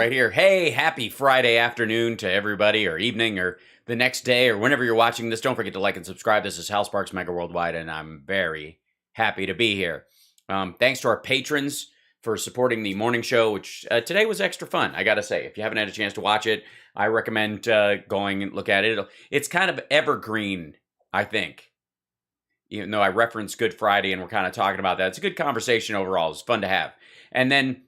right here. Hey, happy Friday afternoon to everybody, or evening, or the next day, or whenever you're watching this. Don't forget to like and subscribe. This is HAL Sparks Mega Worldwide, and I'm very happy to be here. Thanks to our patrons for supporting the morning show, which today was extra fun, I gotta say. If you haven't had a chance to watch it, I recommend going and look at it. It's kind of evergreen, I think. Even though I referenced Good Friday and we're kind of talking about that. It's a good conversation overall. It's fun to have. And then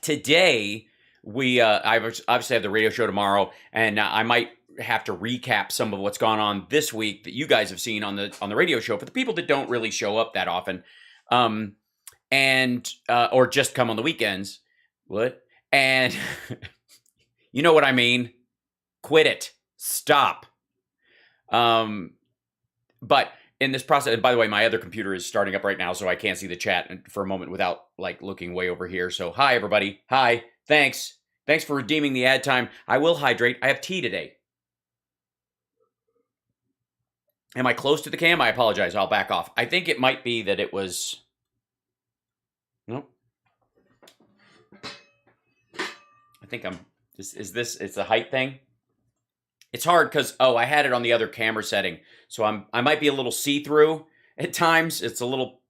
today, I obviously have the radio show tomorrow, and I might have to recap some of what's gone on this week that you guys have seen on the radio show for the people that don't really show up that often, and or just come on the weekends. What? And you know what I mean? Quit it. Stop. But in this process, and by the way, my other computer is starting up right now, so I can't see the chat for a moment without like looking way over here. So hi everybody. Hi. Thanks. Thanks for redeeming the ad time. I will hydrate. I have tea today. Am I close to the cam? I apologize. I'll back off. I think it might be that it was... Nope. I think I'm... It's a height thing? It's hard because, I had it on the other camera setting. So I might be a little see-through at times. It's a little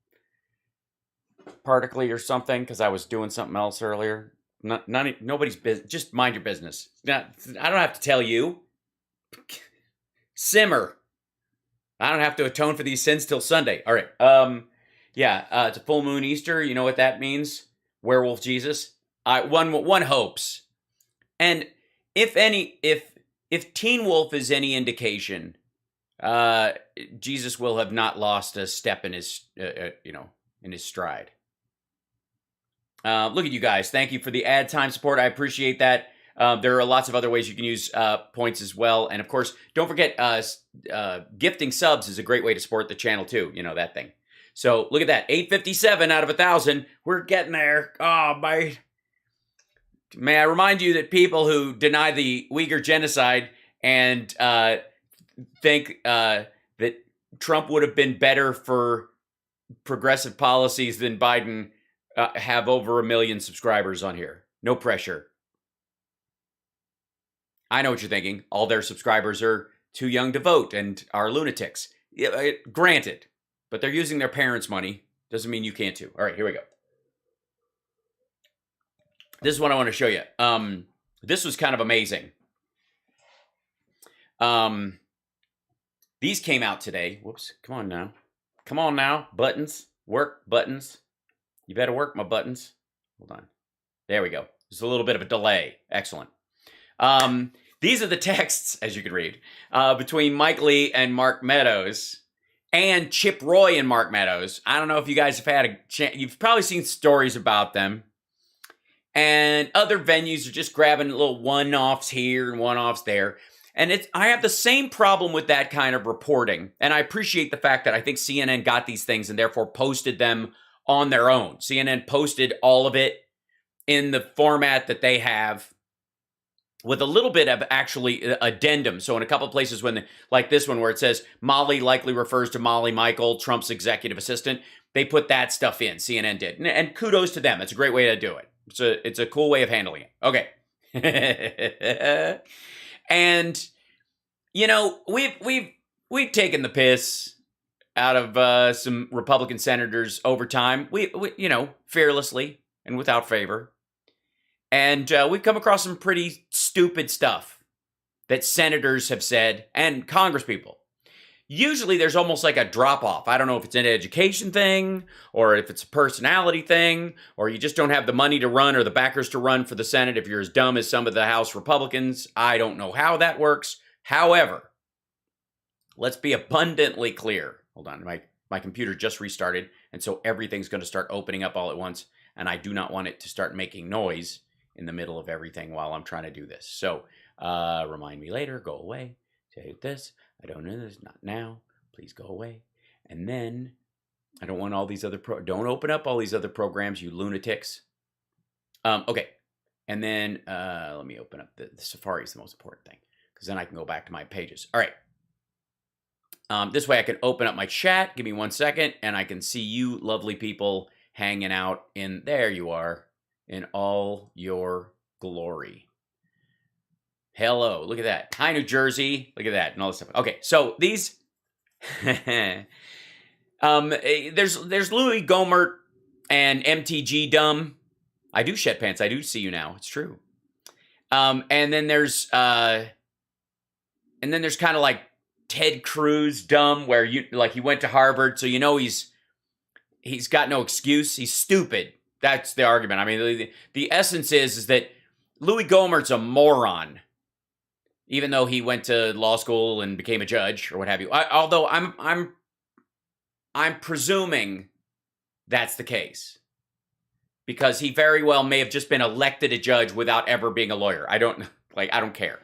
particly or something because I was doing something else earlier. Nobody's business. Just mind your business. I don't have to tell you. Simmer. I don't have to atone for these sins till Sunday. All right. It's a full moon Easter. You know what that means? Werewolf Jesus. One hopes. And if Teen Wolf is any indication, Jesus will have not lost a step in his in his stride. Look at you guys. Thank you for the ad time support. I appreciate that. There are lots of other ways you can use points as well. And of course, don't forget, gifting subs is a great way to support the channel too. You know, that thing. So look at that. 857 out of 1,000. We're getting there. Oh, my. May I remind you that people who deny the Uyghur genocide and think that Trump would have been better for progressive policies than Biden have over 1 million subscribers on here. No pressure. I know what you're thinking. All their subscribers are too young to vote and are lunatics. Yeah, granted, but they're using their parents' money. Doesn't mean you can't too. All right, here we go. This is what I want to show you. This was kind of amazing. These came out today. Whoops. Come on now. Come on now. Buttons. Work buttons. You better work my buttons. Hold on. There we go. There's a little bit of a delay. Excellent. These are the texts, as you can read, between Mike Lee and Mark Meadows and Chip Roy and Mark Meadows. I don't know if you guys have had a chance. You've probably seen stories about them. And other venues are just grabbing little one-offs here and one-offs there. And I have the same problem with that kind of reporting. And I appreciate the fact that I think CNN got these things and therefore posted them on their own. CNN posted all of it in the format that they have with a little bit of actually addendum. So in a couple of places like this one where it says Molly likely refers to Molly Michael, Trump's executive assistant, they put that stuff in. CNN did. And kudos to them. It's a great way to do it. It's a cool way of handling it. Okay. And you know, we've taken the piss out of some Republican senators over time. We fearlessly and without favor. And we've come across some pretty stupid stuff that senators have said and congresspeople. Usually there's almost like a drop-off. I don't know if it's an education thing or if it's a personality thing or you just don't have the money to run or the backers to run for the Senate if you're as dumb as some of the House Republicans. I don't know how that works. However, let's be abundantly clear. Hold on, my computer just restarted, and so everything's going to start opening up all at once, and I do not want it to start making noise in the middle of everything while I'm trying to do this. So, remind me later, go away, take this. I don't know this, not now. Please go away. And then, I don't want all these other don't open up all these other programs, you lunatics. Okay. And then, let me open up the Safari is the most important thing, because then I can go back to my pages. All right. This way I can open up my chat. Give me 1 second, and I can see you lovely people hanging out in, there you are, in all your glory. Hello, look at that. Hi, New Jersey. Look at that and all this stuff. Okay, so these, there's Louis Gohmert and MTG Dumb. I do shed pants. I do see you now. It's true. And then there's kind of like Ted Cruz Dumb, where he went to Harvard, so you know he's got no excuse. He's stupid. That's the argument. I mean, the essence is that Louis Gohmert's a moron. even though he went to law school and became a judge or what have you. Although I'm presuming that's the case, because he very well may have just been elected a judge without ever being a lawyer. I don't care.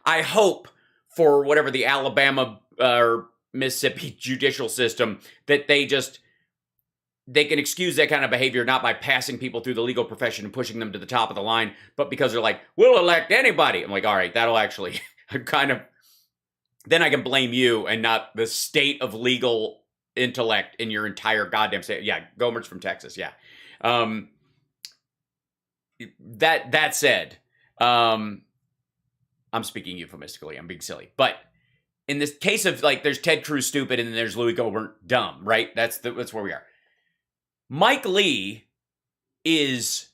I hope for whatever the Alabama or Mississippi judicial system that they can excuse that kind of behavior not by passing people through the legal profession and pushing them to the top of the line, but because they're like, we'll elect anybody. I'm like, all right, that'll actually then I can blame you and not the state of legal intellect in your entire goddamn state. Yeah, Gomer's from Texas. Yeah. That said, I'm speaking euphemistically. I'm being silly, but in this case of like, there's Ted Cruz stupid and then there's Louis Gohmert dumb, right? That's where we are. Mike Lee is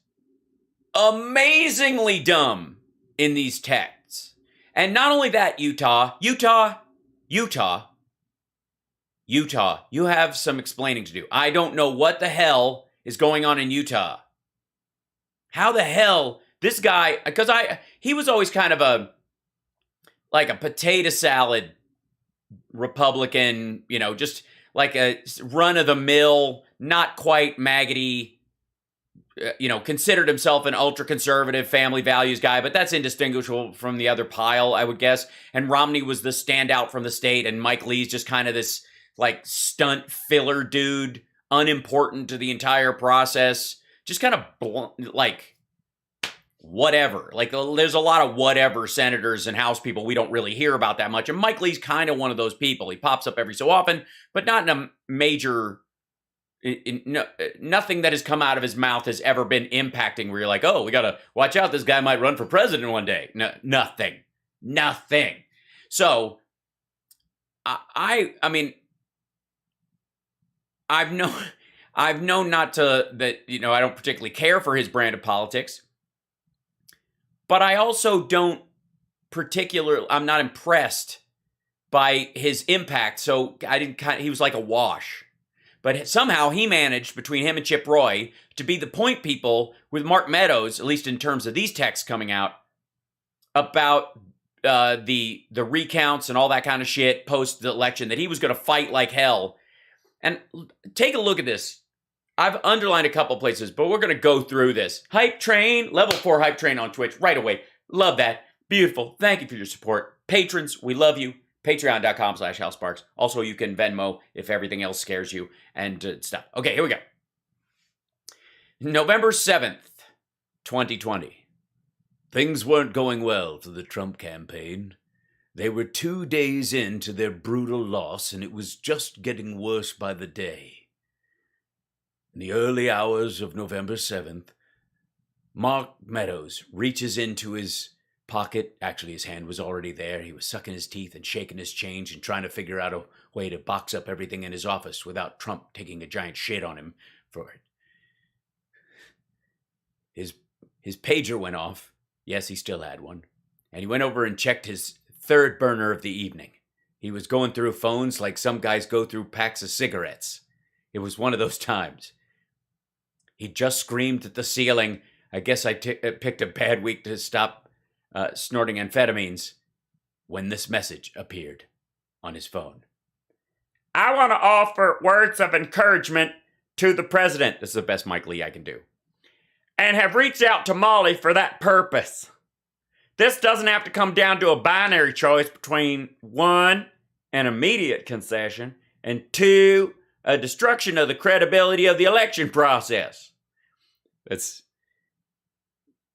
amazingly dumb in these texts. And not only that, Utah, you have some explaining to do. I don't know what the hell is going on in Utah. How the hell this guy, because he was always kind of a potato salad Republican, just like a run-of-the-mill, not quite maggoty, considered himself an ultra-conservative family values guy, but that's indistinguishable from the other pile, I would guess. And Romney was the standout from the state, and Mike Lee's just kind of this, like, stunt filler dude, unimportant to the entire process, just kind of, whatever. Like, there's a lot of whatever senators and House people we don't really hear about that much. And Mike Lee's kind of one of those people. He pops up every so often, but not in a major, nothing that has come out of his mouth has ever been impacting where you're like, oh, we got to watch out. This guy might run for president one day. No, nothing. So I mean, I've known not to, that, I don't particularly care for his brand of politics. But I also I'm not impressed by his impact. So he was like a wash. But somehow he managed, between him and Chip Roy, to be the point people with Mark Meadows, at least in terms of these texts coming out, about the recounts and all that kind of shit post the election, that he was going to fight like hell. And take a look at this. I've underlined a couple places, but we're going to go through this. Hype train, level 4 hype train on Twitch right away. Love that. Beautiful. Thank you for your support. Patrons, we love you. Patreon.com/HalSparks. Also, you can Venmo if everything else scares you and stuff. Okay, here we go. November 7th, 2020. Things weren't going well for the Trump campaign. They were 2 days into their brutal loss, and it was just getting worse by the day. In the early hours of November 7th, Mark Meadows reaches into his pocket. Actually, his hand was already there. He was sucking his teeth and shaking his change and trying to figure out a way to box up everything in his office without Trump taking a giant shit on him for it. His pager went off. Yes, he still had one. And he went over and checked his third burner of the evening. He was going through phones like some guys go through packs of cigarettes. It was one of those times. He just screamed at the ceiling, I guess I picked a bad week to stop snorting amphetamines, when this message appeared on his phone. I want to offer words of encouragement to the president. This is the best Mike Lee I can do. And have reached out to Molly for that purpose. This doesn't have to come down to a binary choice between 1, an immediate concession, and 2, a destruction of the credibility of the election process. That's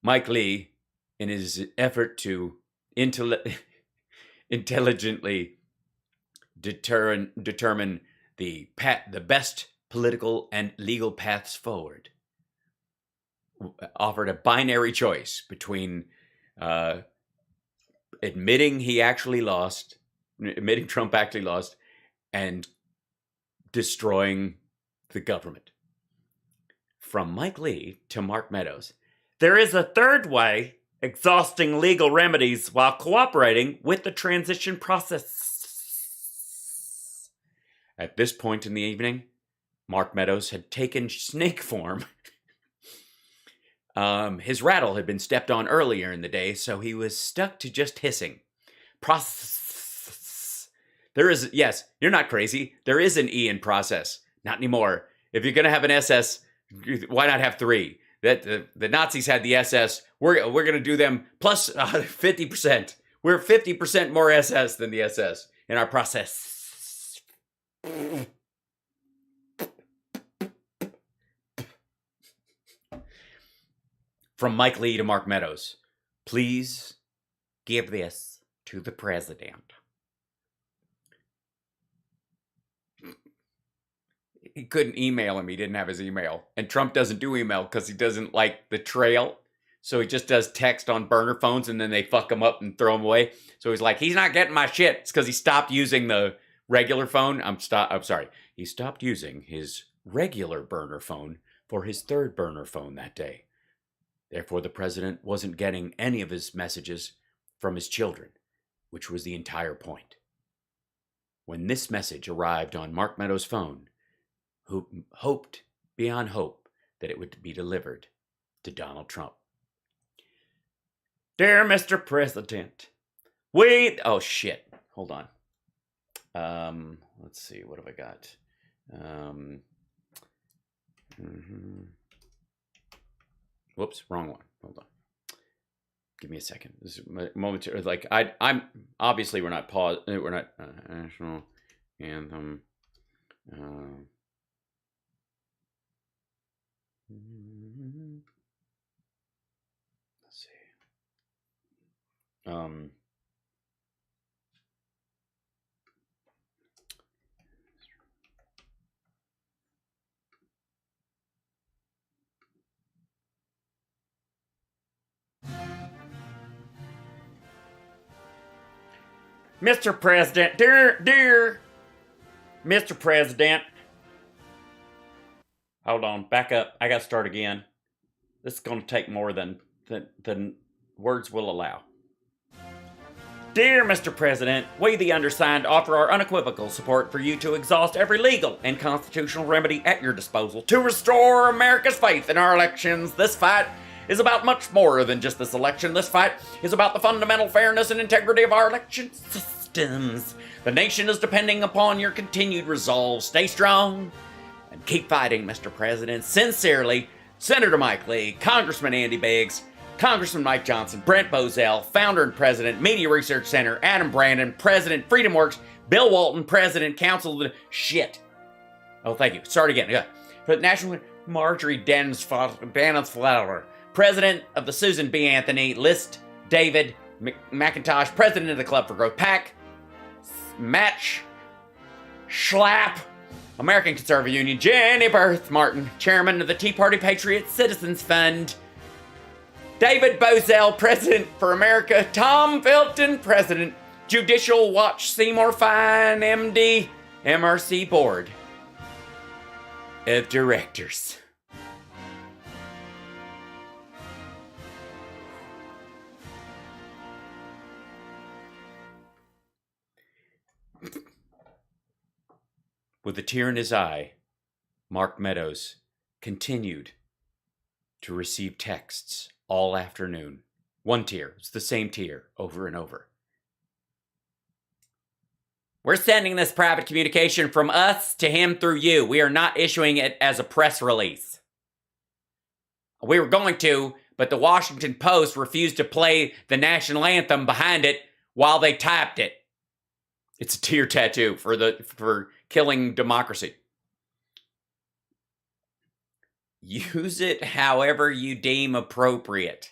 Mike Lee in his effort to intelligently determine the best political and legal paths forward. Offered a binary choice between admitting Trump actually lost, and destroying the government. From Mike Lee to Mark Meadows. There is a third way, exhausting legal remedies while cooperating with the transition process. At this point in the evening, Mark Meadows had taken snake form His rattle had been stepped on earlier in the day, so he was stuck to just hissing. Process. There is, yes, you're not crazy. There is an E in process. Not anymore. If you're going to have an SS, why not have 3? That the Nazis had the SS. We're going to do them plus 50%. We're 50% more SS than the SS in our process. From Mike Lee to Mark Meadows. Please give this to the president. He couldn't email him. He didn't have his email. And Trump doesn't do email because he doesn't like the trail. So he just does text on burner phones and then they fuck him up and throw him away. So he's like, he's not getting my shit. It's because he stopped using the regular phone. I'm sorry. He stopped using his regular burner phone for his third burner phone that day. Therefore, the president wasn't getting any of his messages from his children, which was the entire point. When this message arrived on Mark Meadows' phone, who hoped beyond hope that it would be delivered to Donald Trump. Dear Mr. President, oh shit, hold on. Let's see, what have I got? Whoops, wrong one. Hold on. Give me a second. This is momentary. Like I'm obviously we're not national anthem. Let's see. Mr. President, dear Mr. President. Hold on, back up. I got to start again. This is going to take more than words will allow. Dear Mr. President, we the undersigned offer our unequivocal support for you to exhaust every legal and constitutional remedy at your disposal to restore America's faith in our elections. This fight is about much more than just this election. This fight is about the fundamental fairness and integrity of our election systems. The nation is depending upon your continued resolve. Stay strong and keep fighting, Mr. President. Sincerely, Senator Mike Lee, Congressman Andy Biggs, Congressman Mike Johnson, Brent Bozell, founder and president, Media Research Center, Adam Brandon, president, FreedomWorks, Bill Walton, president, council of the shit. Oh, thank you. Start again. Yeah. For the National Marjorie Dannenflower, president of the Susan B. Anthony, List David McIntosh, president of the Club for Growth, PAC, Match Schlapp, American Conservative Union, Jenny Berth Martin, chairman of the Tea Party Patriot Citizens Fund, David Bozell, president for America, Tom Felton, president, Judicial Watch Seymour Fine, MD, MRC Board of Directors. With a tear in his eye, Mark Meadows continued to receive texts all afternoon. One tear. It's the same tear over and over. We're sending this private communication from us to him through you. We are not issuing it as a press release. We were going to, but the Washington Post refused to play the national anthem behind it while they typed it. It's a tear tattoo for killing democracy. Use it however you deem appropriate.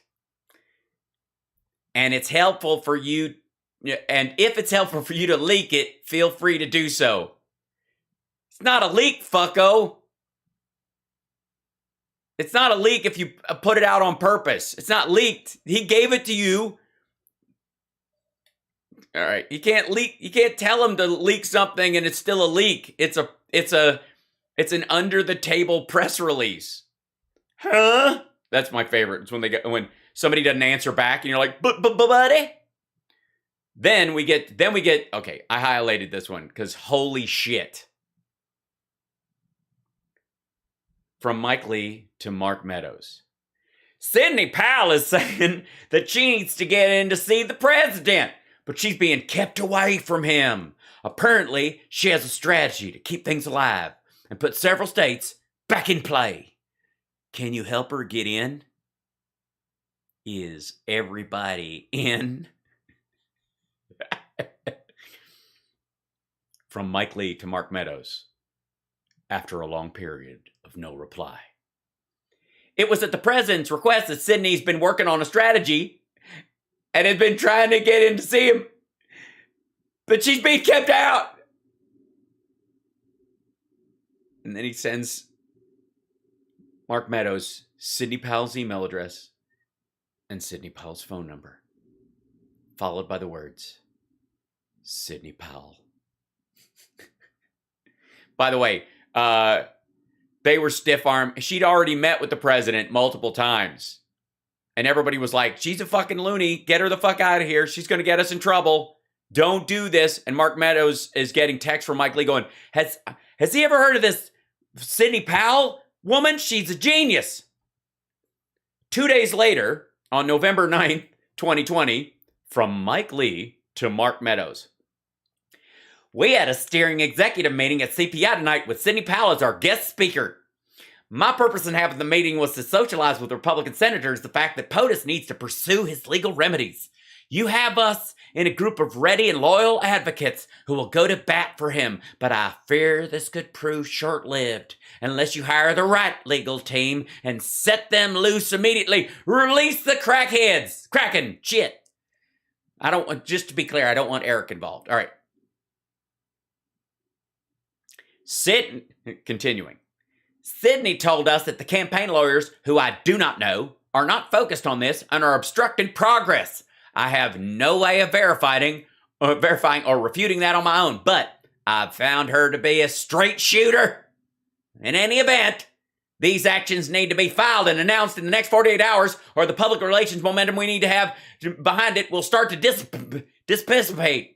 And it's helpful for you, and if it's helpful for you to leak it, feel free to do so. It's not a leak, fucko. It's not a leak if you put it out on purpose. It's not leaked. He gave it to you. All right, you can't leak. You can't tell him to leak something and it's still a leak. It's an under the table press release. Huh? That's my favorite. It's when somebody doesn't answer back and you're like, buddy. Then we get. Okay, I highlighted this one because holy shit. From Mike Lee to Mark Meadows. Sidney Powell is saying that she needs to get in to see the president, but she's being kept away from him. Apparently, she has a strategy to keep things alive and put several states back in play. Can you help her get in? Is everybody in? From Mike Lee to Mark Meadows, after a long period of no reply. It was at the president's request that Sidney's been working on a strategy and has been trying to get in to see him, but she's being kept out. And then he sends Mark Meadows Sidney Powell's email address and Sidney Powell's phone number, followed by the words, Sidney Powell. By the way, they were stiff-armed. She'd already met with the president multiple times. And everybody was like, she's a fucking loony. Get her the fuck out of here. She's going to get us in trouble. Don't do this. And Mark Meadows is getting text from Mike Lee going, has he ever heard of this Sidney Powell woman? She's a genius. 2 days later, on November 9th, 2020, from Mike Lee to Mark Meadows. We had a steering executive meeting at CPI tonight with Sidney Powell as our guest speaker. My purpose in having the meeting was to socialize with Republican senators the fact that POTUS needs to pursue his legal remedies. You have us in a group of ready and loyal advocates who will go to bat for him, but I fear this could prove short-lived unless you hire the right legal team and set them loose immediately. Release the crackheads. Kraken. Shit. Just to be clear, I don't want Eric involved. All right. Continuing. Sidney told us that the campaign lawyers, who I do not know, are not focused on this and are obstructing progress. I have no way of verifying or refuting that on my own, but I've found her to be a straight shooter. In any event, these actions need to be filed and announced in the next 48 hours, or the public relations momentum we need to have behind it will start to dissipate.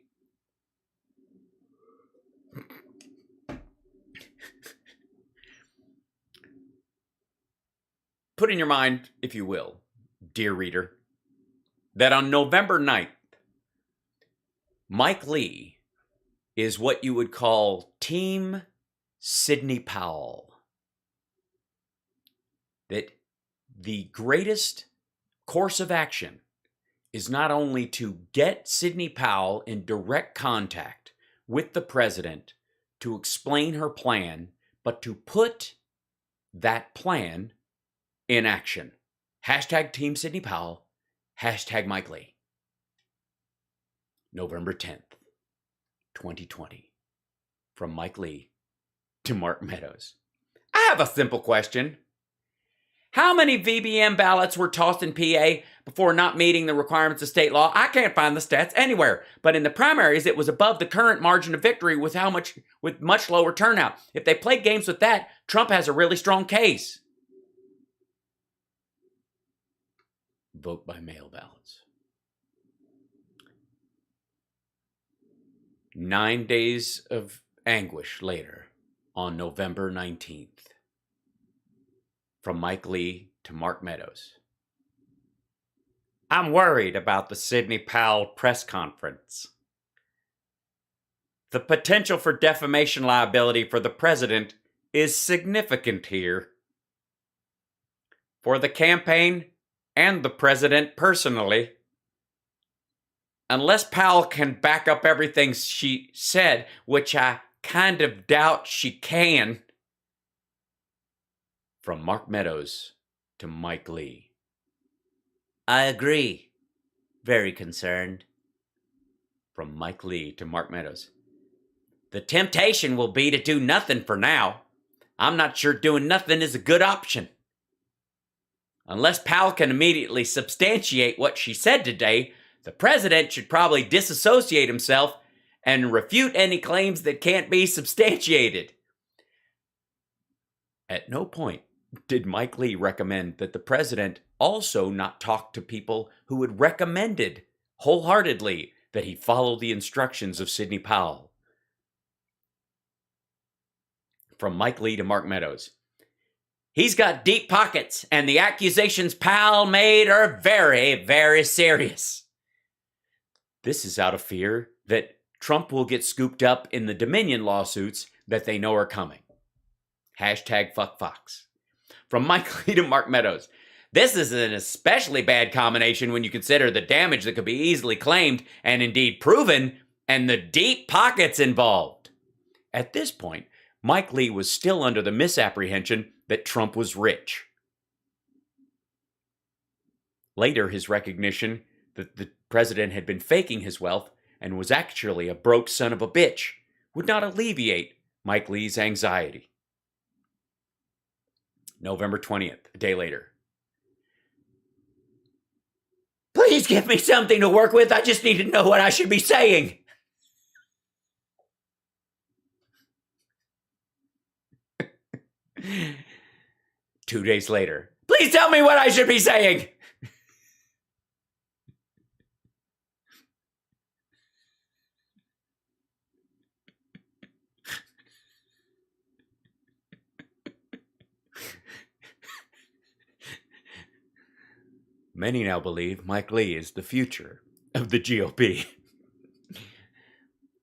Put in your mind, if you will, dear reader, that on November 9th, Mike Lee is what you would call Team Sidney Powell. That the greatest course of action is not only to get Sidney Powell in direct contact with the president to explain her plan, but to put that plan in action. Hashtag Team Sidney Powell. Hashtag Mike Lee. November 10th, 2020. From Mike Lee to Mark Meadows. I have a simple question. How many VBM ballots were tossed in PA before not meeting the requirements of state law? I can't find the stats anywhere. But in the primaries, it was above the current margin of victory with much lower turnout. If they played games with that, Trump has a really strong case. Vote by mail ballots. 9 days of anguish later, on November 19th. From Mike Lee to Mark Meadows. I'm worried about the Sidney Powell press conference. The potential for defamation liability for the president is significant here. For the campaign and the president personally, unless Powell can back up everything she said, which I kind of doubt she can. From Mark Meadows to Mike Lee. I agree. Very concerned. From Mike Lee to Mark Meadows. The temptation will be to do nothing for now. I'm not sure doing nothing is a good option. Unless Powell can immediately substantiate what she said today, the president should probably disassociate himself and refute any claims that can't be substantiated. At no point did Mike Lee recommend that the president also not talk to people who had recommended wholeheartedly that he follow the instructions of Sidney Powell. From Mike Lee to Mark Meadows. He's got deep pockets, and the accusations Powell made are very, very serious. This is out of fear that Trump will get scooped up in the Dominion lawsuits that they know are coming. Hashtag fuck Fox. From Mike Lee to Mark Meadows. This is an especially bad combination when you consider the damage that could be easily claimed and indeed proven, and the deep pockets involved. At this point, Mike Lee was still under the misapprehension that Trump was rich. Later, his recognition that the president had been faking his wealth and was actually a broke son of a bitch would not alleviate Mike Lee's anxiety. November 20th, a day later. Please give me something to work with. I just need to know what I should be saying. Two days later. Please tell me what I should be saying. Many now believe Mike Lee is the future of the GOP.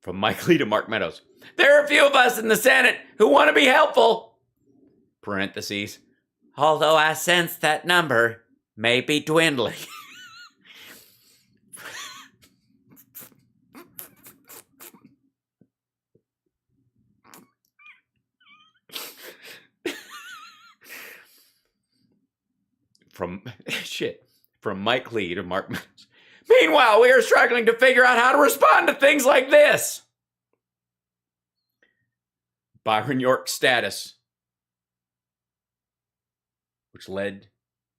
From Mike Lee to Mark Meadows. There are a few of us in the Senate who want to be helpful. Parentheses. Although I sense that number may be dwindling. From Mike Lee to Mark Meadows. Meanwhile, we are struggling to figure out how to respond to things like this. Byron York's status, which led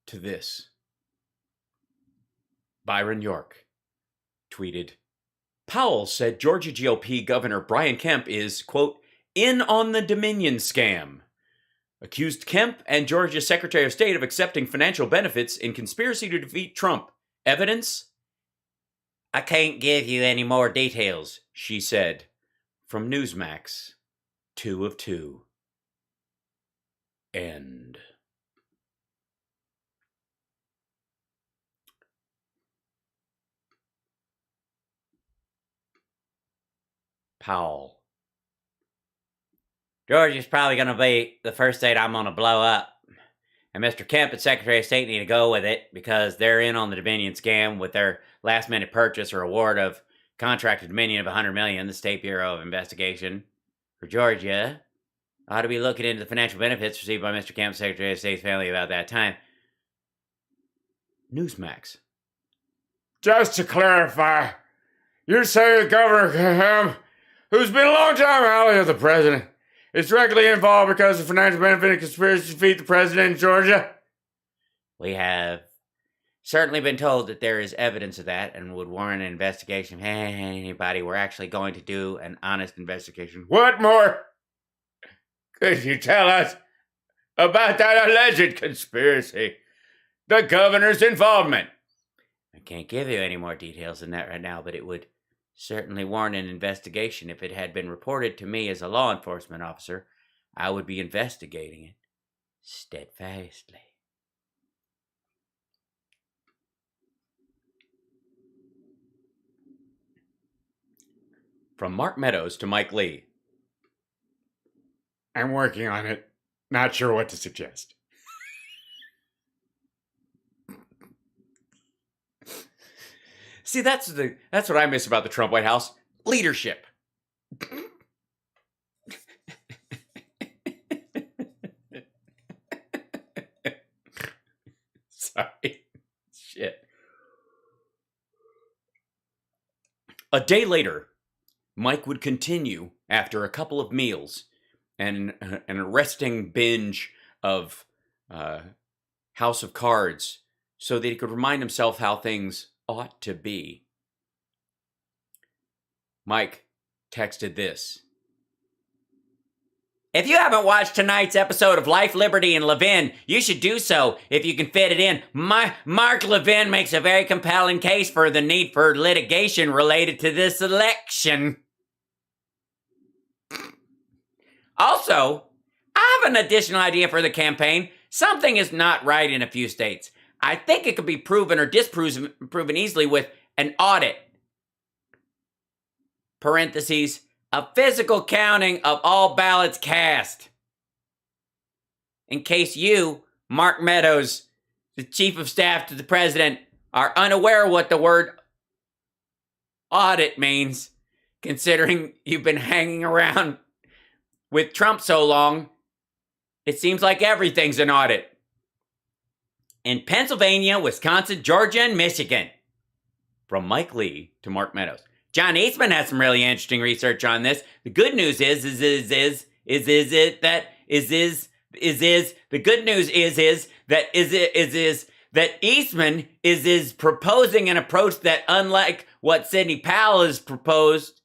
to this. Byron York tweeted, Powell said Georgia GOP Governor Brian Kemp is, quote, in on the Dominion scam. Accused Kemp and Georgia's Secretary of State of accepting financial benefits in conspiracy to defeat Trump. Evidence? I can't give you any more details, she said. From Newsmax, 2 of 2. End. Powell. Georgia's probably going to be the first state I'm going to blow up. And Mr. Kemp and Secretary of State need to go with it because they're in on the Dominion scam with their last-minute purchase or award of contracted Dominion of $100 million, the State Bureau of Investigation. For Georgia, ought to be looking into the financial benefits received by Mr. Kemp's Secretary of State's family about that time. Newsmax. Just to clarify, you're saying Governor Kemp, who's been a long-time ally of the president, is directly involved because of financial benefit and conspiracy to defeat the president in Georgia? We have certainly been told that there is evidence of that and would warrant an investigation. Hey, anybody, we're actually going to do an honest investigation. What more could you tell us about that alleged conspiracy? The governor's involvement. I can't give you any more details than that right now, but it would certainly warrant an investigation. If it had been reported to me as a law enforcement officer, I would be investigating it steadfastly. From Mark Meadows to Mike Lee. I'm working on it. Not sure what to suggest. See, that's what I miss about the Trump White House. Leadership. Sorry. Shit. A day later, Mike would continue, after a couple of meals and an arresting binge of House of Cards, so that he could remind himself how things ought to be. Mike texted this. If you haven't watched tonight's episode of Life, Liberty, and Levin, you should do so if you can fit it in. Mark Levin makes a very compelling case for the need for litigation related to this election. Also, I have an additional idea for the campaign. something is not right in a few states. I think it could be proven or disproven easily with an audit. Parentheses, a physical counting of all ballots cast. In case you, Mark Meadows, the chief of staff to the president, are unaware of what the word audit means, considering you've been hanging around with Trump so long, it seems like everything's an audit. In Pennsylvania, Wisconsin, Georgia, and Michigan. From Mike Lee to Mark Meadows. John Eastman has some really interesting research on this. The good news is that Eastman is proposing an approach that, unlike what Sidney Powell has proposed,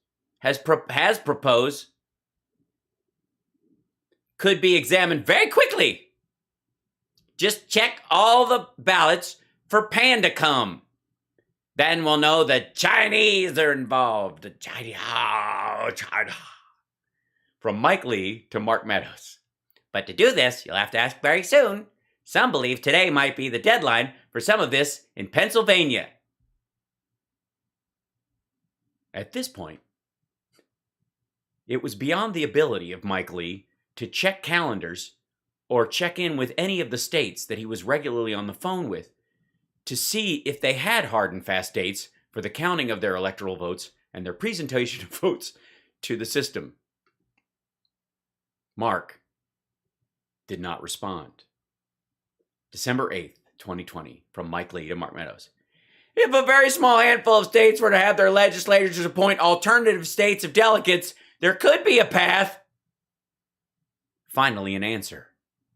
could be examined very quickly. Just check all the ballots for Panda Cum. Then we'll know the Chinese are involved. The China. From Mike Lee to Mark Meadows. But to do this, you'll have to ask very soon. Some believe today might be the deadline for some of this in Pennsylvania. At this point, it was beyond the ability of Mike Lee to check calendars or check in with any of the states that he was regularly on the phone with to see if they had hard and fast dates for the counting of their electoral votes and their presentation of votes to the system. Mark did not respond. December 8th, 2020, from Mike Lee to Mark Meadows. If a very small handful of states were to have their legislatures appoint alternative states of delegates, there could be a path. Finally, an answer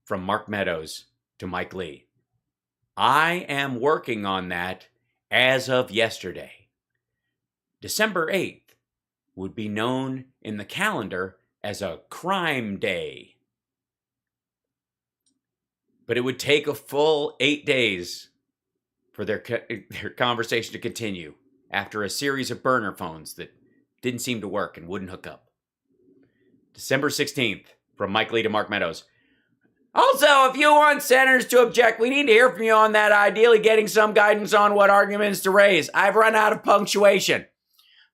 from Mark Meadows to Mike Lee. I am working on that as of yesterday. December 8th would be known in the calendar as a crime day. But it would take a full 8 days for their conversation to continue after a series of burner phones that didn't seem to work and wouldn't hook up. December 16th, from Mike Lee to Mark Meadows. Also, if you want senators to object, we need to hear from you on that, ideally getting some guidance on what arguments to raise. I've run out of punctuation.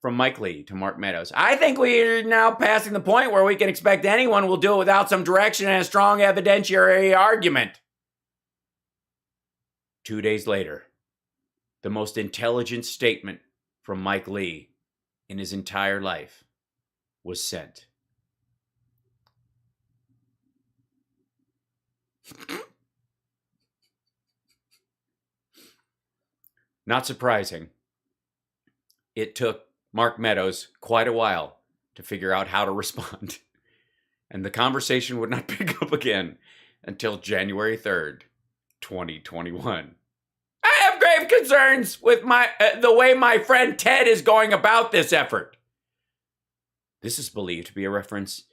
From Mike Lee to Mark Meadows. I think we're now passing the point where we can expect anyone will do it without some direction and a strong evidentiary argument. 2 days later, the most intelligent statement from Mike Lee in his entire life was sent. Not surprising, it took Mark Meadows quite a while to figure out how to respond. And the conversation would not pick up again until January 3rd, 2021. I have grave concerns with the way my friend Ted is going about this effort. This is believed to be a reference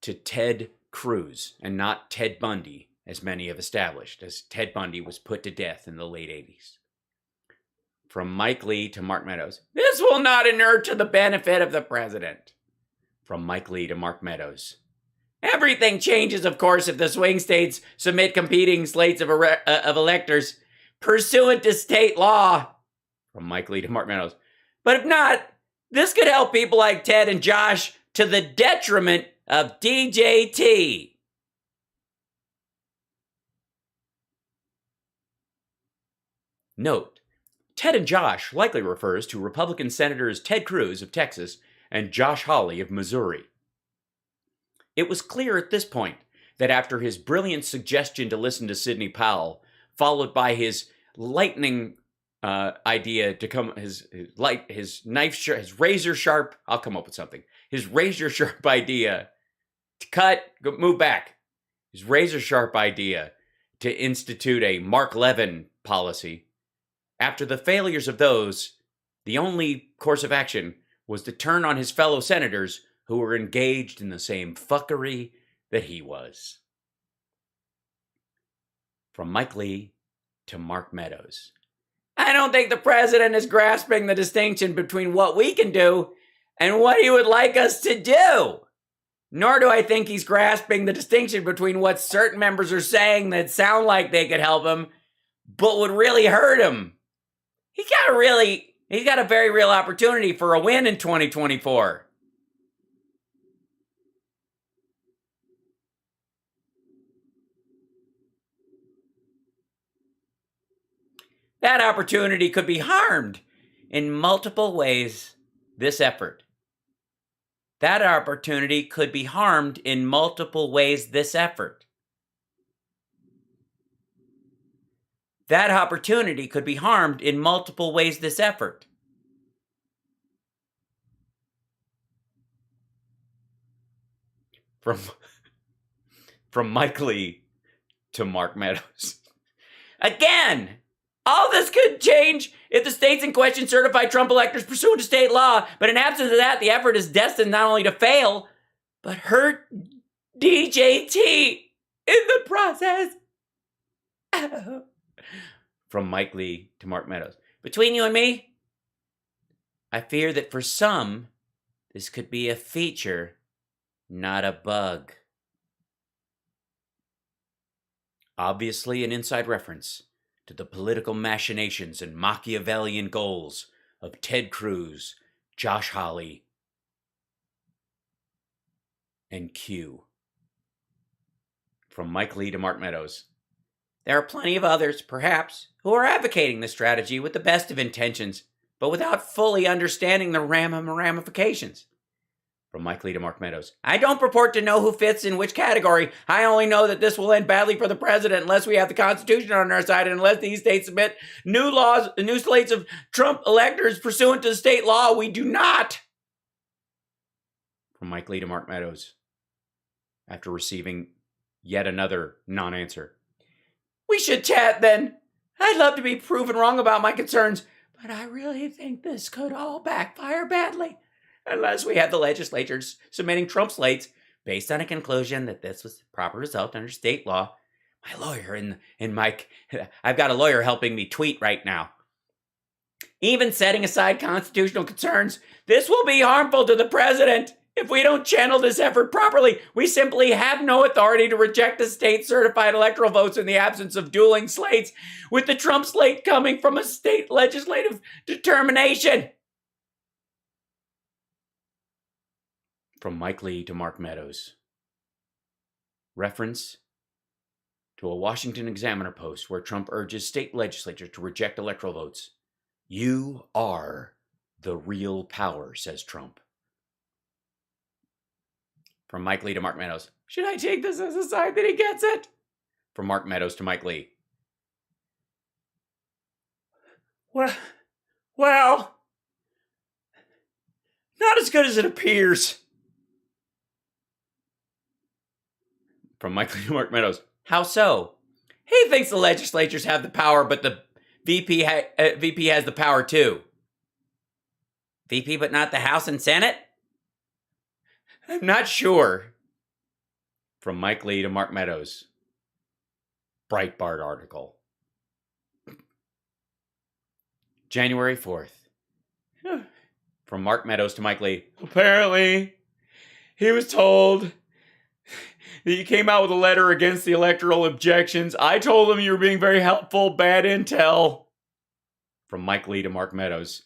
to Ted Cruz and not Ted Bundy, as many have established, as Ted Bundy was put to death in the late 80s. From Mike Lee to Mark Meadows. This will not inure to the benefit of the president. From Mike Lee to Mark Meadows. Everything changes, of course, if the swing states submit competing slates of electors pursuant to state law. From Mike Lee to Mark Meadows. But if not, this could help people like Ted and Josh to the detriment of DJT. Note, Ted and Josh likely refers to Republican Senators Ted Cruz of Texas and Josh Hawley of Missouri. It was clear at this point that after his brilliant suggestion to listen to Sidney Powell, followed by his lightning idea to come, his razor sharp idea to move back, his razor sharp idea to institute a Mark Levin policy. After the failures of those, the only course of action was to turn on his fellow senators who were engaged in the same fuckery that he was. From Mike Lee to Mark Meadows. I don't think the president is grasping the distinction between what we can do and what he would like us to do. Nor do I think he's grasping the distinction between what certain members are saying that sound like they could help him, but would really hurt him. He's got a very real opportunity for a win in 2024. That opportunity could be harmed in multiple ways this effort. That opportunity could be harmed in multiple ways this effort. That opportunity could be harmed in multiple ways this effort. From Mike Lee to Mark Meadows. Again, all this could change if the states in question certify Trump electors pursuant to state law, but in absence of that, the effort is destined not only to fail, but hurt DJT in the process. From Mike Lee to Mark Meadows. Between you and me, I fear that for some, this could be a feature, not a bug. Obviously an inside reference to the political machinations and Machiavellian goals of Ted Cruz, Josh Hawley, and Coup. From Mike Lee to Mark Meadows. There are plenty of others, perhaps, who are advocating this strategy with the best of intentions, but without fully understanding the ramifications. From Mike Lee to Mark Meadows. I don't purport to know who fits in which category. I only know that this will end badly for the president unless we have the Constitution on our side and unless these states submit new slates of Trump electors pursuant to state law. We do not. From Mike Lee to Mark Meadows. After receiving yet another non-answer. We should chat then. I'd love to be proven wrong about my concerns, but I really think this could all backfire badly. Unless we have the legislatures submitting Trump slates based on a conclusion that this was the proper result under state law. My lawyer and Mike, I've got a lawyer helping me tweet right now. Even setting aside constitutional concerns, this will be harmful to the president. If we don't channel this effort properly, we simply have no authority to reject the state-certified electoral votes in the absence of dueling slates, with the Trump slate coming from a state legislative determination. From Mike Lee to Mark Meadows. Reference to a Washington Examiner post where Trump urges state legislatures to reject electoral votes. You are the real power, says Trump. From Mike Lee to Mark Meadows. Should I take this as a sign that he gets it? From Mark Meadows to Mike Lee. Well, not as good as it appears. From Mike Lee to Mark Meadows. How so? He thinks the legislatures have the power, but the VP has the power too. VP but not the House and Senate? I'm not sure. From Mike Lee to Mark Meadows. Breitbart article. January 4th. From Mark Meadows to Mike Lee. Apparently, he was told that you came out with a letter against the electoral objections. I told him you were being very helpful. Bad intel. From Mike Lee to Mark Meadows.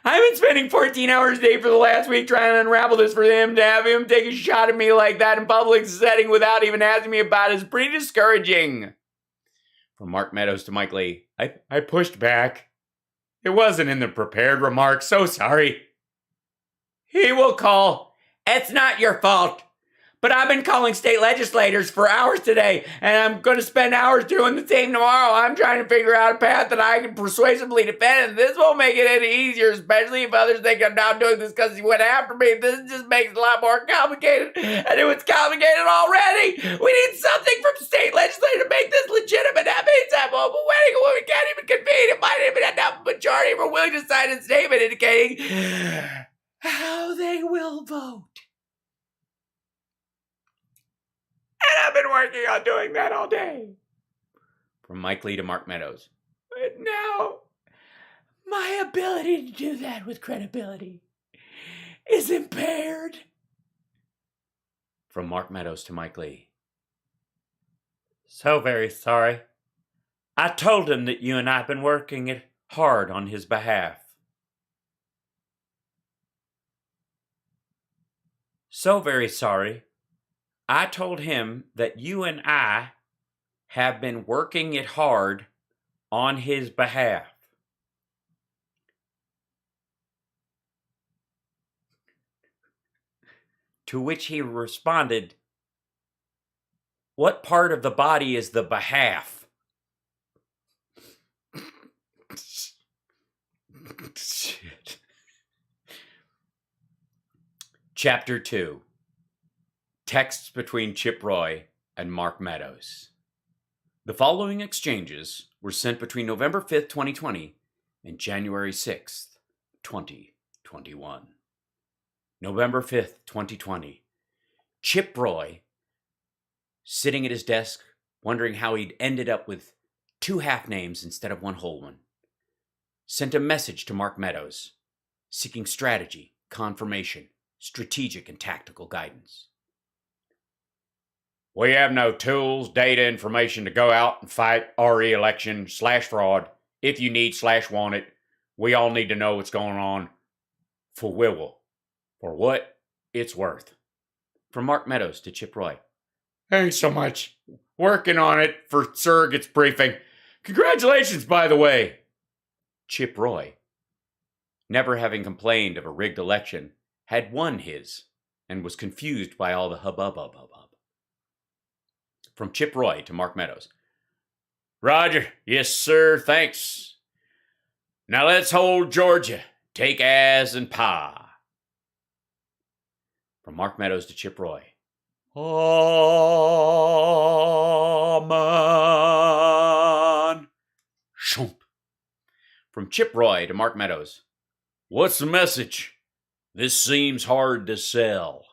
I've been spending 14 hours a day for the last week trying to unravel this for him. To have him take a shot at me like that in public setting without even asking me about it is pretty discouraging. From Mark Meadows to Mike Lee. I pushed back. It wasn't in the prepared remarks. So sorry. He will call. It's not your fault. But I've been calling state legislators for hours today, and I'm going to spend hours doing the same tomorrow. I'm trying to figure out a path that I can persuasively defend, and this won't make it any easier, especially if others think I'm now doing this because he went after me. This just makes it a lot more complicated, and it was complicated already. We need something from state legislators to make this legitimate. That means that a wedding a woman can't even convene. It might even end up a majority if we're willing to sign a statement indicating how they will vote. And I've been working on doing that all day. From Mike Lee to Mark Meadows. But now, my ability to do that with credibility is impaired. From Mark Meadows to Mike Lee. So very sorry. I told him that you and I have been working it hard on his behalf. So very sorry. I told him that you and I have been working it hard on his behalf. To which he responded, "What part of the body is the behalf?" Shit. Chapter 2. Texts between Chip Roy and Mark Meadows. The following exchanges were sent between November 5th, 2020 and January 6th, 2021. November 5th, 2020. Chip Roy, sitting at his desk, wondering how he'd ended up with 2 half names instead of 1 whole one, sent a message to Mark Meadows, seeking strategy, confirmation, strategic and tactical guidance. We have no tools, data, information to go out and fight RE election /fraud. If you need /want it, we all need to know what's going on for what it's worth. From Mark Meadows to Chip Roy. Thanks so much. Working on it for surrogates briefing. Congratulations, by the way. Chip Roy, never having complained of a rigged election, had won his and was confused by all the hubbub. From Chip Roy to Mark Meadows. Roger. Yes, sir. Thanks. Now let's hold Georgia. Take as and pa. From Mark Meadows to Chip Roy. Amen. Shump. From Chip Roy to Mark Meadows. What's the message? This seems hard to sell.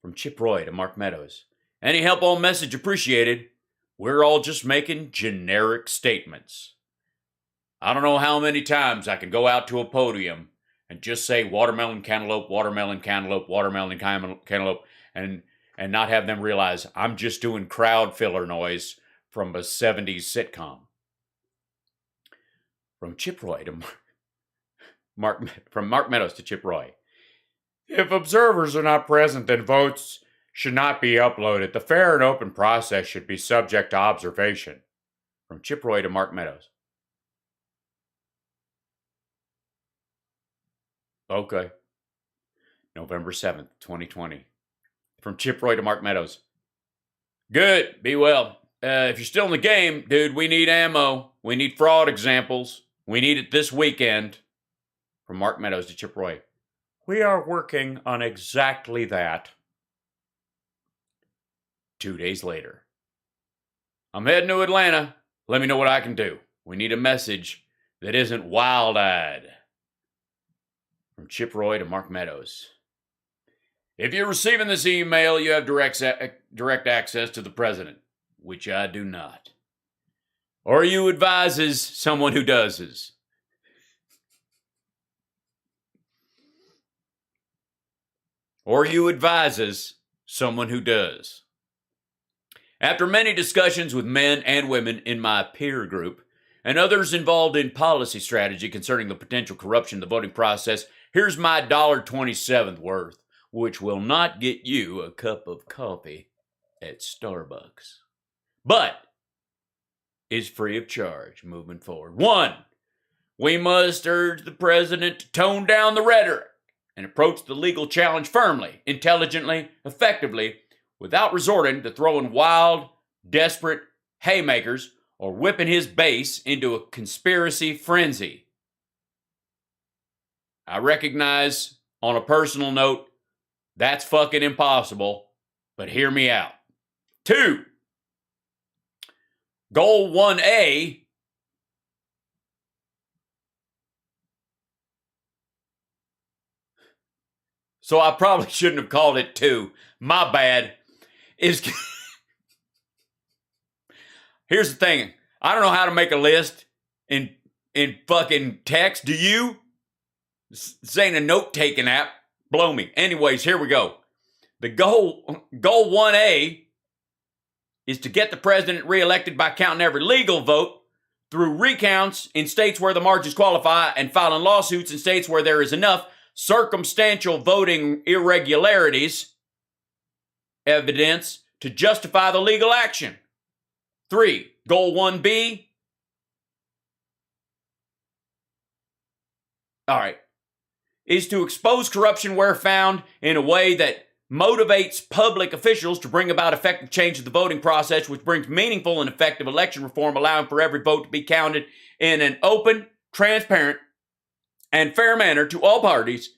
From Chip Roy to Mark Meadows. Any help on message appreciated. We're all just making generic statements. I don't know how many times I can go out to a podium and just say watermelon, cantaloupe, watermelon, cantaloupe, watermelon, cantaloupe, and not have them realize I'm just doing crowd filler noise from a 70s sitcom. From Chip Roy to Mark Meadows to Chip Roy. If observers are not present, then votes should not be uploaded. The fair and open process should be subject to observation. From Chip Roy to Mark Meadows. Okay. November 7th, 2020. From Chip Roy to Mark Meadows. Good. Be well. If you're still in the game, dude, we need ammo. We need fraud examples. We need it this weekend. From Mark Meadows to Chip Roy. We are working on exactly that. 2 days later. I'm heading to Atlanta. Let me know what I can do. We need a message that isn't wild-eyed. From Chip Roy to Mark Meadows. If you're receiving this email, you have direct access to the president, which I do not. Or you advises someone who does. Or you advises someone who does. After many discussions with men and women in my peer group and others involved in policy strategy concerning the potential corruption of the voting process, here's my $1.27 worth, which will not get you a cup of coffee at Starbucks, but is free of charge moving forward. 1, we must urge the president to tone down the rhetoric and approach the legal challenge firmly, intelligently, effectively, without resorting to throwing wild, desperate haymakers or whipping his base into a conspiracy frenzy. I recognize, on a personal note, that's fucking impossible, but hear me out. 2, goal 1A, so I probably shouldn't have called it 2. My bad. Here's the thing. I don't know how to make a list in fucking text. Do you? This ain't a note-taking app. Blow me. Anyways, here we go. The goal 1A is to get the president reelected by counting every legal vote through recounts in states where the margins qualify and filing lawsuits in states where there is enough circumstantial voting irregularities evidence to justify the legal action. 3, goal 1B. All right. Is to expose corruption where found in a way that motivates public officials to bring about effective change of the voting process, which brings meaningful and effective election reform, allowing for every vote to be counted in an open, transparent, and fair manner to all parties.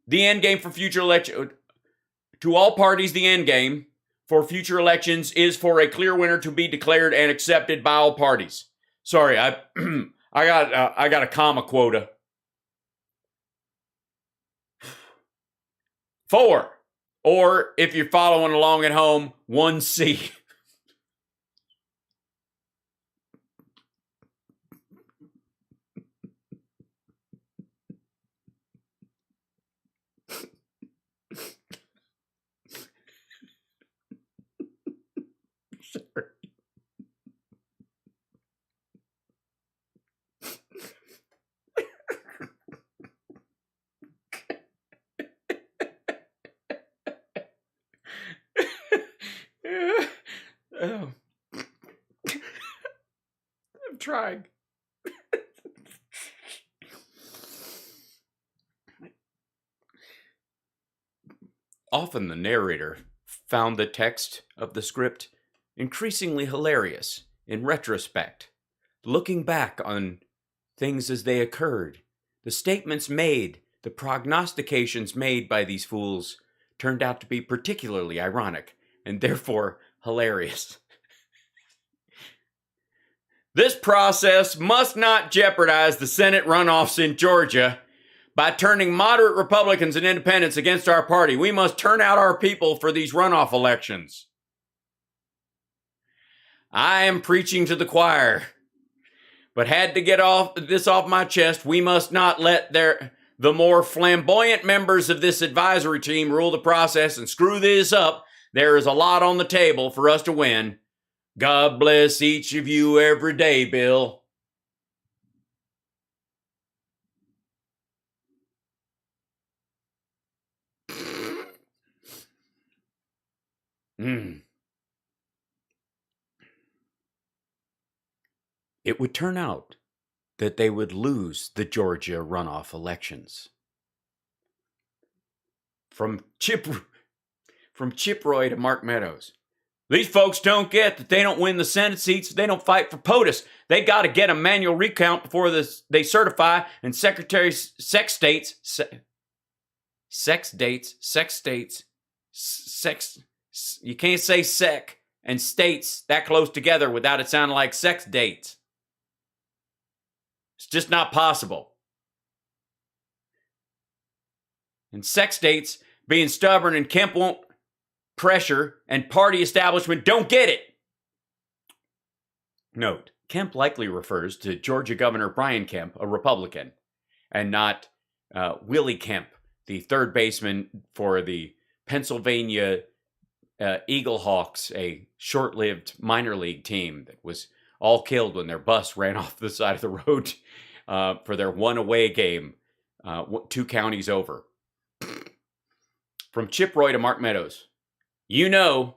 The end game for future election to all parties. The end game for future elections is for a clear winner to be declared and accepted by all parties. Sorry, I got a comma quota. 4, or if you're following along at home, 1C. Sorry. Oh. I'm trying. Often the narrator found the text of the script increasingly hilarious in retrospect. Looking back on things as they occurred, the statements made, the prognostications made by these fools turned out to be particularly ironic and therefore hilarious. This process must not jeopardize the Senate runoffs in Georgia by turning moderate Republicans and independents against our party. We must turn out our people for these runoff elections. I am preaching to the choir, but had to get this off my chest. We must not let the more flamboyant members of this advisory team rule the process and screw this up. There is a lot on the table for us to win. God bless each of you every day, Bill. It would turn out that they would lose the Georgia runoff elections. From Chip Roy to Mark Meadows. These folks don't get that they don't win the Senate seats. They don't fight for POTUS. They got to get a manual recount before they certify. And sex states. You can't say sec and states that close together without it sounding like sex dates. It's just not possible. And sex states being stubborn and Kemp won't pressure and party establishment don't get it. Note, Kemp likely refers to Georgia Governor Brian Kemp, a Republican, and not Willie Kemp, the third baseman for the Pennsylvania Eaglehawks, a short-lived minor league team that was all killed when their bus ran off the side of the road for their one away game 2 counties over. From Chip Roy to Mark Meadows. You know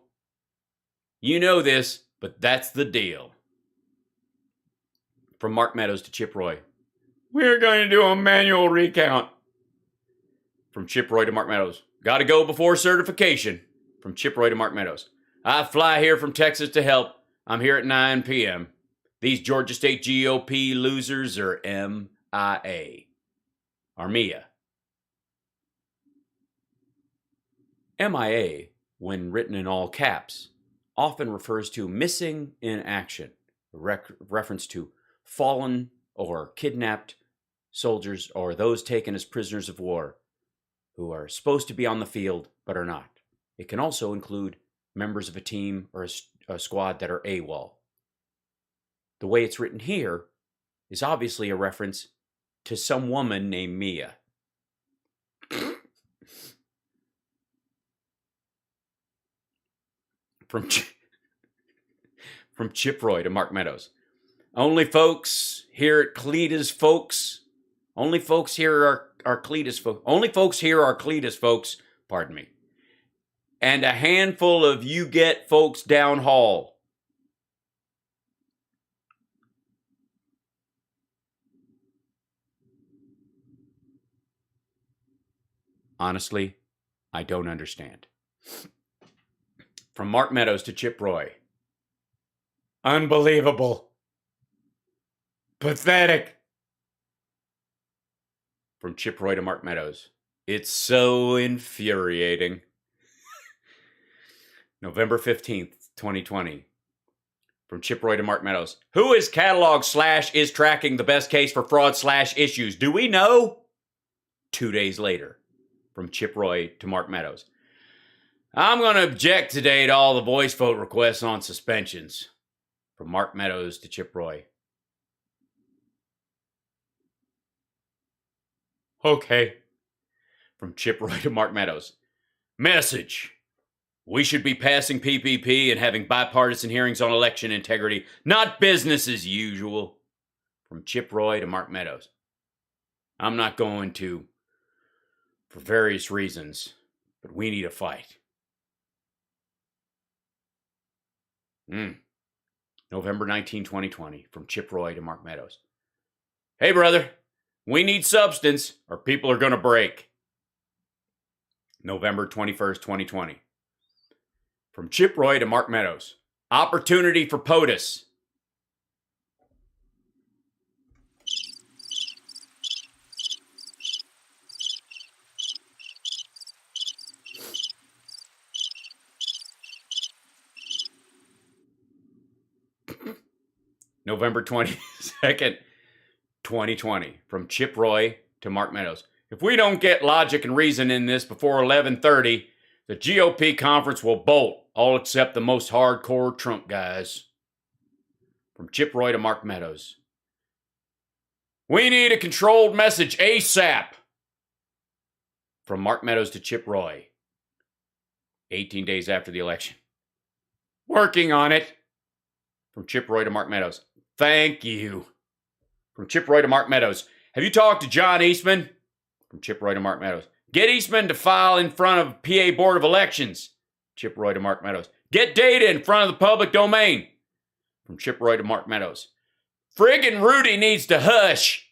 this, but that's the deal. From Mark Meadows to Chip Roy. We're going to do a manual recount. From Chip Roy to Mark Meadows. Got to go before certification. From Chip Roy to Mark Meadows. I fly here from Texas to help. I'm here at 9 p.m. These Georgia State GOP losers are MIA. Or MIA. MIA, when written in all caps, often refers to missing in action, a reference to fallen or kidnapped soldiers or those taken as prisoners of war who are supposed to be on the field but are not. It can also include members of a team or a squad that are AWOL. The way it's written here is obviously a reference to some woman named Mia. From Chip Roy to Mark Meadows. Only folks here at Cletus, folks. Only folks here are Cletus, folks. Only folks here are Cletus, folks. Pardon me. And a handful of you get folks down hall. Honestly, I don't understand. From Mark Meadows to Chip Roy. Unbelievable. Pathetic. From Chip Roy to Mark Meadows. It's so infuriating. November 15th, 2020. From Chip Roy to Mark Meadows. Who is catalog / is tracking the best case for fraud / issues? Do we know? 2 days later. From Chip Roy to Mark Meadows. I'm going to object today to all the voice vote requests on suspensions. From Mark Meadows to Chip Roy. Okay. From Chip Roy to Mark Meadows. Message. We should be passing PPP and having bipartisan hearings on election integrity, not business as usual. From Chip Roy to Mark Meadows. I'm not going to, for various reasons, but we need a fight. November 19, 2020, from Chip Roy to Mark Meadows. Hey, brother, we need substance or people are going to break. November 21st, 2020. From Chip Roy to Mark Meadows. Opportunity for POTUS. November 22nd, 2020. From Chip Roy to Mark Meadows. If we don't get logic and reason in this before 11:30, the GOP conference will bolt, all except the most hardcore Trump guys. From Chip Roy to Mark Meadows. We need a controlled message ASAP. From Mark Meadows to Chip Roy. 18 days after the election. Working on it. From Chip Roy to Mark Meadows. Thank you. From Chip Roy to Mark Meadows. Have you talked to John Eastman? From Chip Roy to Mark Meadows. Get Eastman to file in front of PA Board of Elections. Chip Roy to Mark Meadows. Get data in front of the public domain. From Chip Roy to Mark Meadows. Friggin' Rudy needs to hush.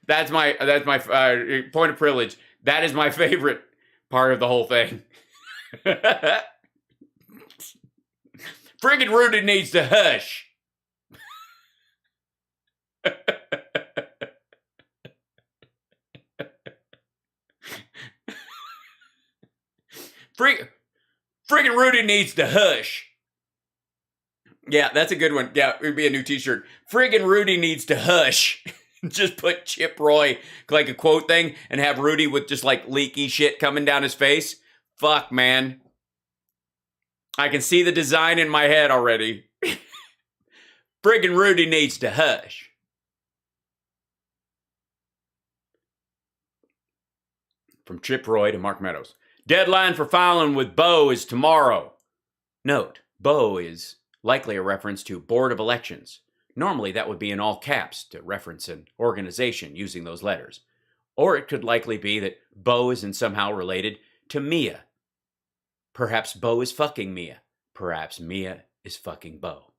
That's my point of privilege. That is my favorite part of the whole thing. Friggin' Rudy needs to hush. Friggin' Rudy needs to hush. Yeah, that's a good one. Yeah, it would be a new t-shirt. Friggin' Rudy needs to hush. Just put Chip Roy, like a quote thing, and have Rudy with just like leaky shit coming down his face. Fuck, man. I can see the design in my head already. Friggin' Rudy needs to hush. From Chip Roy to Mark Meadows. Deadline for filing with Bo is tomorrow. Note, Bo is likely a reference to Board of Elections. Normally that would be in all caps to reference an organization using those letters. Or it could likely be that Bo isn't somehow related to Mia. Perhaps Bo is fucking Mia. Perhaps Mia is fucking Bo.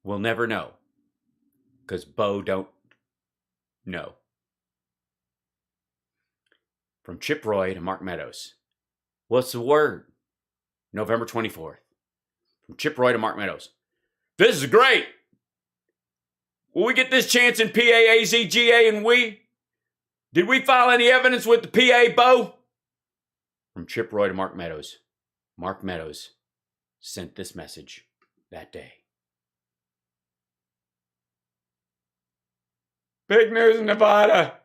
We'll never know. Because Bo don't know. From Chip Roy to Mark Meadows. What's the word? November 24th. From Chip Roy to Mark Meadows. This is great! Will we get this chance in PA, AZ, GA, and we? Did we file any evidence with the PA, Bo? From Chip Roy to Mark Meadows. Mark Meadows sent this message that day. Big news in Nevada.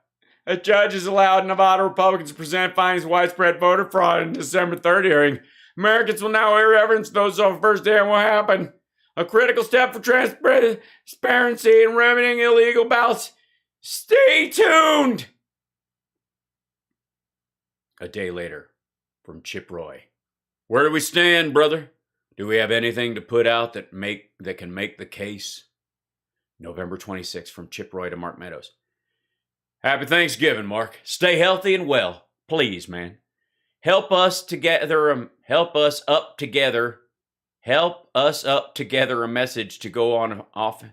A judge has allowed Nevada Republicans to present findings of widespread voter fraud in December 3rd hearing. Americans will now hear evidence those on first day on what happened. A critical step for transparency and remedying illegal ballots. Stay tuned! A day later, from Chip Roy. Where do we stand, brother? Do we have anything to put out that can make the case? November 26th, from Chip Roy to Mark Meadows. Happy Thanksgiving, Mark. Stay healthy and well. Please, man. Help us together. Help us up together. Help us up together a message to go on off.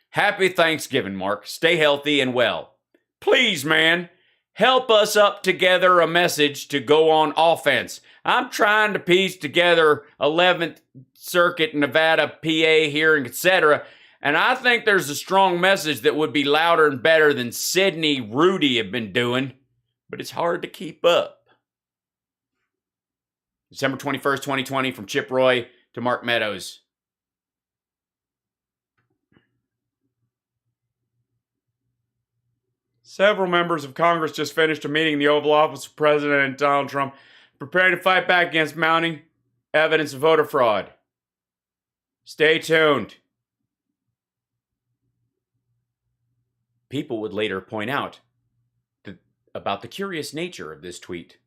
Happy Thanksgiving, Mark. Stay healthy and well. Please, man. Help us up together a message to go on offense. I'm trying to piece together 11th Circuit, Nevada, PA, here, etc. And I think there's a strong message that would be louder and better than Sidney Rudy have been doing. But it's hard to keep up. December 21st, 2020, from Chip Roy to Mark Meadows. Several members of Congress just finished a meeting in the Oval Office of President Donald Trump, preparing to fight back against mounting evidence of voter fraud. Stay tuned. People would later point out about the curious nature of this tweet,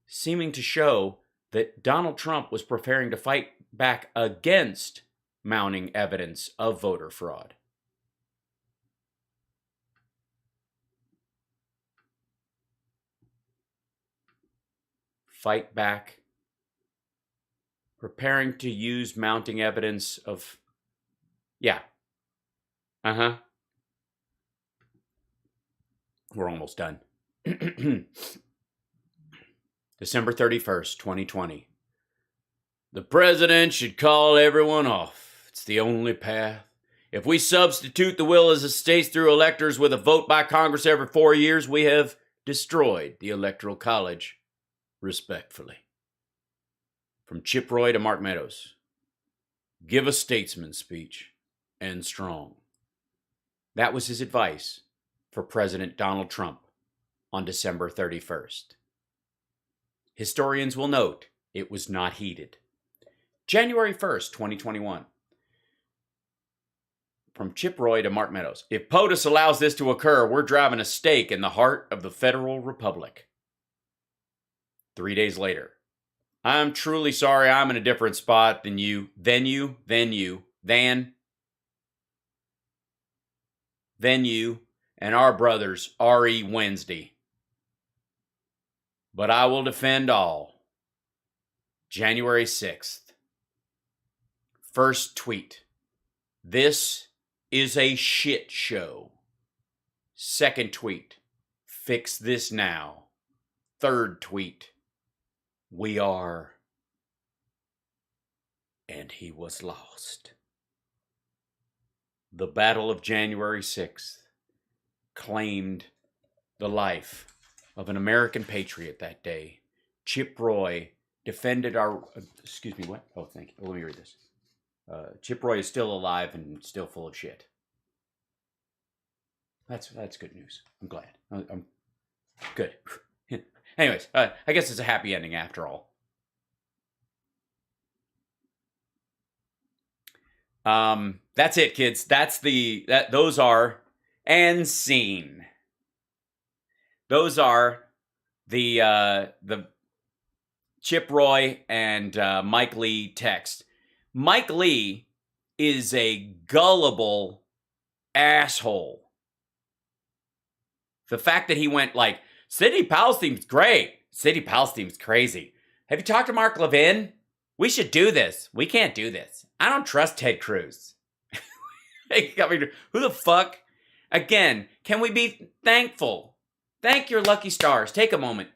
seeming to show that Donald Trump was preparing to fight back against mounting evidence of voter fraud. Fight back, preparing to use mounting evidence of, yeah. We're almost done. December 31st, 2020. The president should call everyone off. It's the only path. If we substitute the will of the states through electors with a vote by Congress every 4 years, we have destroyed the Electoral College. Respectfully. From Chip Roy to Mark Meadows. Give a statesman speech, and strong. That was his advice for President Donald Trump on December 31st. Historians will note it was not heeded. January 1st, 2021. From Chip Roy to Mark Meadows. If POTUS allows this to occur, we're driving a stake in the heart of the Federal Republic. 3 days later. I'm truly sorry I'm in a different spot than you, and our brothers, R.E. Wednesday. But I will defend all. January 6th. First tweet. This is a shit show. Second tweet. Fix this now. Third tweet. We are. And he was lost. The Battle of January 6th claimed the life of an American patriot that day. Chip Roy defended our... excuse me, what? Oh, thank you. Let me read this. Chip Roy is still alive and still full of shit. That's good news. I'm glad. I'm good. Anyways, I guess it's a happy ending after all. That's it, kids. Those are and scene. Those are the Chip Roy and Mike Lee text. Mike Lee is a gullible asshole. The fact that he went like, City Palestine's great. City Palestine's crazy. Have you talked to Mark Levin? We should do this. We can't do this. I don't trust Ted Cruz. Who the fuck? Again, can we be thankful? Thank your lucky stars. Take a moment.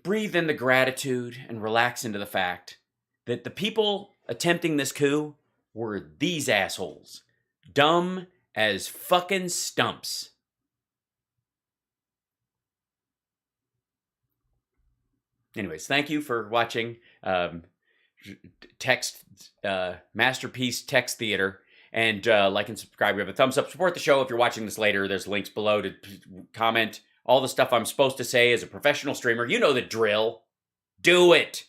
Breathe in the gratitude and relax into the fact that the people attempting this coup were these assholes. Dumb as fucking stumps. Anyways, thank you for watching Masterpiece Text Theater. And like and subscribe. We have a thumbs up. Support the show if you're watching this later. There's links below to comment. All the stuff I'm supposed to say as a professional streamer. You know the drill. Do it.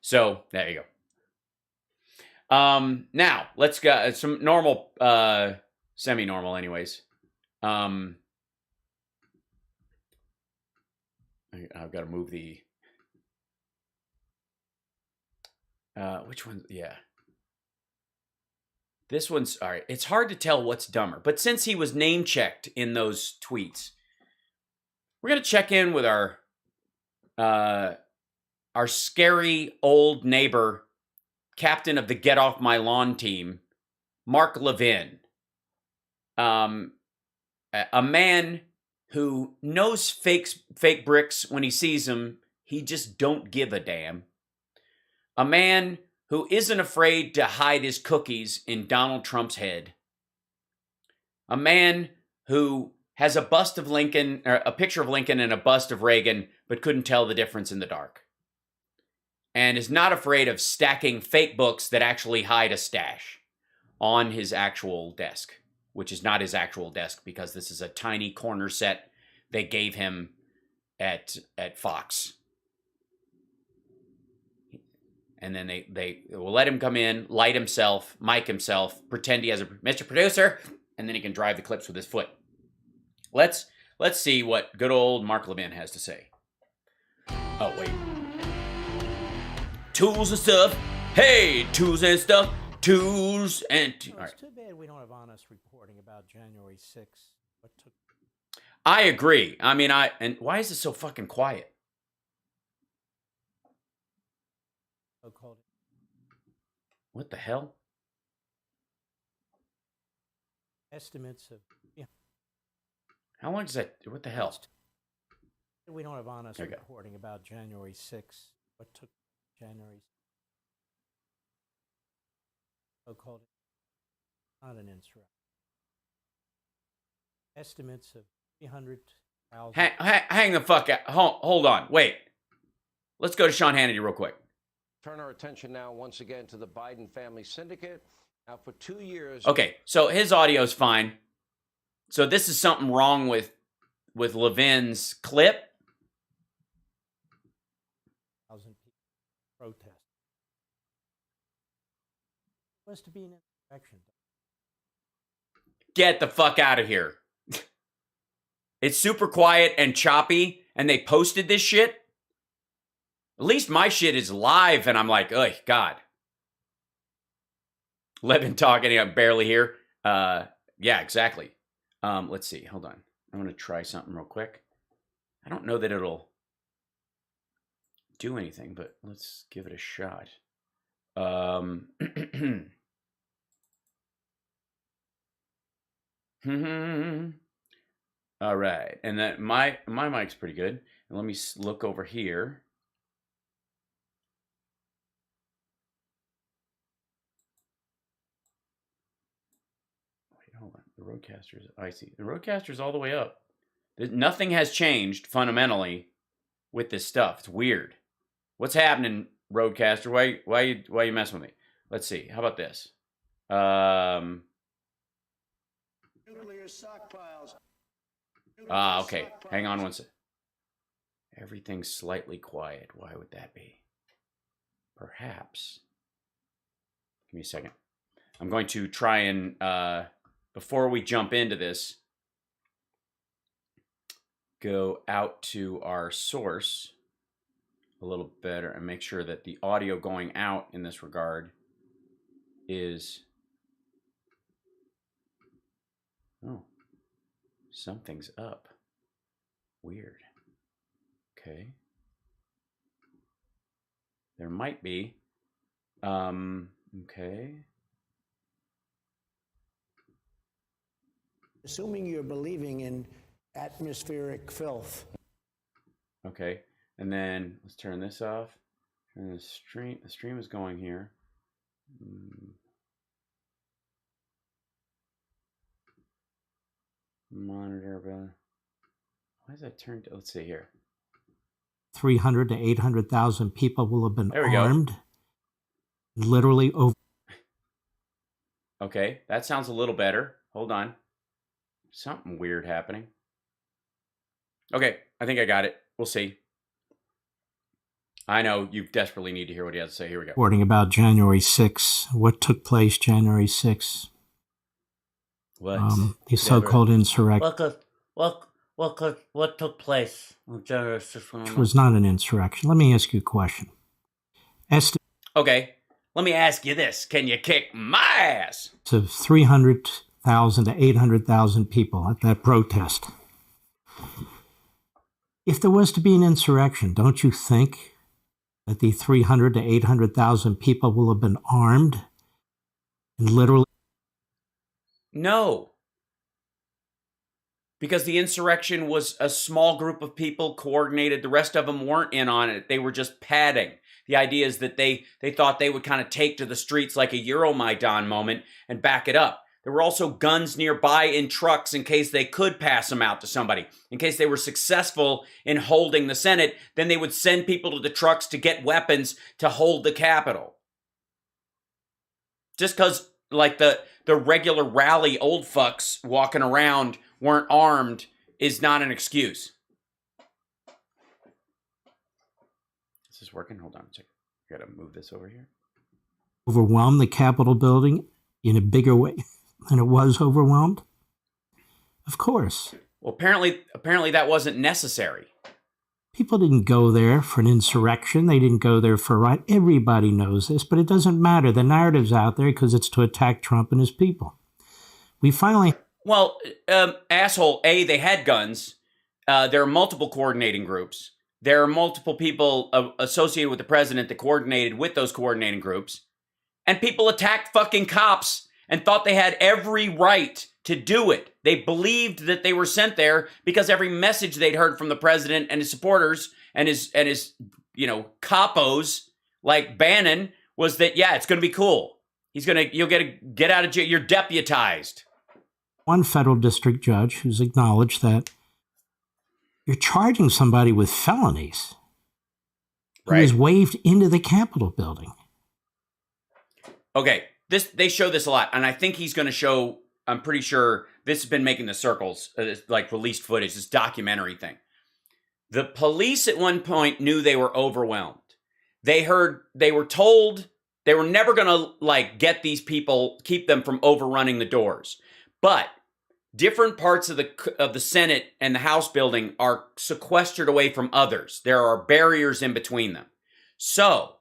So, there you go. Now, let's go. Some normal, semi-normal anyways. I've got to move the which one? Yeah. This one's all right. It's hard to tell what's dumber, but since he was name checked in those tweets, we're gonna check in with our scary old neighbor, captain of the Get Off My Lawn team, Mark Levin. A man who knows fake bricks when he sees them. He just don't give a damn. A man who isn't afraid to hide his cookies in Donald Trump's head. A man who has a bust of Lincoln, or a picture of Lincoln and a bust of Reagan, but couldn't tell the difference in the dark. And is not afraid of stacking fake books that actually hide a stash on his actual desk, which is not his actual desk because this is a tiny corner set they gave him at Fox. And then they will let him come in, light himself, mic himself, pretend he has a Mr. Producer, and then he can drive the clips with his foot. Let's see what good old Mark Levin has to say. Oh, wait. Tools and stuff. Hey, tools and stuff. Tools and... All right. It's too bad we don't have honest reporting about January 6th. What took... I agree. I mean, and why is it so fucking quiet? So-called... What the hell? Estimates of... Yeah. How long does that... What the hell? We don't have honest reporting about January 6th. What took January... So-called... Not an insurrection. Estimates of 300,000... Hang the fuck out. Hold on. Wait. Let's go to Sean Hannity real quick. Turn our attention now once again to the Biden family syndicate. Now for 2 years... Okay, so his audio's fine. So this is something wrong with Levin's clip. 1,000 people protest. It was to be an insurrection. Get the fuck out of here. It's super quiet and choppy, and they posted this shit. At least my shit is live, and I'm like, oh, God. Levin talking, I'm barely here. Yeah, exactly. Let's see. Hold on. I'm going to try something real quick. I don't know that it'll do anything, but let's give it a shot. All right. And that my mic's pretty good. And let me look over here. Hold on. The Roadcaster's... I see. The Roadcaster's all the way up. Nothing has changed fundamentally with this stuff. It's weird. What's happening, Roadcaster? Why you messing with me? Let's see. How about this? Nuclear stockpiles. Okay. Hang on one second. Everything's slightly quiet. Why would that be? Perhaps. Give me a second. I'm going to try and... before we jump into this, go out to our source a little better and make sure that the audio going out in this regard is... Oh, something's up. Weird. Okay. There might be. Okay. Assuming you're believing in atmospheric filth. Okay, and then let's turn this off. Turn the stream. The stream is going here. Monitor. Why is that turned? Let's see here. 300 to 800,000 people will have been There we armed. go. Literally over. Okay, that sounds a little better. Hold on. Something weird happening. Okay, I think I got it. We'll see. I know you desperately need to hear what he has to say. Here we go. Reporting about January 6th. What took place January 6th? these so-called insurrections. What took place on January 6th? It was not an insurrection. Let me ask you a question. Okay, let me ask you this. Can you kick my ass? Of 300,000 to 800,000 people at that protest. If there was to be an insurrection, don't you think that the 300 to 800,000 people will have been armed and literally? No. Because the insurrection was a small group of people coordinated. The rest of them weren't in on it. They were just padding. The idea is that they thought they would kind of take to the streets like a Euromaidan moment and back it up. There were also guns nearby in trucks in case they could pass them out to somebody. In case they were successful in holding the Senate, then they would send people to the trucks to get weapons to hold the Capitol. Just because, like, the regular rally old fucks walking around weren't armed is not an excuse. Is this working? Hold on a second. I gotta move this over here. Overwhelm the Capitol building in a bigger way than it was overwhelmed? Of course. Well, apparently that wasn't necessary. People didn't go there for an insurrection. They didn't go there for a riot. Everybody knows this, but it doesn't matter. The narrative's out there because it's to attack Trump and his people. We finally... Well, asshole, A, they had guns. There are multiple coordinating groups. There are multiple people associated with the president that coordinated with those coordinating groups. And people attacked fucking cops and thought they had every right to do it. They believed that they were sent there because every message they'd heard from the president and his supporters and his capos like Bannon was that, yeah, it's going to be cool. You'll get out of jail. You're deputized. One federal district judge who's acknowledged that you're charging somebody with felonies who is waved into the Capitol building. Okay, they show this a lot, and I think he's going to show, I'm pretty sure this has been making the circles, like released footage, this documentary thing. The police at one point knew they were overwhelmed. They were told they were never going to get these people, keep them from overrunning the doors. But different parts of the Senate and the House building are sequestered away from others. There are barriers in between them. So,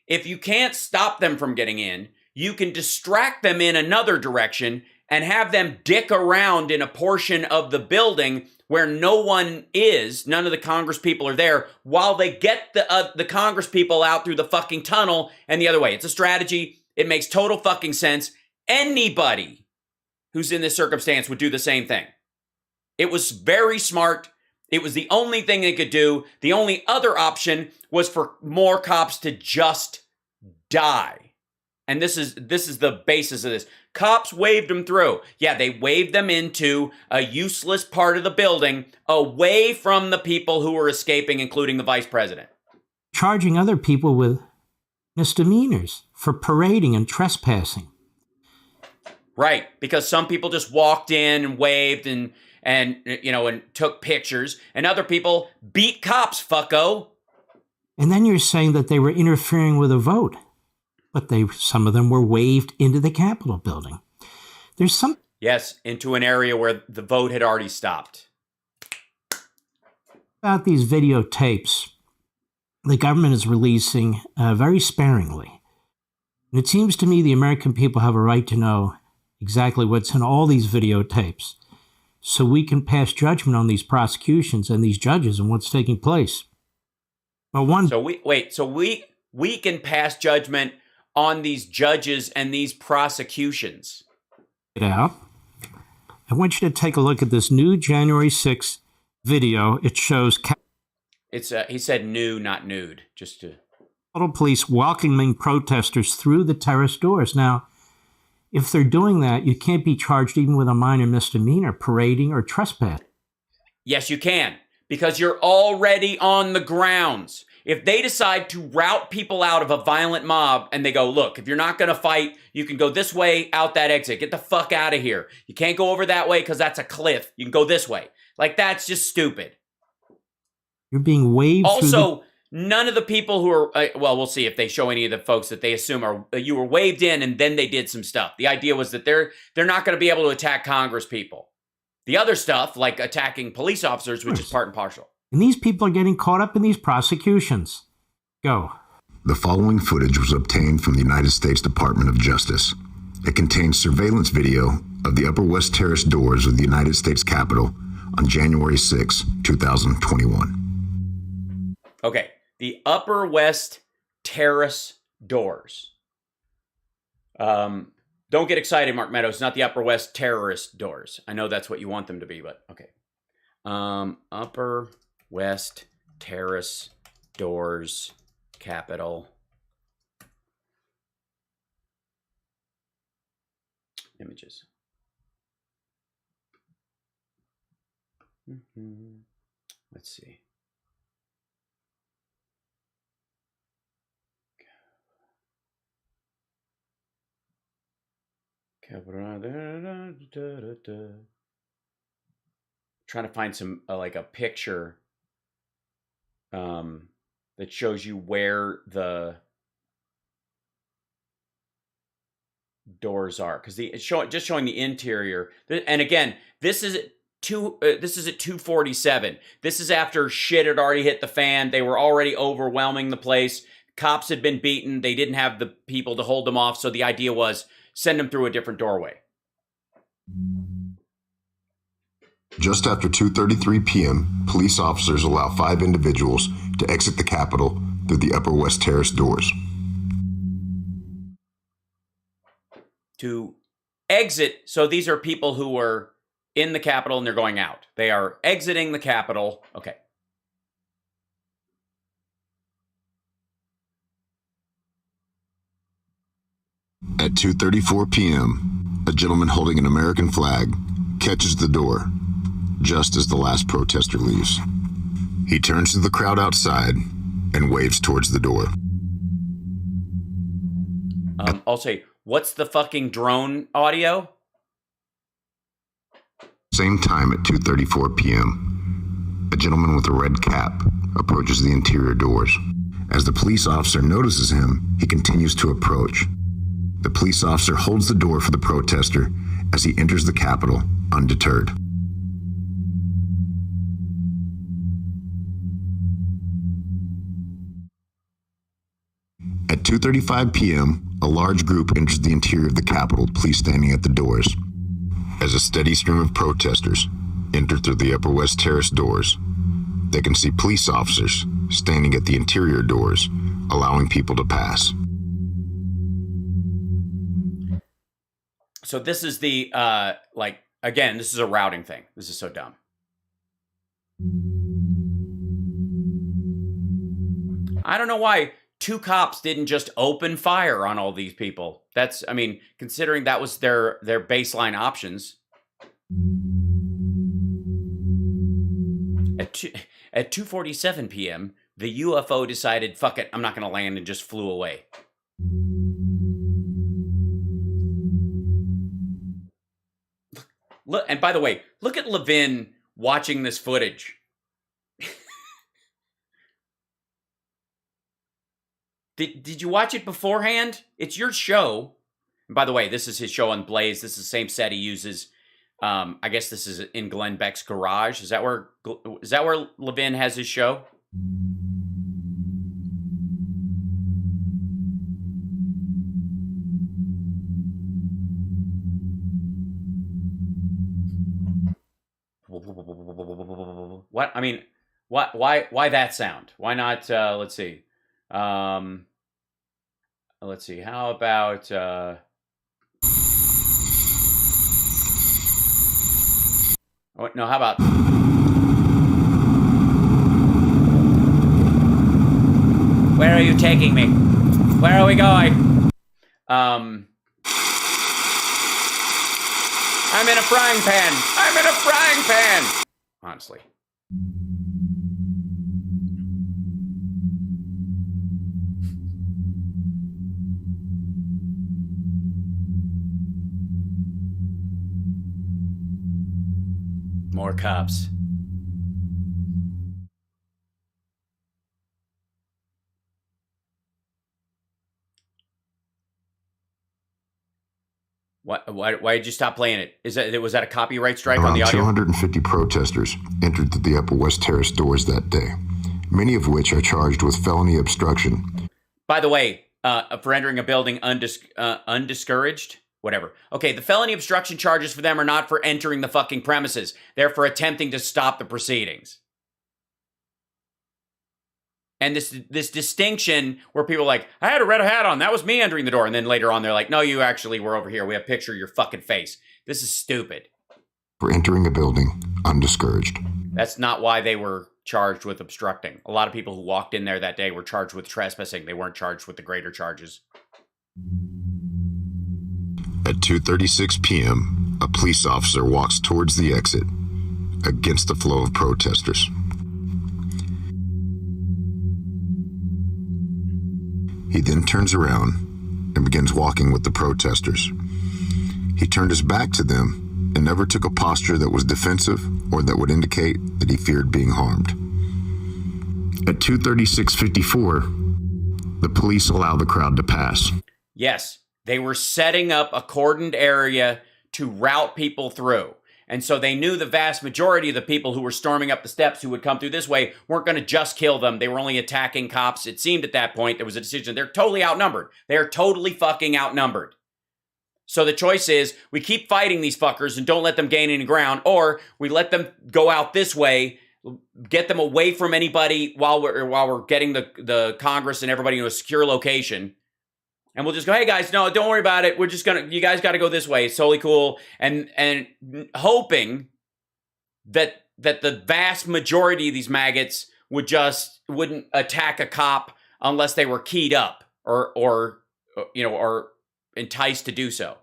if you can't stop them from getting in, you can distract them in another direction and have them dick around in a portion of the building where no one is, none of the Congress people are there, while they get the Congress people out through the fucking tunnel and the other way. It's a strategy. It makes total fucking sense. Anybody who's in this circumstance would do the same thing. It was very smart. It was the only thing they could do. The only other option was for more cops to just die. And this is the basis of this. Cops waved them through. Yeah, they waved them into a useless part of the building away from the people who were escaping, including the vice president. Charging other people with misdemeanors for parading and trespassing. Right, because some people just walked in and waved and took pictures, and other people beat cops, fucko. And then you're saying that they were interfering with a vote, but some of them were waved into the Capitol building. Yes, into an area where the vote had already stopped. About these videotapes, the government is releasing very sparingly. And it seems to me the American people have a right to know exactly what's in all these videotapes, so we can pass judgment on these prosecutions and these judges and what's taking place. Well, So we can pass judgment on these judges and these prosecutions. Out. I want you to take a look at this new January 6th video. It shows He said new, not nude, just to... Capitol Police welcoming protesters through the terrace doors. Now, if they're doing that, you can't be charged even with a minor misdemeanor, parading or trespassing. Yes, you can, because you're already on the grounds. If they decide to rout people out of a violent mob and they go, look, if you're not going to fight, you can go this way, out that exit. Get the fuck out of here. You can't go over that way because that's a cliff. You can go this way. Like, that's just stupid. You're being waved also, none of the people who are, well, we'll see if they show any of the folks that they assume are, you were waved in and then they did some stuff. The idea was that they're not going to be able to attack Congress people. The other stuff, like attacking police officers, which is part and partial. And these people are getting caught up in these prosecutions. Go. The following footage was obtained from the United States Department of Justice. It contains surveillance video of the Upper West Terrace doors of the United States Capitol on January 6, 2021. Okay, the Upper West Terrace doors. Don't get excited, Mark Meadows. Not the Upper West terrorist doors. I know that's what you want them to be, but okay. Upper West Terrace doors, Capitol. Images. Let's see. Trying to find some like a picture that shows you where the doors are, because it's just showing the interior. And again, this is at 2:47. This is after shit had already hit the fan. They were already overwhelming the place. Cops had been beaten. They didn't have the people to hold them off. So the idea was send them through a different doorway. Just after 2:33 p.m., police officers allow 5 individuals to exit the Capitol through the Upper West Terrace doors. To exit, so these are people who were in the Capitol and they're going out. They are exiting the Capitol. Okay. At 2:34 p.m., a gentleman holding an American flag catches the door just as the last protester leaves. He turns to the crowd outside and waves towards the door. I'll say, what's the fucking drone audio? Same time at 2:34 p.m., a gentleman with a red cap approaches the interior doors. As the police officer notices him, he continues to approach. The police officer holds the door for the protester as he enters the Capitol undeterred. At 2:35 p.m., a large group enters the interior of the Capitol, police standing at the doors. As a steady stream of protesters enter through the Upper West Terrace doors, they can see police officers standing at the interior doors, allowing people to pass. So this is the, again, this is a routing thing. This is so dumb. I don't know why 2 cops didn't just open fire on all these people. That's, I mean, considering that was their baseline options. At 2:47 p.m., the UFO decided, fuck it, I'm not going to land, and just flew away. Look, and by the way, look at Levin watching this footage. Did you watch it beforehand? It's your show. And by the way, this is his show on Blaze. This is the same set he uses. I guess this is in Glenn Beck's garage. Is that where Levin has his show? What? I mean, what? Why that sound? Why not? Let's see. Let's see. How about? Oh, no. How about? Where are you taking me? Where are we going? I'm in a frying pan. I'm in a frying pan. Honestly. More cops. Why did you stop playing it? Was that a copyright strike on Around the audio? 250 protesters entered through the Upper West Terrace doors that day, many of which are charged with felony obstruction. By the way, for entering a building undiscouraged, whatever. Okay, the felony obstruction charges for them are not for entering the fucking premises. They're for attempting to stop the proceedings. And this distinction where people are like, I had a red hat on, that was me entering the door. And then later on, they're like, no, you actually were over here. We have a picture of your fucking face. This is stupid. For entering a building undiscouraged. That's not why they were charged with obstructing. A lot of people who walked in there that day were charged with trespassing. They weren't charged with the greater charges. At 2:36 p.m., a police officer walks towards the exit against the flow of protesters. He then turns around and begins walking with the protesters. He turned his back to them and never took a posture that was defensive or that would indicate that he feared being harmed. At 2:36:54, the police allow the crowd to pass. Yes, they were setting up a cordoned area to route people through. And so they knew the vast majority of the people who were storming up the steps who would come through this way weren't going to just kill them. They were only attacking cops. It seemed at that point there was a decision. They're totally outnumbered. They're totally fucking outnumbered. So the choice is we keep fighting these fuckers and don't let them gain any ground, or we let them go out this way, get them away from anybody while we're getting the Congress and everybody in a secure location. And we'll just go, hey guys, no, don't worry about it. You guys got to go this way. It's totally cool. And hoping that the vast majority of these maggots wouldn't attack a cop unless they were keyed up or enticed to do so.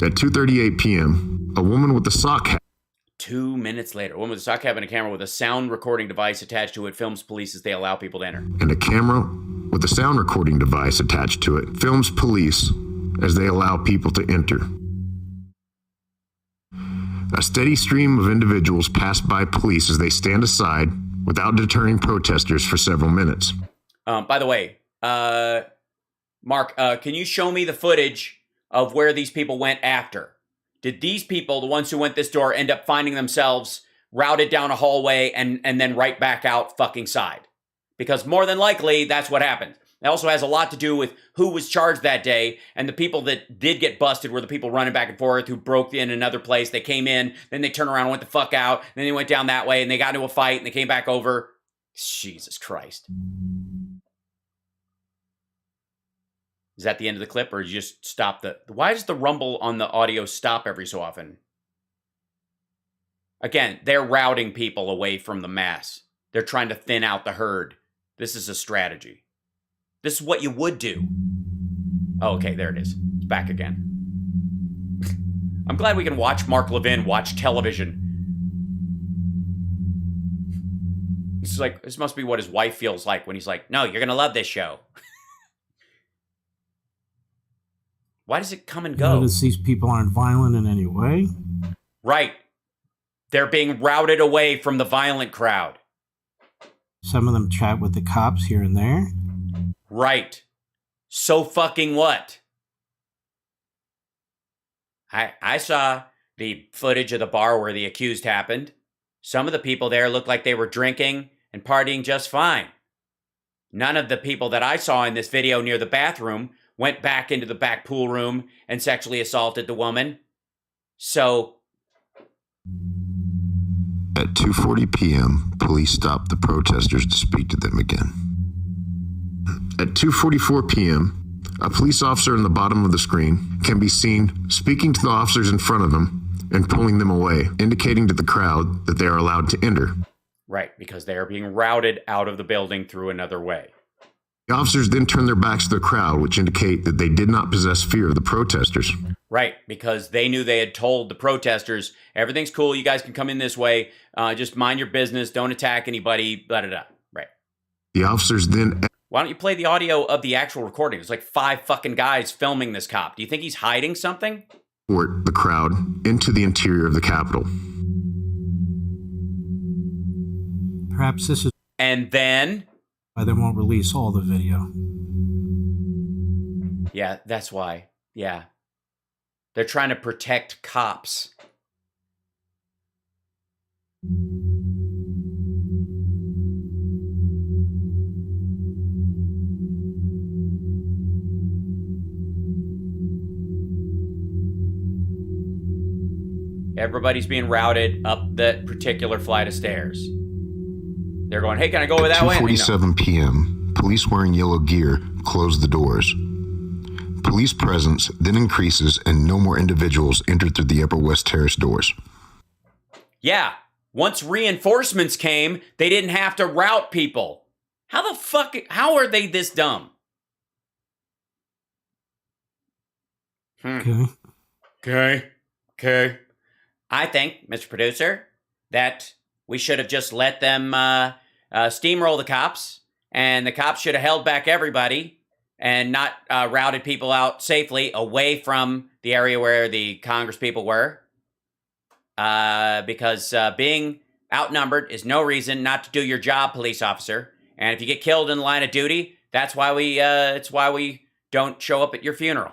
At 2:38 p.m., a woman with a sock hat 2 minutes later, a woman with a sock cap and a camera with a sound recording device attached to it films police as they allow people to enter. and a camera with a sound recording device attached to it films police as they allow people to enter. A steady stream of individuals pass by police as they stand aside without deterring protesters for several minutes. By the way, Mark, can you show me the footage of where these people went after? Did these people, the ones who went this door, end up finding themselves routed down a hallway and then right back out fucking side? Because more than likely, that's what happened. It also has a lot to do with who was charged that day, and the people that did get busted were the people running back and forth who broke in another place. They came in, then they turned around and went the fuck out, then they went down that way, and they got into a fight, and they came back over. Jesus Christ. Is that the end of the clip, or you just stop why does the rumble on the audio stop every so often? Again, they're routing people away from the mass. They're trying to thin out the herd. This is a strategy. This is what you would do. Oh, okay, there it is. It's back again. I'm glad we can watch Mark Levin watch television. This must be what his wife feels like when he's like, no, you're going to love this show. Why does it come and go? Notice these people aren't violent in any way. Right. They're being routed away from the violent crowd. Some of them chat with the cops here and there. Right. So fucking what? I saw the footage of the bar where the accused happened. Some of the people there looked like they were drinking and partying just fine. None of the people that I saw in this video near the bathroom went back into the back pool room and sexually assaulted the woman. So At 2:40 p.m., police stopped the protesters to speak to them again. At 2:44 p.m., a police officer in the bottom of the screen can be seen speaking to the officers in front of him and pulling them away, indicating to the crowd that they are allowed to enter. right, because they are being routed out of the building through another way. The officers then turn their backs to the crowd, which indicate that they did not possess fear of the protesters. Right, because they knew they had told the protesters, everything's cool, you guys can come in this way, just mind your business, don't attack anybody, blah-da-da. Right. The officers then... Why don't you play the audio of the actual recording? There's like 5 fucking guys filming this cop. Do you think he's hiding something? escort the crowd into the interior of the Capitol. Perhaps this is And then... why they won't release all the video. Yeah, that's why. Yeah. They're trying to protect cops. Everybody's being routed up that particular flight of stairs. They're going, hey, can I go over that way? 2:47 p.m., police wearing yellow gear closed the doors. Police presence then increases and no more individuals entered through the Upper West Terrace doors. Yeah, once reinforcements came, they didn't have to route people. How are they this dumb? Okay. Okay. I think, Mr. Producer, that we should have just let them steamroll the cops, and the cops should have held back everybody and not routed people out safely away from the area where the Congress people were. Because being outnumbered is no reason not to do your job, police officer. And if you get killed in the line of duty, it's why we don't show up at your funeral.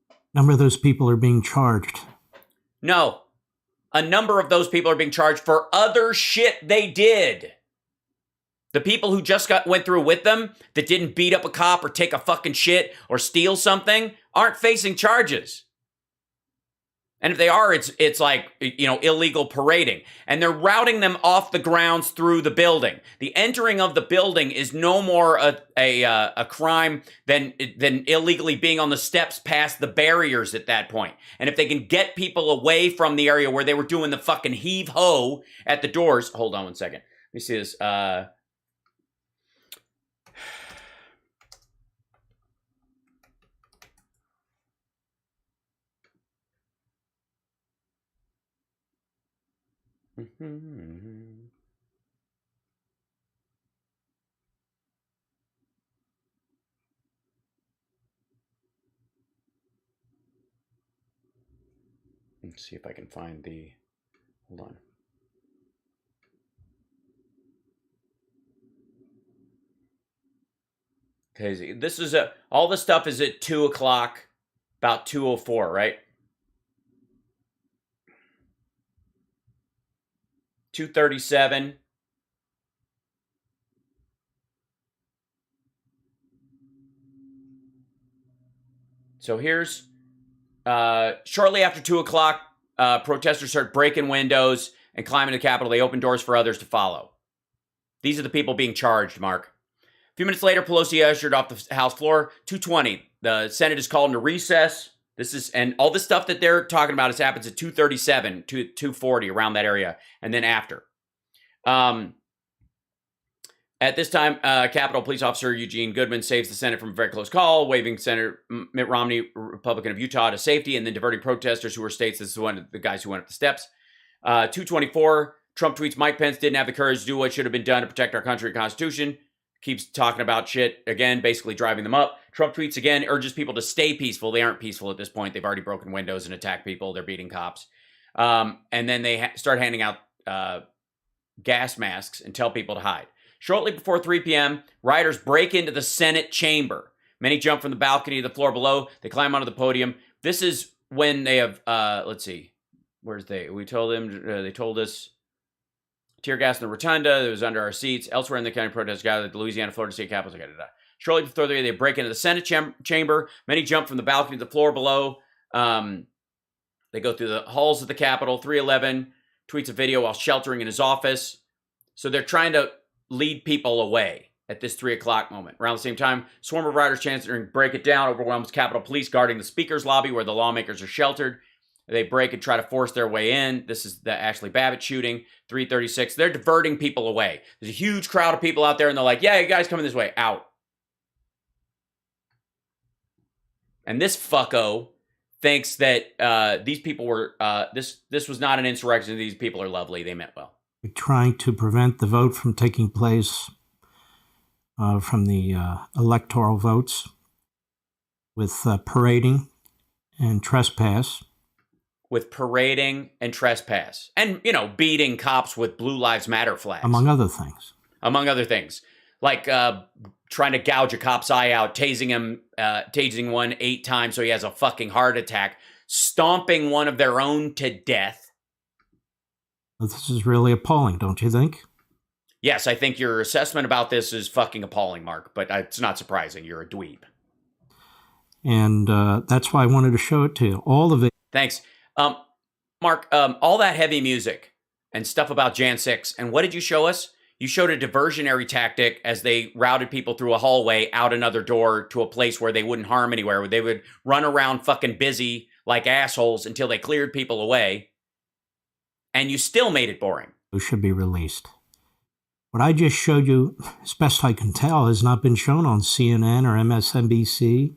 A number of those people are being charged. No, a number of those people are being charged for other shit they did. The people who just went through with them that didn't beat up a cop or take a fucking shit or steal something aren't facing charges. And if they are, it's like, illegal parading. And they're routing them off the grounds through the building. The entering of the building is no more a crime than illegally being on the steps past the barriers at that point. And if they can get people away from the area where they were doing the fucking heave-ho at the doors. Hold on one second. Let me see this. Let's see if I can find the. Hold on. Okay, this is all the stuff is at 2 o'clock, about 2:04, right? 2:37. So here's shortly after 2 o'clock, protesters start breaking windows and climbing the Capitol. They open doors for others to follow. These are the people being charged, Mark. A few minutes later, Pelosi ushered off the House floor. 2:20. The Senate is called into recess. And all this stuff that they're talking about happens at 2:37, 2:40, around that area, and then after. At this time, Capitol Police Officer Eugene Goodman saves the Senate from a very close call, waving Senator Mitt Romney, Republican of Utah, to safety, and then diverting protesters who were states. This is one of the guys who went up the steps. 2:24, Trump tweets Mike Pence didn't have the courage to do what should have been done to protect our country and Constitution. Keeps talking about shit again, basically driving them up. Trump tweets again, urges people to stay peaceful. They aren't peaceful at this point. They've already broken windows and attacked people. They're beating cops. And then they start handing out gas masks and tell people to hide. Shortly before 3 p.m., rioters break into the Senate chamber. Many jump from the balcony to the floor below. They climb onto the podium. This is when they have, let's see, where's they? We told them, they told us, tear gas in the rotunda. It was under our seats. Elsewhere in the county, protests gathered at the Louisiana, Florida state capitals. Shortly before they break into the Senate chamber. Many jump from the balcony to the floor below. They go through the halls of the Capitol. 311 tweets a video while sheltering in his office. So they're trying to lead people away at this 3 o'clock moment. Around the same time, swarm of rioters chanting "Break it down" overwhelms Capitol Police guarding the Speaker's lobby where the lawmakers are sheltered. They break and try to force their way in. This is the Ashley Babbitt shooting, 3:36. They're diverting people away. There's a huge crowd of people out there, and they're like, yeah, you guys coming this way, out. And this fucko thinks that these people were, this was not an insurrection. These people are lovely. They meant well. Trying to prevent the vote from taking place from the electoral votes with parading and trespass. With parading and trespass. And, beating cops with Blue Lives Matter flags. Among other things. Among other things. Like trying to gouge a cop's eye out, tasing one 8 times so he has a fucking heart attack, stomping one of their own to death. This is really appalling, don't you think? Yes, I think your assessment about this is fucking appalling, Mark, but it's not surprising. You're a dweeb. And that's why I wanted to show it to you. All of it. Thanks. Mark, all that heavy music and stuff about Jan 6, and what did you show us? You showed a diversionary tactic as they routed people through a hallway out another door to a place where they wouldn't harm anywhere, where they would run around fucking busy like assholes until they cleared people away. And you still made it boring. It should be released. What I just showed you, as best I can tell, has not been shown on CNN or MSNBC.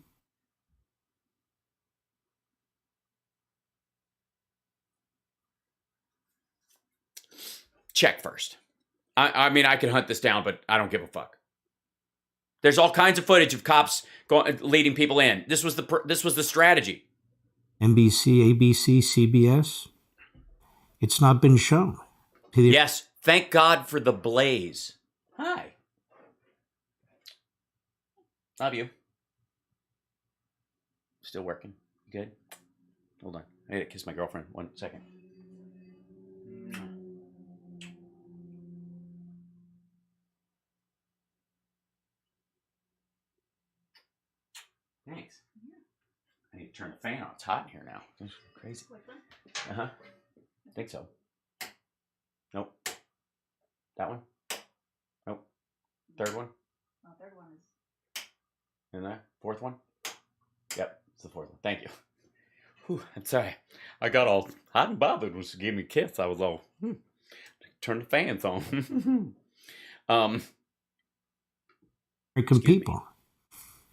Check first. I mean, I can hunt this down, but I don't give a fuck. There's all kinds of footage of cops leading people in. This was the strategy. NBC, ABC, CBS. It's not been shown. Yes, thank God for the blaze. Hi. Love you. Still working. Good. Hold on. I gotta kiss my girlfriend. 1 second. Thanks. I need to turn the fan on. It's hot in here now. It's crazy. Uh-huh. I think so. Nope. That one? Nope. Third one? Oh, third one is... And the fourth one? Yep, it's the fourth one. Thank you. Whew, I'm sorry. I got all hot and bothered when she gave me a kiss. I was all, turn the fans on. American people.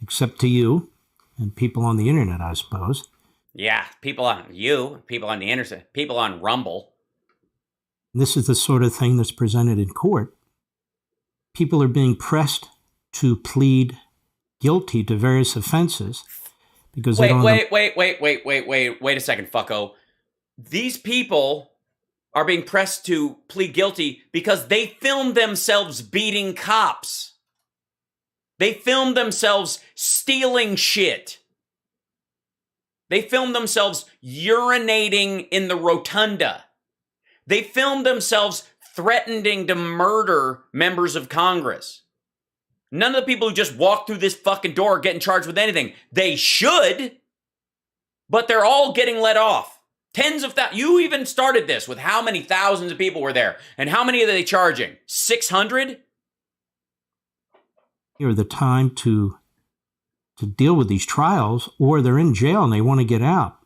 Except to you and people on the internet, I suppose. Yeah, people on people on the internet, people on Rumble. This is the sort of thing that's presented in court. People are being pressed to plead guilty to various offenses because wait a second, fucko. These people are being pressed to plead guilty because they filmed themselves beating cops. They filmed themselves stealing shit. They filmed themselves urinating in the rotunda. They filmed themselves threatening to murder members of Congress. None of the people who just walk through this fucking door are getting charged with anything. They should, but they're all getting let off. Tens of thousands. You even started this with how many thousands of people were there, and how many are they charging? 600? Or the time to deal with these trials, or they're in jail and they want to get out.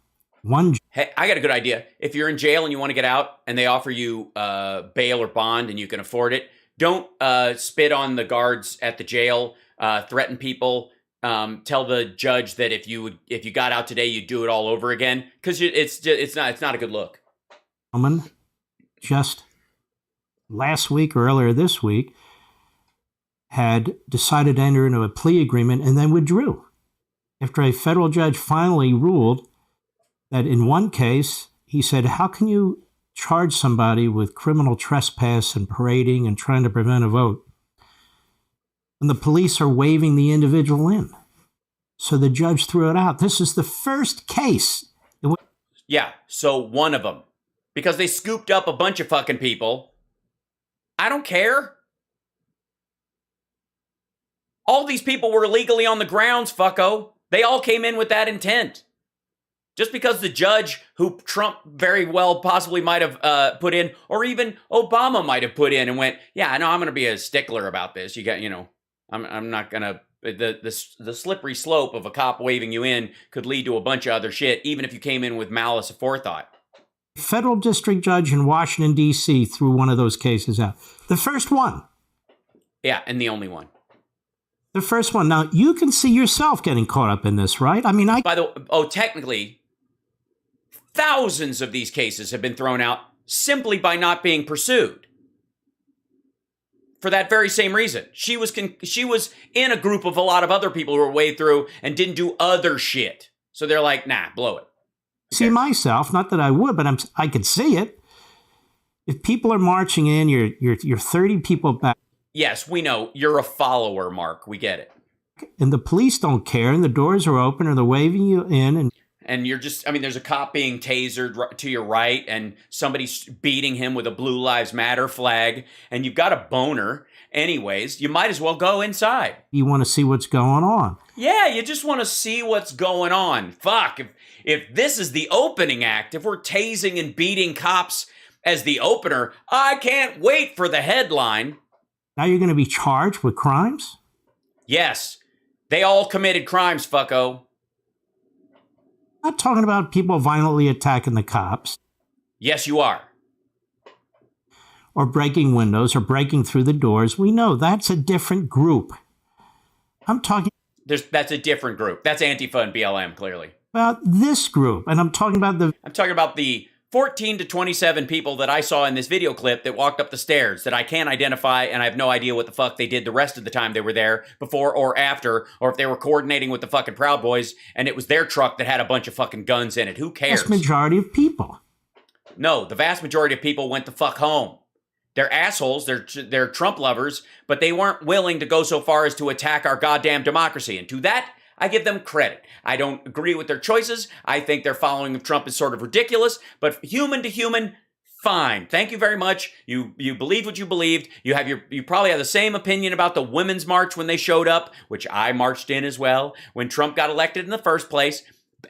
Hey, I got a good idea. If you're in jail and you want to get out and they offer you bail or bond and you can afford it, don't spit on the guards at the jail, threaten people, tell the judge that if you got out today, you'd do it all over again, because it's not a good look. Just last week or earlier this week had decided to enter into a plea agreement and then withdrew after a federal judge finally ruled that in one case, he said, how can you charge somebody with criminal trespass and parading and trying to prevent a vote when the police are waving the individual in? So the judge threw it out. This is the first case. Yeah, so one of them. Because they scooped up a bunch of fucking people. I don't care. All these people were illegally on the grounds, fucko. They all came in with that intent. Just because the judge, who Trump very well possibly might have put in, or even Obama might have put in and went, yeah, I know I'm going to be a stickler about this. I'm not going to, the slippery slope of a cop waving you in could lead to a bunch of other shit, even if you came in with malice aforethought. Federal district judge in Washington, D.C. threw one of those cases out. The first one. Yeah, and the only one. The first one. Now, you can see yourself getting caught up in this, right? I mean, technically, thousands of these cases have been thrown out simply by not being pursued. For that very same reason. She was in a group of a lot of other people who were way through and didn't do other shit. So they're like, nah, blow it. See myself, not that I would, but I could see it. If people are marching in, you're 30 people back. Yes, we know. You're a follower, Mark. We get it. And the police don't care, and the doors are open, or they're waving you in, and you're just, I mean, there's a cop being tasered to your right, and somebody's beating him with a Blue Lives Matter flag, and you've got a boner. Anyways, you might as well go inside. You want to see what's going on. Yeah, you just want to see what's going on. Fuck, if this is the opening act, if we're tasing and beating cops as the opener, I can't wait for the headline. Now you're going to be charged with crimes? Yes, they all committed crimes, fucko. I'm not talking about people violently attacking the cops. Yes, you are. Or breaking windows or breaking through the doors. We know that's a different group. I'm talking... That's a different group. That's Antifa and BLM, clearly. About this group. And I'm talking about the 14 to 27 people that I saw in this video clip that walked up the stairs that I can't identify, and I have no idea what the fuck they did the rest of the time they were there, before or after, or if they were coordinating with the fucking Proud Boys and it was their truck that had a bunch of fucking guns in it. Who cares? vast majority of people. No, the vast majority of people went the fuck home. They're assholes, they're Trump lovers, but they weren't willing to go so far as to attack our goddamn democracy. And to that, I give them credit. I don't agree with their choices. I think their following of Trump is sort of ridiculous, but human to human, fine. Thank you very much. You believed what you believed. You probably have the same opinion about the Women's March when they showed up, which I marched in as well, when Trump got elected in the first place.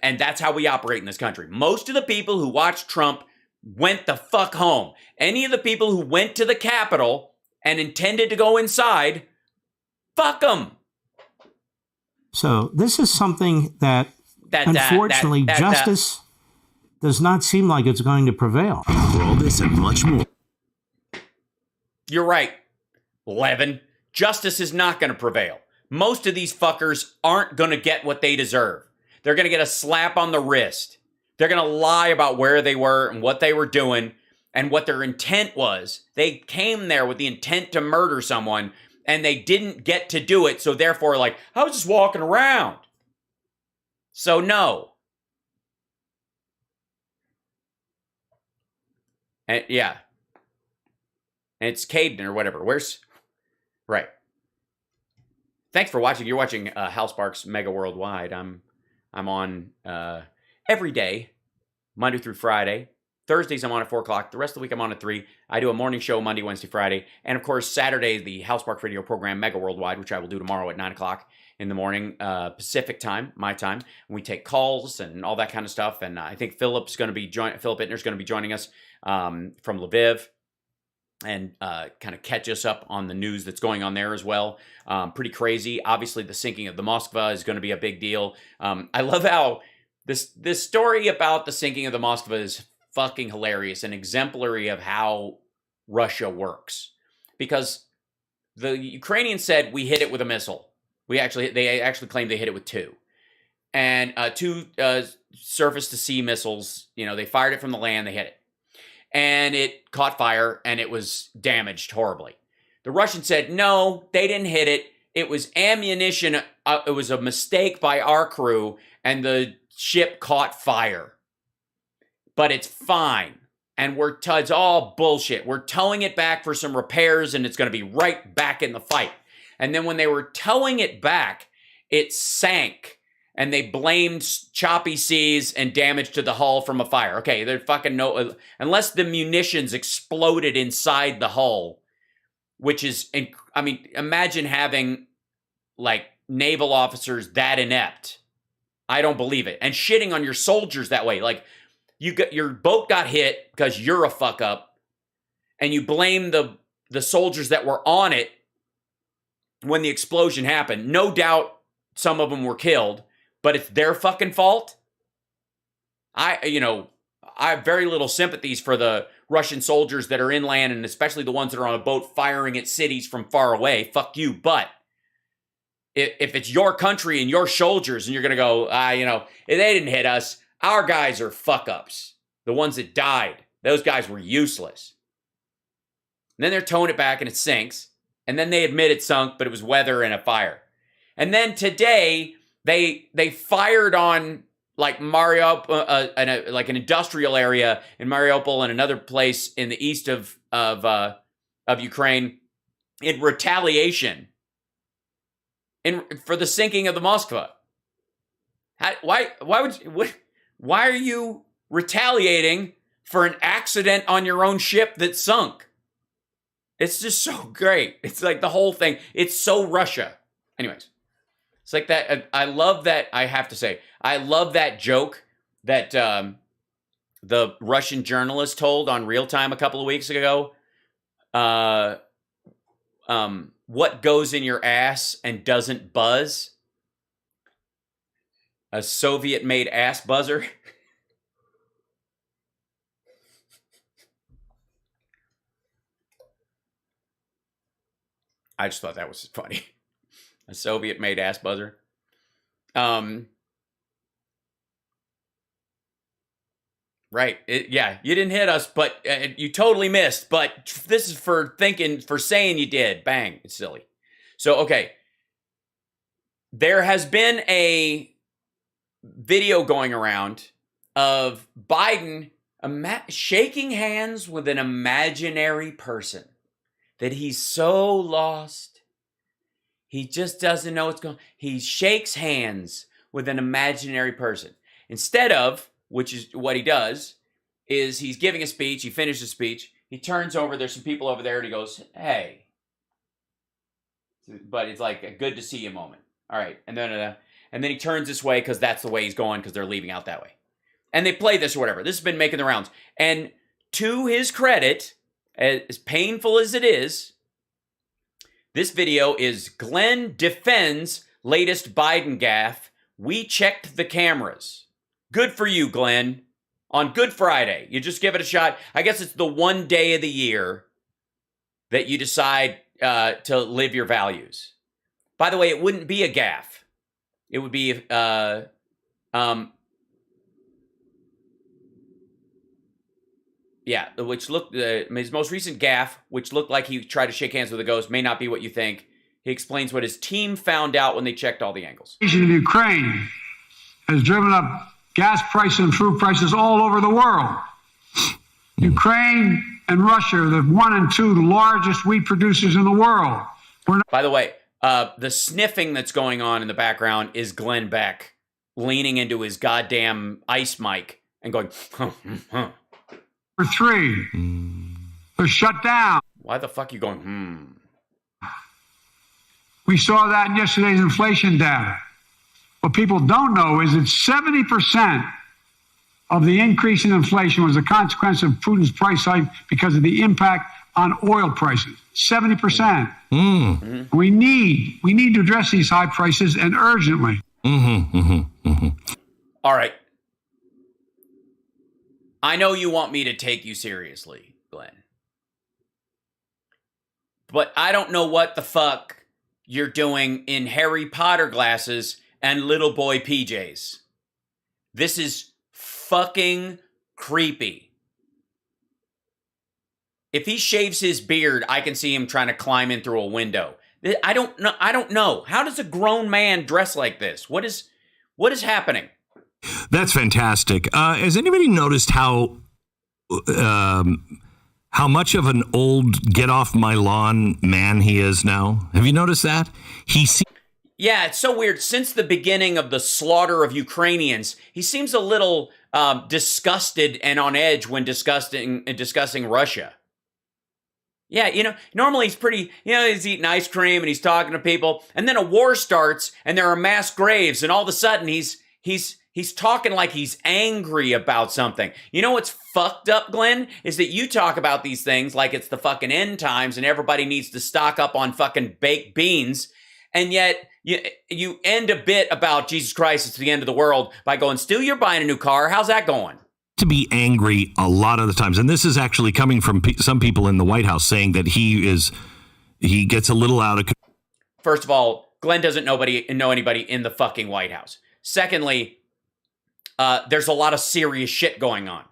And that's how we operate in this country. Most of the people who watched Trump went the fuck home. Any of the people who went to the Capitol and intended to go inside, fuck them. So this is something that unfortunately, justice does not seem like it's going to prevail. For all this and much more. You're right, Levin. Justice is not going to prevail. Most of these fuckers aren't going to get what they deserve. They're going to get a slap on the wrist. They're going to lie about where they were and what they were doing and what their intent was. They came there with the intent to murder someone, and they didn't get to do it, so therefore, like, I was just walking around. So no. And yeah. And it's Caden or whatever. Right. Thanks for watching. You're watching HAL Sparks Mega Worldwide. I'm on every day, Monday through Friday. Thursdays I'm on at 4 o'clock. The rest of the week I'm on at 3. I do a morning show Monday, Wednesday, Friday. And of course, Saturday, the HAL Sparks radio program Mega Worldwide, which I will do tomorrow at 9 o'clock in the morning, Pacific time, my time. And we take calls and all that kind of stuff. And I think Philip Ittner's going to be joining us from Lviv and kind of catch us up on the news that's going on there as well. Pretty crazy. Obviously, the sinking of the Moskva is going to be a big deal. I love how this story about the sinking of the Moskva is fucking hilarious and exemplary of how Russia works. Because the Ukrainians said we hit it with a missile. They actually claimed they hit it with 2. And 2 surface-to-sea missiles, they fired it from the land, they hit it. And it caught fire, and it was damaged horribly. The Russians said, no, they didn't hit it. It was ammunition. It was a mistake by our crew, and the ship caught fire. But it's fine. And it's all bullshit. We're towing it back for some repairs, and it's going to be right back in the fight. And then when they were towing it back, it sank. And they blamed choppy seas and damage to the hull from a fire. Okay, they're fucking unless the munitions exploded inside the hull, which is, imagine having, like, naval officers that inept. I don't believe it. And shitting on your soldiers that way. Like, your boat got hit because you're a fuck up, and you blame the soldiers that were on it when the explosion happened. No doubt some of them were killed, but it's their fucking fault. I have very little sympathies for the Russian soldiers that are inland, and especially the ones that are on a boat firing at cities from far away. Fuck you. But if it's your country and your soldiers and you're going to go, they didn't hit us. Our guys are fuck-ups. The ones that died, those guys were useless. And then they're towing it back and it sinks. And then they admit it sunk, but it was weather and a fire. And then today, they fired on like Mariupol, like an industrial area in Mariupol and another place in the east of Ukraine. in retaliation for the sinking of the Moskva. Why are you retaliating for an accident on your own ship that sunk? It's just so great. It's like the whole thing. It's so Russia. Anyways, it's like that. I love that. I have to say, I love that joke that the Russian journalist told on Real Time a couple of weeks ago. What goes in your ass and doesn't buzz? A Soviet-made ass buzzer. I just thought that was funny. A Soviet-made ass buzzer. Right. Yeah, you didn't hit us, but you totally missed. But this is for saying you did. Bang. It's silly. So, okay. There has been a video going around of Biden shaking hands with an imaginary person. That he's so lost. He just doesn't know what's going on. He shakes hands with an imaginary person. Instead of, which is what he does, is he's giving a speech. He finishes the speech. He turns over. There's some people over there, and he goes, hey. But it's like a good to see you moment. All right. And then he turns this way because that's the way he's going because they're leaving out that way. And they play this or whatever. This has been making the rounds. And to his credit, as painful as it is, this video is Glenn defends latest Biden gaffe. We checked the cameras. Good for you, Glenn. On Good Friday, you just give it a shot. I guess it's the one day of the year that you decide to live your values. By the way, it wouldn't be a gaffe. It would be yeah, which looked his most recent gaffe, which looked like he tried to shake hands with a ghost, may not be what you think. He explains what his team found out when they checked all the angles. In Ukraine has driven up gas prices and food prices all over the world. Ukraine and Russia are the 1 and 2 largest wheat producers in the world. By the way, the sniffing that's going on in the background is Glenn Beck leaning into his goddamn ice mic and going, Number 3, they're shut down. Why the fuck are you going, We saw that in yesterday's inflation data. What people don't know is that 70% of the increase in inflation was a consequence of Putin's price hike because of the impact on oil prices. 70%. We need to address these high prices and urgently. All right. I know you want me to take you seriously, Glenn. But I don't know what the fuck you're doing in Harry Potter glasses and little boy PJs. This is fucking creepy. If he shaves his beard, I can see him trying to climb in through a window. I don't know. How does a grown man dress like this? What is happening? That's fantastic. Has anybody noticed how much of an old get off my lawn man he is now? Have you noticed that? Yeah, it's so weird. Since the beginning of the slaughter of Ukrainians, he seems a little disgusted and on edge when discussing Russia. Yeah, normally he's pretty, he's eating ice cream and he's talking to people, and then a war starts and there are mass graves, and all of a sudden he's talking like he's angry about something. You know what's fucked up, Glenn? Is that you talk about these things like it's the fucking end times and everybody needs to stock up on fucking baked beans, and yet you end a bit about Jesus Christ, it's the end of the world, by going, still you're buying a new car. How's that going? To be angry a lot of the times, and this is actually coming from some people in the White House saying that he gets a little out of control. First of all, Glenn doesn't know anybody in the fucking White House. Secondly, there's a lot of serious shit going on.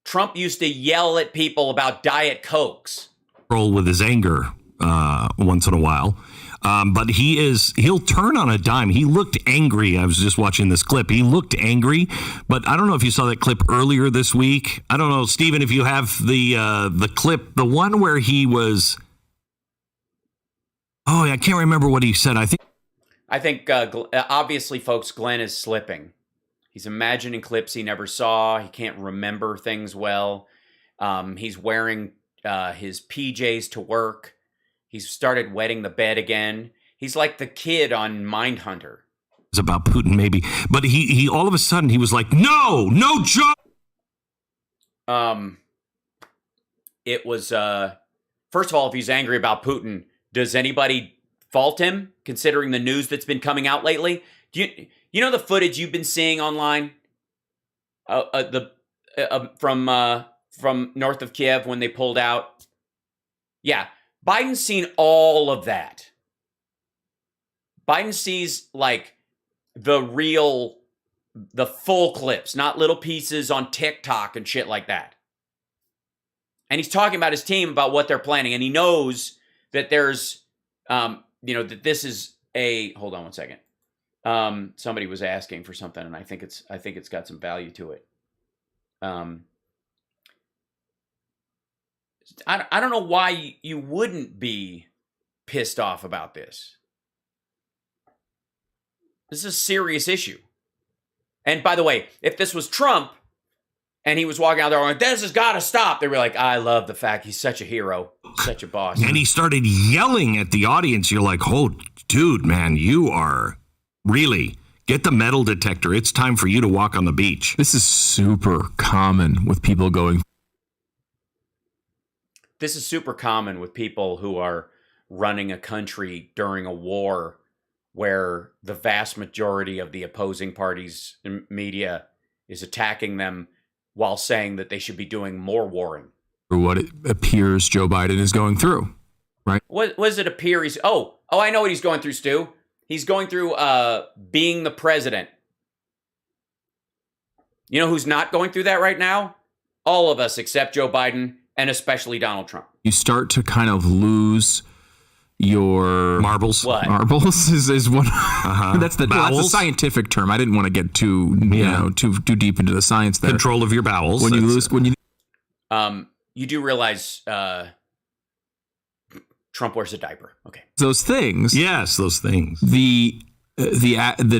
Trump used to yell at people about Diet Cokes. With his anger once in a while. But he'll turn on a dime. He looked angry. I was just watching this clip. He looked angry, but I don't know if you saw that clip earlier this week. I don't know, Stephen, if you have the clip, the one where he was, I can't remember what he said. I think obviously, folks, Glenn is slipping. He's imagining clips he never saw. He can't remember things well. He's wearing his PJs to work. He's started wetting the bed again. He's like the kid on Mindhunter. It's about Putin, maybe. But he all of a sudden, he was like, no joke. It was, first of all, if he's angry about Putin, does anybody fault him, considering the news that's been coming out lately? Do you know the footage you've been seeing online? From north of Kiev when they pulled out? Yeah. Biden's seen all of that. Biden sees like the full clips, not little pieces on TikTok and shit like that. And he's talking about his team, about what they're planning. And he knows that there's, that this is hold on one second. Somebody was asking for something, and I think it's got some value to it. I don't know why you wouldn't be pissed off about this. This is a serious issue. And by the way, if this was Trump and he was walking out there going, this has got to stop, they were like, I love the fact he's such a hero, such a boss. And he started yelling at the audience. You're like, oh, dude, man, you are really... Get the metal detector. It's time for you to walk on the beach. This is super common with people going... This is super common with people who are running a country during a war where the vast majority of the opposing parties and media is attacking them while saying that they should be doing more warring. For what it appears Joe Biden is going through, right? What does it appear he's... Oh, I know what he's going through, Stu. He's going through being the president. You know who's not going through that right now? All of us except Joe Biden and especially Donald Trump. You start to kind of lose your marbles. What? Marbles is one. That's the scientific term. I didn't want to get too deep into the science there. Control of your bowels. When you do realize Trump wears a diaper. Okay. Those things. Yes, those things. The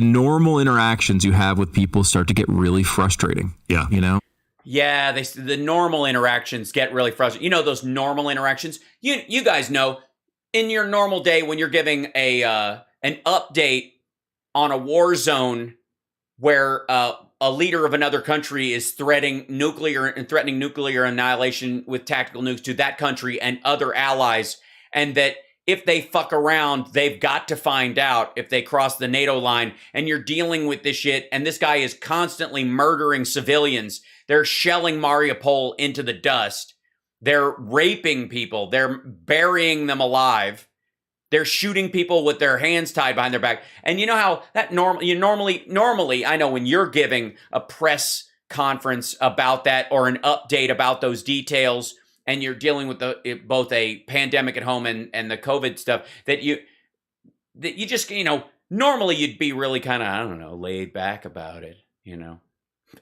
normal interactions you have with people start to get really frustrating. Yeah. You know? Yeah, the normal interactions get really frustrating. You know those normal interactions? You guys know, in your normal day when you're giving an update on a war zone where a leader of another country is threatening nuclear annihilation with tactical nukes to that country and other allies, and that if they fuck around, they've got to find out if they cross the NATO line, and you're dealing with this shit, and this guy is constantly murdering civilians. They're shelling Mariupol into the dust. They're raping people. They're burying them alive. They're shooting people with their hands tied behind their back. And you know how that normally, I know when you're giving a press conference about that or an update about those details, and you're dealing with both a pandemic at home and the COVID stuff, that you just, normally you'd be really kind of, laid back about it,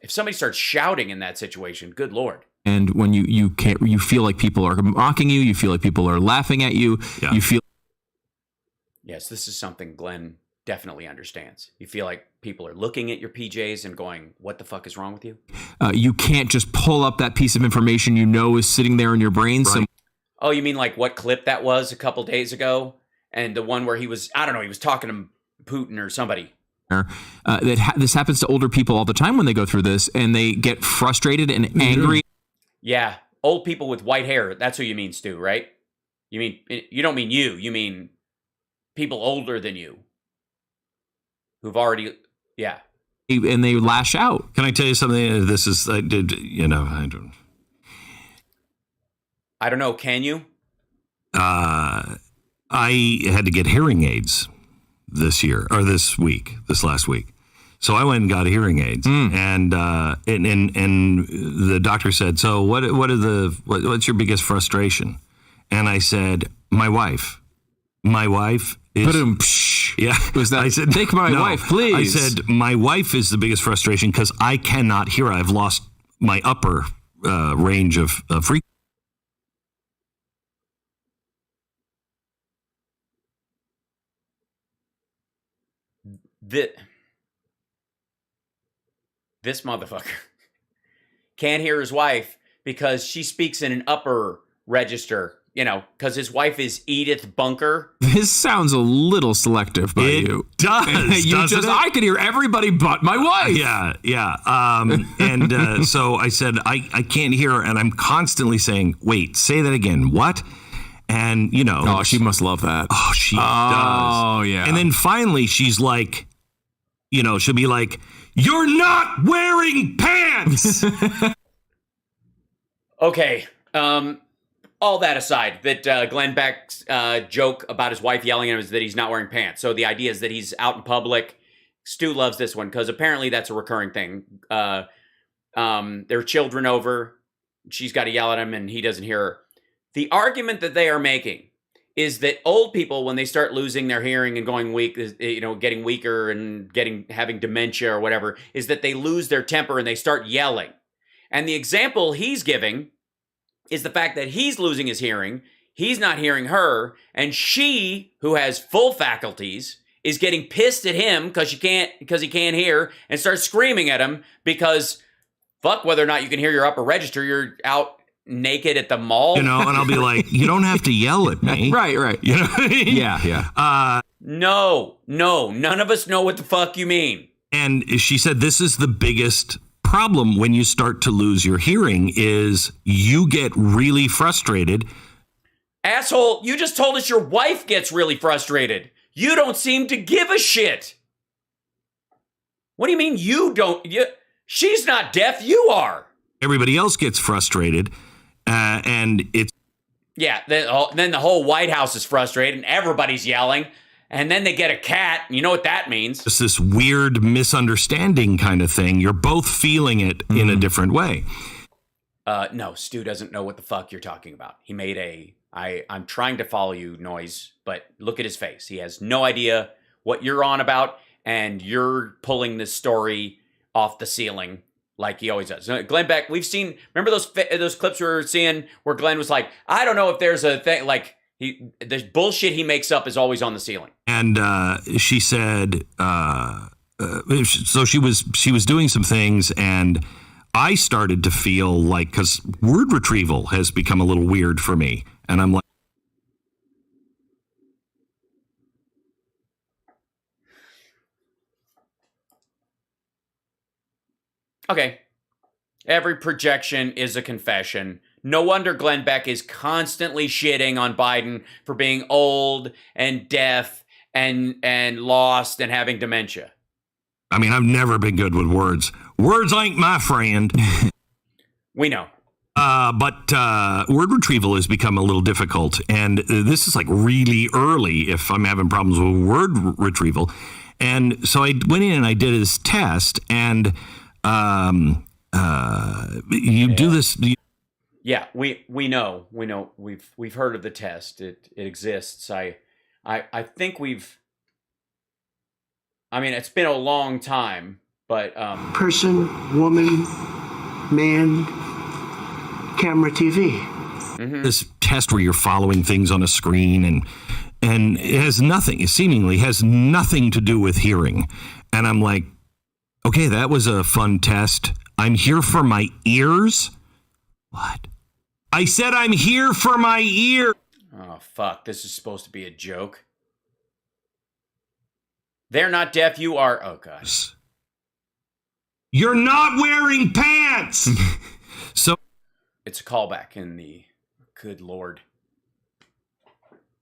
If somebody starts shouting in that situation, good Lord. And when you feel like people are mocking you feel like people are laughing at you, you feel... Yes, this is something Glenn definitely understands. You feel like people are looking at your PJs and going, what the fuck is wrong with you? You can't just pull up that piece of information is sitting there in your brain. Right. Oh, you mean like what clip that was a couple days ago? And the one where he was talking to Putin or somebody. This happens to older people all the time when they go through this, and they get frustrated and angry. Yeah, old people with white hair. That's who you mean, Stu, right? You don't mean you. You mean people older than you who've already, yeah. And they lash out. Can I tell you something? This is, I don't. I don't know. Can you? I had to get hearing aids this last week. So I went and got hearing aids, and the doctor said, "So what's your biggest frustration?" And I said, "My wife. My wife Yeah. Was that? I said, take my wife, please. I said, my wife is the biggest frustration because I cannot hear. I've lost my upper range of frequency. This motherfucker can't hear his wife because she speaks in an upper register, you know, because his wife is Edith Bunker. This sounds a little selective by you. It does. You just, I could hear everybody but my wife. Yeah. And so I said, I can't hear her, and I'm constantly saying, wait, say that again. What? And, you know. Oh, she must love that. Oh, she does. Oh, yeah. And then finally she's like, you know, she'll be like, you're not wearing pants. Okay. All that aside, that Glenn Beck's joke about his wife yelling at him is that he's not wearing pants. So the idea is that he's out in public. Stu loves this one because apparently that's a recurring thing. There are children over. She's got to yell at him and he doesn't hear her. The argument that they are making is that old people, when they start losing their hearing and going weak, you know, getting weaker and having dementia or whatever, is that they lose their temper and they start yelling. And the example he's giving is the fact that he's losing his hearing, he's not hearing her, and she, who has full faculties, is getting pissed at him because he can't hear, and starts screaming at him because fuck whether or not you can hear your upper register, you're out naked at the mall. You know, and I'll be like, you don't have to yell at me. Right. You know what I mean? Yeah. No, none of us know what the fuck you mean. And she said this is the biggest problem when you start to lose your hearing is you get really frustrated. Asshole, you just told us your wife gets really frustrated. You don't seem to give a shit. What do you mean you don't? She's not deaf, you are. Everybody else gets frustrated, and it's... Yeah, then the whole White House is frustrated, and everybody's yelling, and then they get a cat, and you know what that means. It's this weird misunderstanding kind of thing. You're both feeling it in a different way. No, Stu doesn't know what the fuck you're talking about. He made I'm trying to follow you noise, but look at his face. He has no idea what you're on about, and you're pulling this story off the ceiling like he always does. Glenn Beck, we've seen, remember those clips we were seeing where Glenn was like, I don't know if there's a thing, like, the bullshit he makes up is always on the ceiling. And she said, so she was doing some things, and I started to feel like, because word retrieval has become a little weird for me, and I'm like, okay. Every projection is a confession. No wonder Glenn Beck is constantly shitting on Biden for being old and deaf and lost and having dementia. I mean, I've never been good with words. Words ain't my friend. We know. But word retrieval has become a little difficult. And this is like really early if I'm having problems with word retrieval. And so I went in and I did his test. And do this. Yeah, we know. We've heard of the test. It exists. I think it's been a long time, but person, woman, man, camera, TV. Mm-hmm. This test where you're following things on a screen and it seemingly has nothing to do with hearing. And I'm like, okay, that was a fun test. I'm here for my ears. What? I said I'm here for my ear. Oh, fuck. This is supposed to be a joke. They're not deaf. You are. Oh, God. You're not wearing pants. So it's a callback in the good Lord.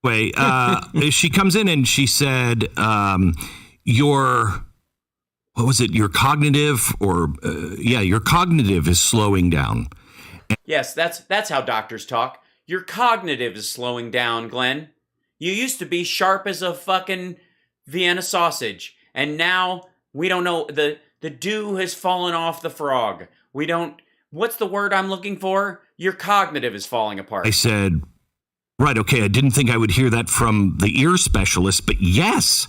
Anyway, she comes in and she said, your cognitive your cognitive is slowing down. Yes, that's how doctors talk. Your cognitive is slowing down, Glenn. You used to be sharp as a fucking Vienna sausage, and now we don't know, the dew has fallen off the frog. What's the word I'm looking for? Your cognitive is falling apart. I said, Right. Okay. I didn't think I would hear that from the ear specialist, but yes.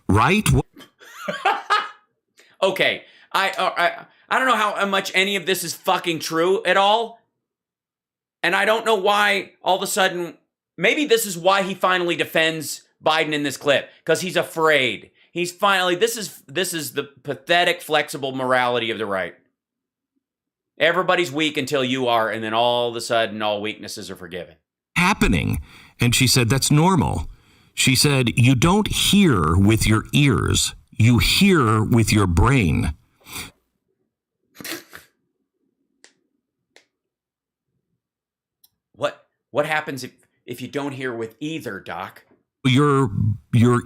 Right. Okay. I don't know how much any of this is fucking true at all. And I don't know why all of a sudden, maybe this is why he finally defends Biden in this clip, because he's afraid. He's finally, this is the pathetic, flexible morality of the right. Everybody's weak until you are, and then all of a sudden, all weaknesses are forgiven. Happening. And she said, that's normal. She said, you don't hear with your ears, you hear with your brain. What happens if you don't hear with either, Doc? Your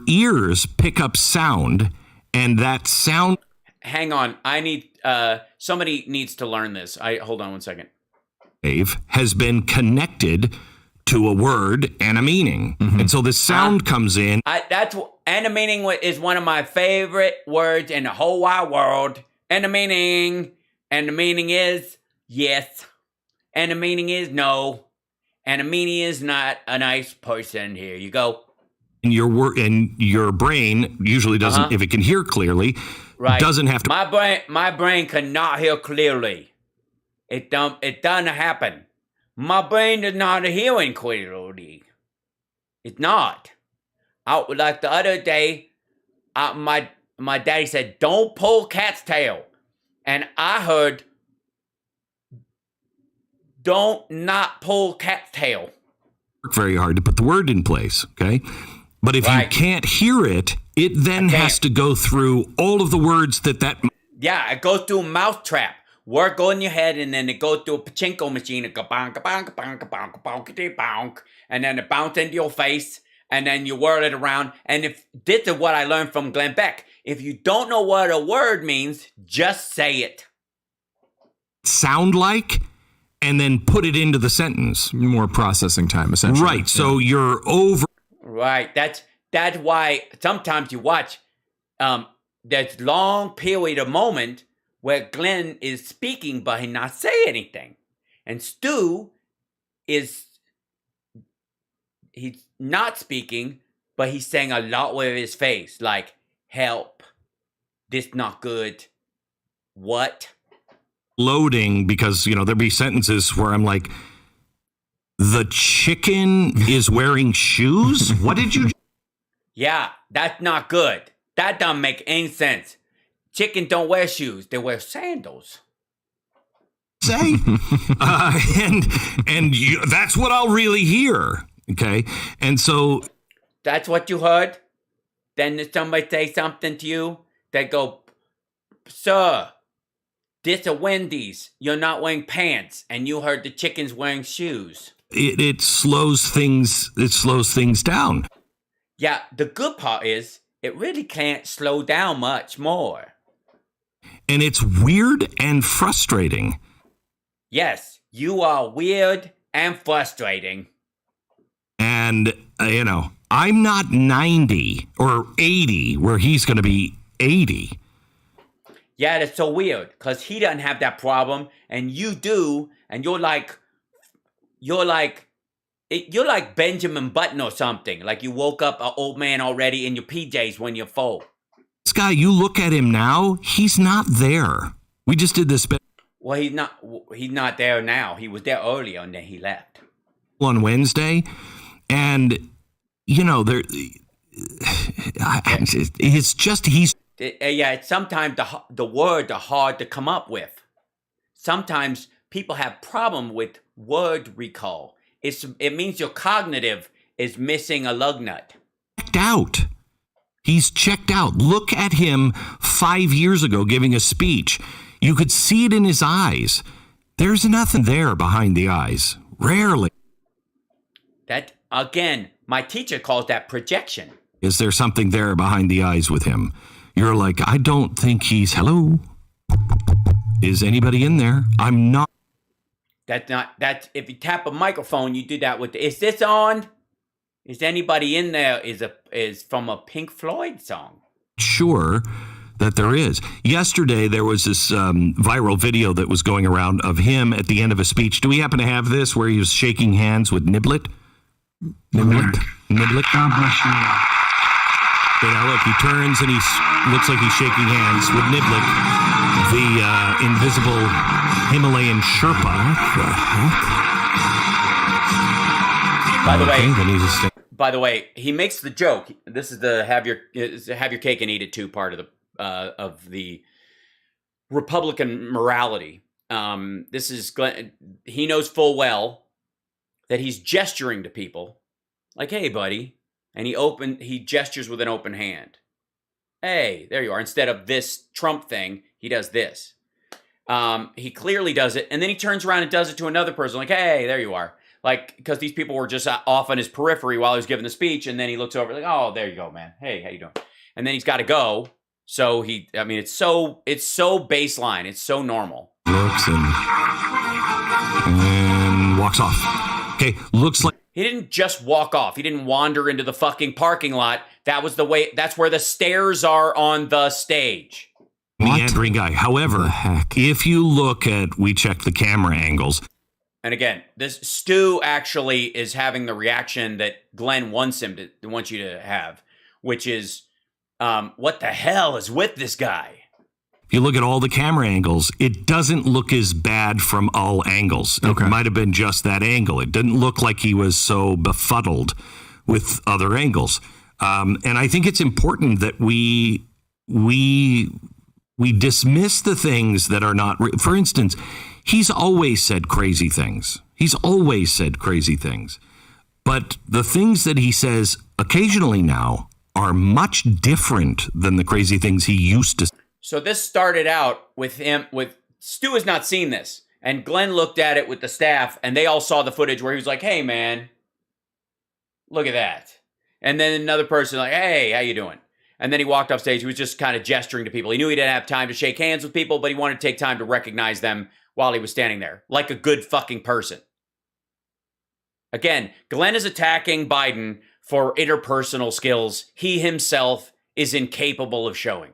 ears pick up sound, and that sound... Hang on. I need... somebody needs to learn this. Hold on one second. ...has been connected to a word and a meaning. Mm-hmm. And so the sound comes in. And a meaning is one of my favorite words in the whole wide world. And the meaning is yes. And the meaning is no. And the meaning is not a nice person. Here you go. And your brain usually doesn't, if it can hear clearly, doesn't have to. My brain cannot hear clearly. It doesn't happen. My brain is not hearing clearly. It's not. Like the other day, my daddy said, "Don't pull cat's tail," and I heard, "Don't not pull cat's tail." Work very hard to put the word in place, okay? But if you can't hear it, it then has to go through all of the words that. Yeah, it goes through a mousetrap. Word go in your head, and then it goes through a pachinko machine. It go bonk, bonk, bonk, bonk, bonk, bonk, and then it bounce into your face, and then you whirl it around. And this is what I learned from Glenn Beck. If you don't know what a word means, just say it. Sound like, and then put it into the sentence. More processing time, essentially. Right. Yeah. So you're over. Right. That's why sometimes you watch. There's long period of moment where Glenn is speaking, but he not say anything. And Stu he's not speaking, but he's saying a lot with his face, like, help, this not good, what? Loading, because, there'll be sentences where I'm like, the chicken is wearing shoes? What did you... Yeah, that's not good. That don't make any sense. Chicken don't wear shoes. They wear sandals. Say? That's what I'll really hear. Okay? And so... That's what you heard? Then somebody say something to you, they go, "Sir, this a Wendy's. You're not wearing pants." And you heard the chicken's wearing shoes. It slows things down. Yeah, the good part is it really can't slow down much more. And it's weird and frustrating. Yes, you are weird and frustrating. And, I'm not 90 or 80 where he's going to be 80. Yeah, that's so weird because he doesn't have that problem and you do. And you're like Benjamin Button or something. Like you woke up an old man already in your PJs when you're full. This guy, you look at him now, he's not there. We just did this. Well, he's not there now. He was there earlier and then he left. On Wednesday. And, it's just, sometimes the words are hard to come up with. Sometimes people have problem with word recall. It means your cognitive is missing a lug nut. Checked out. He's checked out. Look at him 5 years ago giving a speech. You could see it in his eyes. There's nothing there behind the eyes. Rarely. That, again, my teacher calls that projection. Is there something there behind the eyes with him? You're like, I don't think he's... Hello? Is anybody in there? I'm not. That's if you tap a microphone, you do that with is this on? Is anybody in there is from a Pink Floyd song? Sure that there is. Yesterday, there was this viral video that was going around of him at the end of a speech. Do we happen to have this where he was shaking hands with Niblet? Niblick. God bless you. Okay, now look, he turns and he looks like he's shaking hands with Niblick, the invisible Himalayan Sherpa. What the heck? By the way, he makes the joke. This is the have your cake and eat it too part of the Republican morality. This is Glenn. He knows full well that he's gesturing to people like, "Hey, buddy," and he gestures with an open hand. Hey, there you are. Instead of this Trump thing, he does this. He clearly does it, and then he turns around and does it to another person, like, "Hey, there you are." Like, because these people were just off on his periphery while he was giving the speech, and then he looks over like, "Oh, there you go, man. Hey, how you doing?" And then he's got to go. So it's so baseline. It's so normal. Looks and walks off. Okay, looks like he didn't just walk off. He didn't wander into the fucking parking lot. That's where the stairs are on the stage. Meandering guy. However, if you look at, we checked the camera angles. And again, this Stu actually is having the reaction that Glenn wants you to have, which is, what the hell is with this guy? If you look at all the camera angles, it doesn't look as bad from all angles. Okay. It might have been just that angle. It didn't look like he was so befuddled with other angles. And I think it's important that we dismiss the things that are not. For instance, he's always said crazy things. But the things that he says occasionally now are much different than the crazy things he used to say. So this started out with Stu has not seen this. And Glenn looked at it with the staff, and they all saw the footage where he was like, "Hey, man, look at that." And then another person like, "Hey, how you doing?" And then he walked off stage. He was just kind of gesturing to people. He knew he didn't have time to shake hands with people, but he wanted to take time to recognize them while he was standing there, like a good fucking person. Again, Glenn is attacking Biden for interpersonal skills he himself is incapable of showing.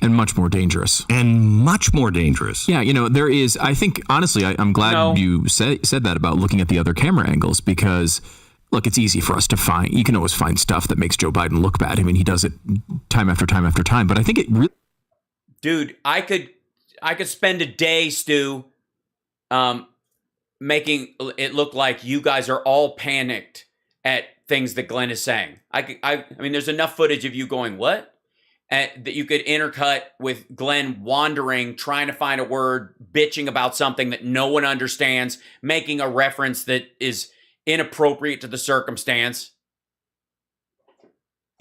And much more dangerous. Yeah, there is, I think, honestly, I'm glad you said that about looking at the other camera angles, because, look, it's easy for us to find. You can always find stuff that makes Joe Biden look bad. I mean, he does it time after time after time. But I think it really... Dude, I could spend a day, Stu, making it look like you guys are all panicked at things that Glenn is saying. I mean, there's enough footage of you going, "What?" That you could intercut with Glenn wandering, trying to find a word, bitching about something that no one understands, making a reference that is inappropriate to the circumstance.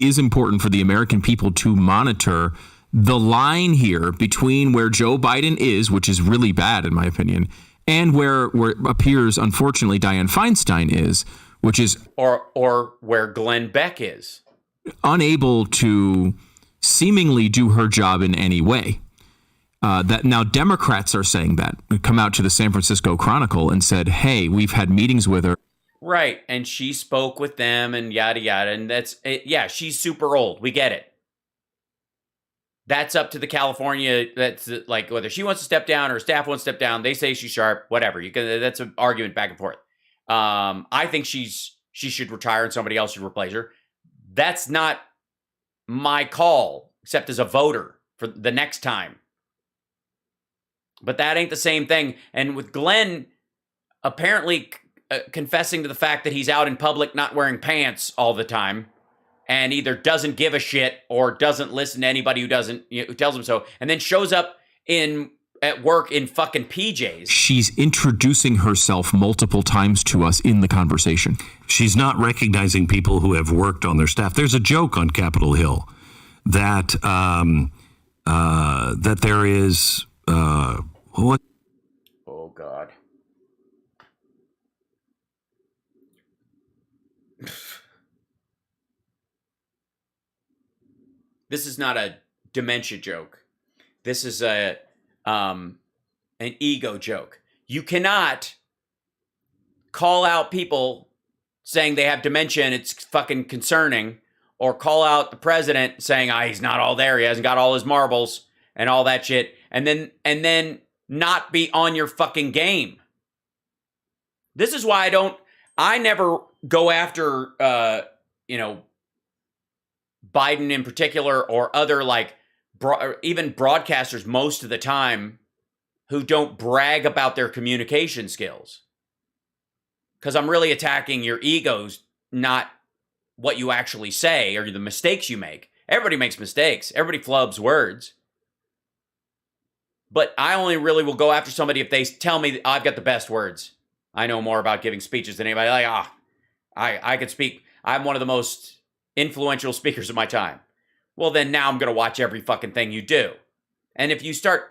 Is important for the American people to monitor the line here between where Joe Biden is, which is really bad in my opinion, and where it appears, unfortunately, Dianne Feinstein is, which is... Or where Glenn Beck is. Unable to seemingly do her job in any way. That now Democrats are saying that. Come out to the San Francisco Chronicle and said, "Hey, we've had meetings with her." Right, and she spoke with them and yada yada, and that's it. Yeah, she's super old. We get it. That's up to the California. That's like whether she wants to step down or staff wants to step down. They say she's sharp. Whatever. You can. That's an argument back and forth. I think she should retire and somebody else should replace her. That's not my call, except as a voter for the next time. But that ain't the same thing. And with Glenn apparently confessing to the fact that he's out in public not wearing pants all the time, and either doesn't give a shit or doesn't listen to anybody who tells him so, and then shows up at work in fucking PJs. She's introducing herself multiple times to us in the conversation. She's not recognizing people who have worked on their staff. There's a joke on Capitol Hill that that there is what? Oh God. This is not a dementia joke. This is an ego joke. You cannot call out people saying they have dementia and it's fucking concerning, or call out the president saying, he's not all there, he hasn't got all his marbles and all that shit, and then not be on your fucking game. This is why I never go after, Biden in particular or other even broadcasters most of the time who don't brag about their communication skills. Because I'm really attacking your egos, not what you actually say or the mistakes you make. Everybody makes mistakes. Everybody flubs words. But I only really will go after somebody if they tell me I've got the best words. I know more about giving speeches than anybody. I could speak. I'm one of the most influential speakers of my time. Well, then now I'm going to watch every fucking thing you do. And if you start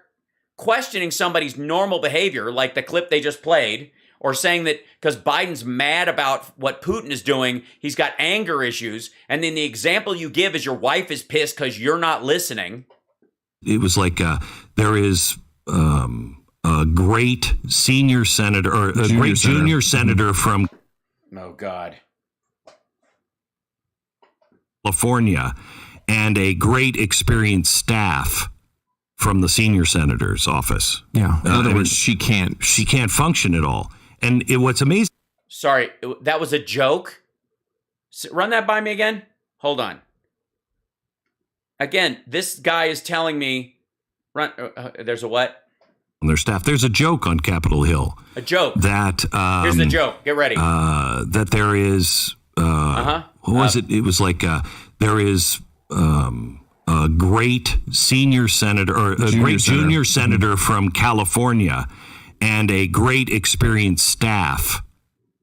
questioning somebody's normal behavior, like the clip they just played, or saying that because Biden's mad about what Putin is doing, he's got anger issues, and then the example you give is your wife is pissed because you're not listening. It was like there is a great senior senator or a great junior senator from oh God, California, and a great experienced staff from the senior senator's office. Yeah, in other words, she can't function at all. And what's amazing. Sorry, that was a joke. Run that by me again. Hold on. Again, this guy is telling me, there's a what? On their staff. There's a joke on Capitol Hill. A joke. That here's the joke. Get ready. That there is. What was it? It was like there is a great senior senator or a great junior senator from California, and a great experienced staff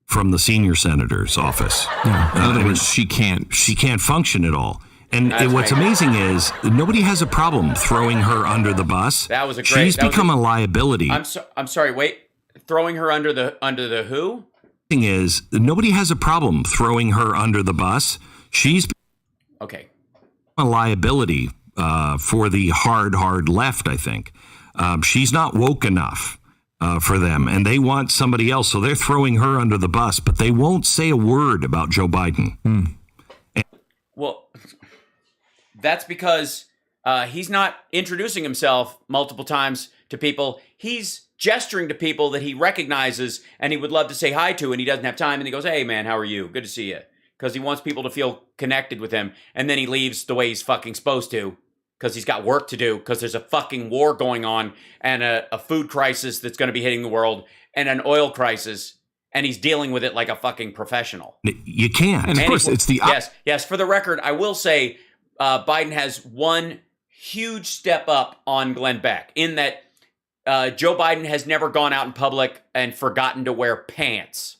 from the senior senator's office. Yeah. In other words, she can't function at all. And what's amazing is nobody has a problem throwing her under the bus. That was a great. She's become a liability. I'm sorry. Wait, throwing her under the who? Thing is, nobody has a problem throwing her under the bus. She's okay. A liability for the hard left. I think she's not woke enough for them, and they want somebody else, so they're throwing her under the bus. But they won't say a word about Joe Biden. Well, that's because he's not introducing himself multiple times to people. He's gesturing to people that he recognizes and he would love to say hi to, and he doesn't have time. And he goes, "Hey, man, how are you? Good to see you." Because he wants people to feel connected with him. And then he leaves the way he's fucking supposed to because he's got work to do, because there's a fucking war going on and a food crisis that's going to be hitting the world and an oil crisis. And he's dealing with it like a fucking professional. You can't. And of course, it's the... Yes. For the record, I will say Biden has one huge step up on Glenn Beck in that Joe Biden has never gone out in public and forgotten to wear pants.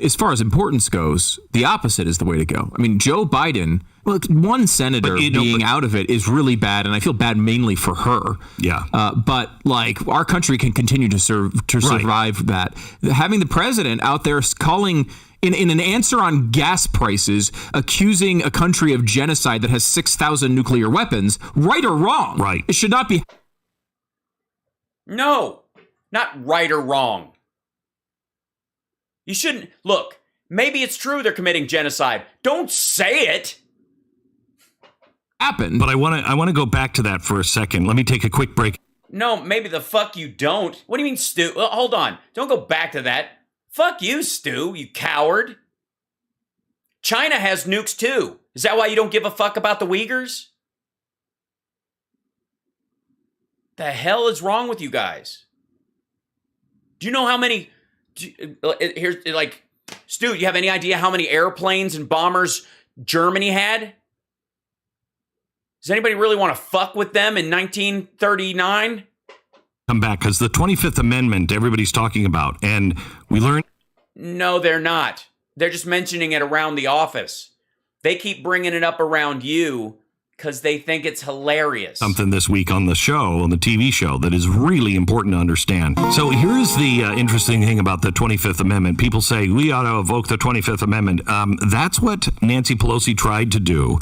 As far as importance goes, the opposite is the way to go. I mean, Joe Biden, look, one senator being out of it is really bad, and I feel bad mainly for her. Yeah. But like, our country can continue to survive that. Having the president out there calling in an answer on gas prices, accusing a country of genocide that has 6,000 nuclear weapons, right or wrong? Right. It should not be. No, not right or wrong. You shouldn't. Look, maybe it's true they're committing genocide. Don't say it. Happened. But I want to go back to that for a second. Let me take a quick break. No, maybe the fuck you don't. What do you mean, Stu? Hold on. Don't go back to that. Fuck you, Stu, you coward. China has nukes too. Is that why you don't give a fuck about the Uyghurs? The hell is wrong with you guys? Do you know how many... Here's like, Stu, do you have any idea how many airplanes and bombers Germany had? Does anybody really want to fuck with them in 1939? Come back, because the 25th Amendment everybody's talking about, and we learned... No, they're not. They're just mentioning it around the office. They keep bringing it up around you because they think it's hilarious. Something this week on the show, on the TV show, that is really important to understand. So here's the interesting thing about the 25th Amendment. People say, we ought to evoke the 25th Amendment. That's what Nancy Pelosi tried to do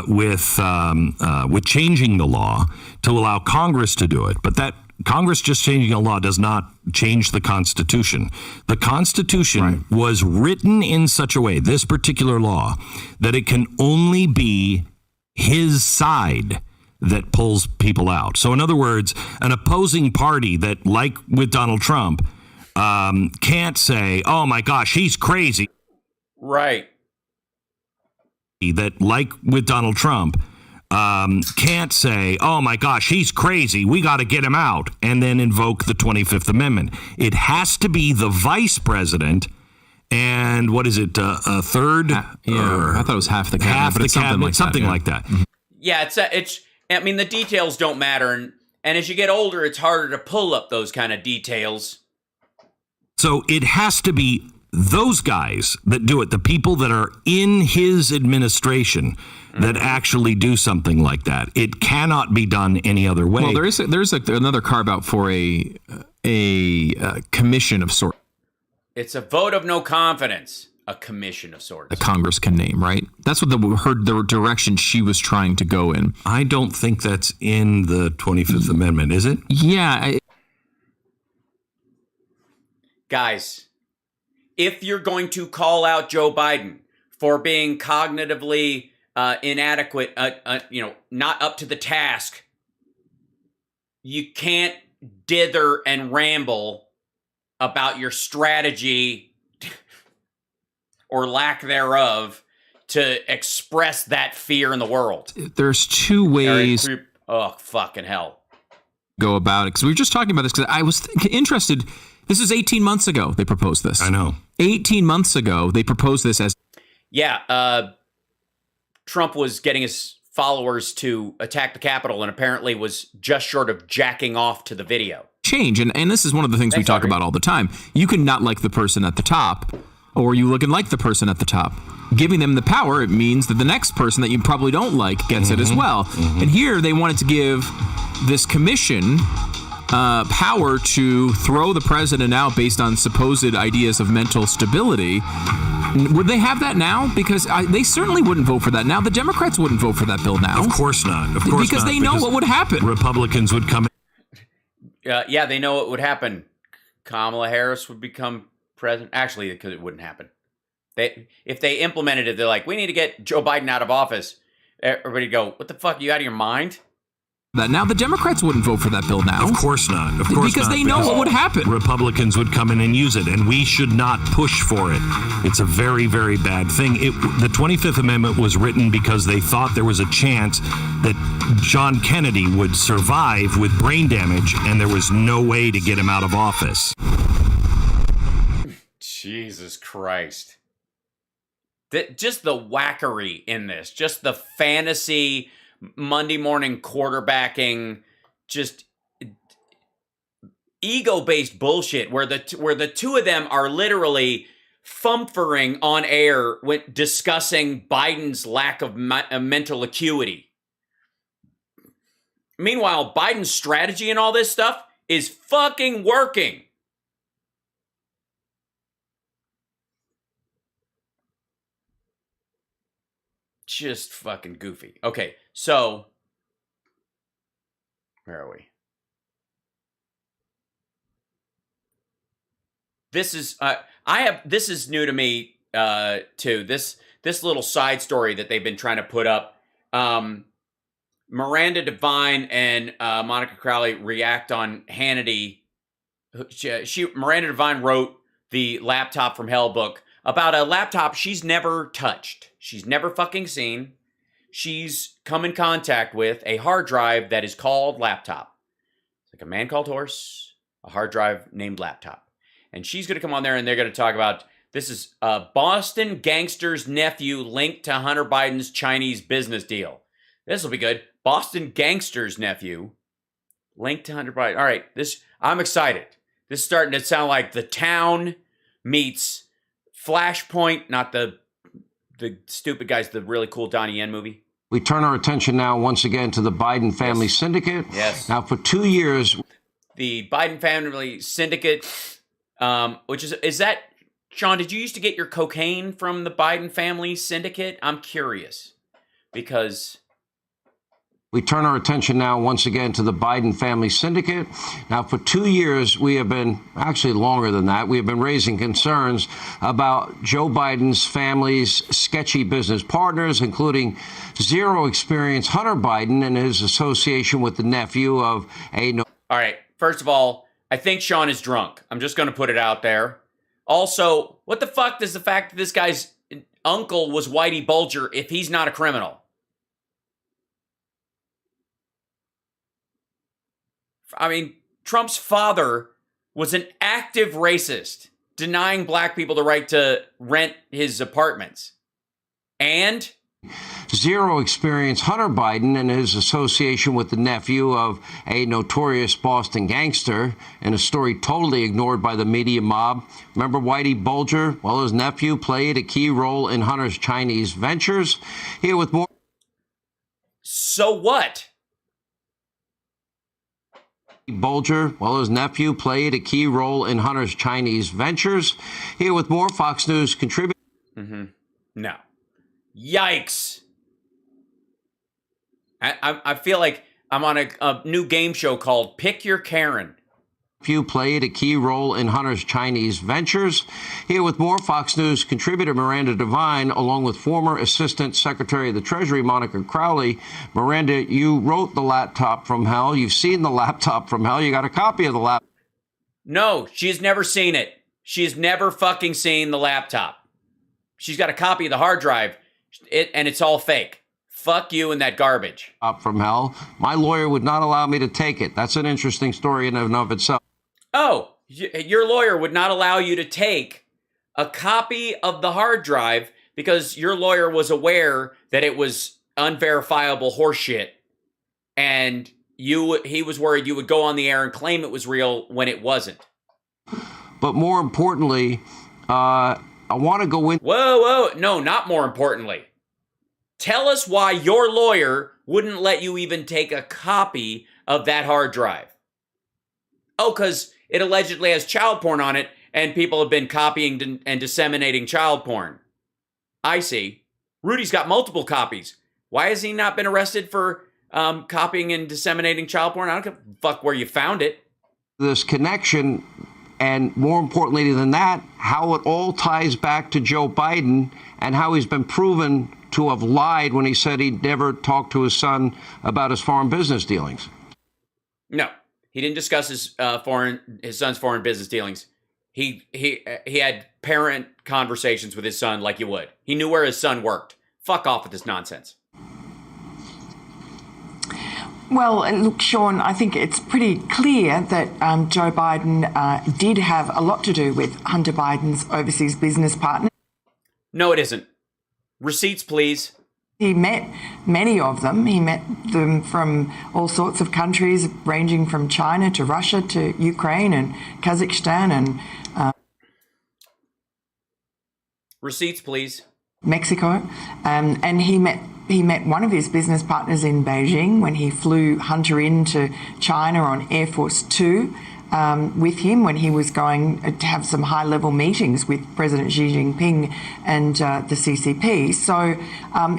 with changing the law to allow Congress to do it. But that Congress just changing a law does not change the Constitution. The Constitution was written in such a way, this particular law, that it can only be his side that pulls people out. So in other words, an opposing party that, like with Donald Trump, can't say, oh my gosh, he's crazy. Right. That, like with Donald Trump, can't say, oh my gosh, he's crazy, we got to get him out, and then invoke the 25th Amendment. It has to be the vice president and what is it, a third? Yeah, I thought it was half the cabinet, half but the it's something cabinet, like that. like that. Yeah, it's. I mean, the details don't matter, and as you get older, it's harder to pull up those kind of details. So it has to be those guys that do it, the people that are in his administration that actually do something like that. It cannot be done any other way. Well, there's another carve out for a commission of sorts. It's a vote of no confidence, a commission of sorts. The Congress can name, right? That's what the direction she was trying to go in. I don't think that's in the 25th Amendment, is it? Yeah. Guys, if you're going to call out Joe Biden for being cognitively inadequate, not up to the task, you can't dither and ramble about your strategy or lack thereof to express that fear in the world. There's two ways. Oh, fucking hell. Go about it. Because we were just talking about this because I was interested. This is 18 months ago they proposed this. I know. 18 months ago they proposed this as. Yeah. Trump was getting his followers to attack the Capitol and apparently was just short of jacking off to the video. Change. And this is one of the things we talk about all the time. You can not like the person at the top, or you look and like the person at the top. Giving them the power, it means that the next person that you probably don't like gets it as well. And here they wanted to give this commission power to throw the president out based on supposed ideas of mental stability. Would they have that now? Because they certainly wouldn't vote for that now. The Democrats wouldn't vote for that bill now. Of course not. Of course because not. They know what would happen. Republicans would come. Yeah, they know what would happen. Kamala Harris would become president. Actually, because it wouldn't happen. If they implemented it, they're like, we need to get Joe Biden out of office. Everybody go, what the fuck? Are you out of your mind? That now the Democrats wouldn't vote for that bill now. Of course not. Of course because not. They know what would happen. Republicans would come in and use it, and we should not push for it. It's a very, very bad thing. The 25th Amendment was written because they thought there was a chance that John Kennedy would survive with brain damage, and there was no way to get him out of office. Jesus Christ. Just the wackery in this, just the fantasy Monday morning quarterbacking, just ego-based bullshit where the two of them are literally fumfering on air when discussing Biden's lack of mental acuity. Meanwhile, Biden's strategy and all this stuff is fucking working. Just fucking goofy. Okay, so where are we? This is this is new to me too. This little side story that they've been trying to put up. Miranda Devine and Monica Crowley react on Hannity. Miranda Devine wrote the Laptop from Hell book about a laptop she's never touched. She's never fucking seen. She's come in contact with a hard drive that is called laptop. It's like a man called horse, a hard drive named laptop. And she's going to come on there and they're going to talk about, this is a Boston gangster's nephew linked to Hunter Biden's Chinese business deal. This will be good. Boston gangster's nephew linked to Hunter Biden. All right, I'm excited. This is starting to sound like The Town meets Flashpoint, not the stupid guys, the really cool Donnie Yen movie. We turn our attention now once again to the Biden family syndicate. Yes. Now for 2 years. The Biden family syndicate, which is that, Sean, did you used to get your cocaine from the Biden family syndicate? I'm curious because... We turn our attention now once again to the Biden family syndicate. Now, for 2 years, we have been, actually longer than that, we have been raising concerns about Joe Biden's family's sketchy business partners, including zero experience Hunter Biden and his association with the nephew of a... All right, first of all, I think Sean is drunk. I'm just going to put it out there. Also, what the fuck does the fact that this guy's uncle was Whitey Bulger if he's not a criminal? I mean, Trump's father was an active racist, denying black people the right to rent his apartments. And zero experience Hunter Biden and his association with the nephew of a notorious Boston gangster in a story totally ignored by the media mob. Remember Whitey Bulger? Well, his nephew played a key role in Hunter's Chinese ventures. Here with more. So what? Bulger, well, his nephew played a key role in Hunter's Chinese ventures. Here with more Fox News contributor. No. Yikes. I feel like I'm on a new game show called Pick Your Karen. Nephew played a key role in Hunter's Chinese ventures. Here with more Fox News contributor Miranda Devine, along with former Assistant Secretary of the Treasury Monica Crowley. Miranda, you wrote The Laptop from Hell. You've seen The Laptop from Hell. You got a copy of the laptop. No, she's never seen it. She's never fucking seen the laptop. She's got a copy of the hard drive, and it's all fake. Fuck you and that garbage. From hell. My lawyer would not allow me to take it. That's an interesting story in and of itself. Oh, your lawyer would not allow you to take a copy of the hard drive because your lawyer was aware that it was unverifiable horseshit, and he was worried you would go on the air and claim it was real when it wasn't. But more importantly, I want to go in. Whoa. No, not more importantly. Tell us why your lawyer wouldn't let you even take a copy of that hard drive. Oh, because it allegedly has child porn on it, and people have been copying and disseminating child porn. I see. Rudy's got multiple copies. Why has he not been arrested for copying and disseminating child porn? I don't give a fuck where you found it. This connection, and more importantly than that, how it all ties back to Joe Biden and how he's been proven to have lied when he said he'd never talked to his son about his foreign business dealings. No, he didn't discuss his son's foreign business dealings. He had parent conversations with his son like you would. He knew where his son worked. Fuck off with this nonsense. Well, look, Sean, I think it's pretty clear that Joe Biden did have a lot to do with Hunter Biden's overseas business partner. No, it isn't. Receipts, please. He met many of them. He met them from all sorts of countries, ranging from China to Russia to Ukraine and Kazakhstan and receipts, please. Mexico. And he met one of his business partners in Beijing when he flew Hunter into China on Air Force Two. With him when he was going to have some high-level meetings with President Xi Jinping and the CCP. So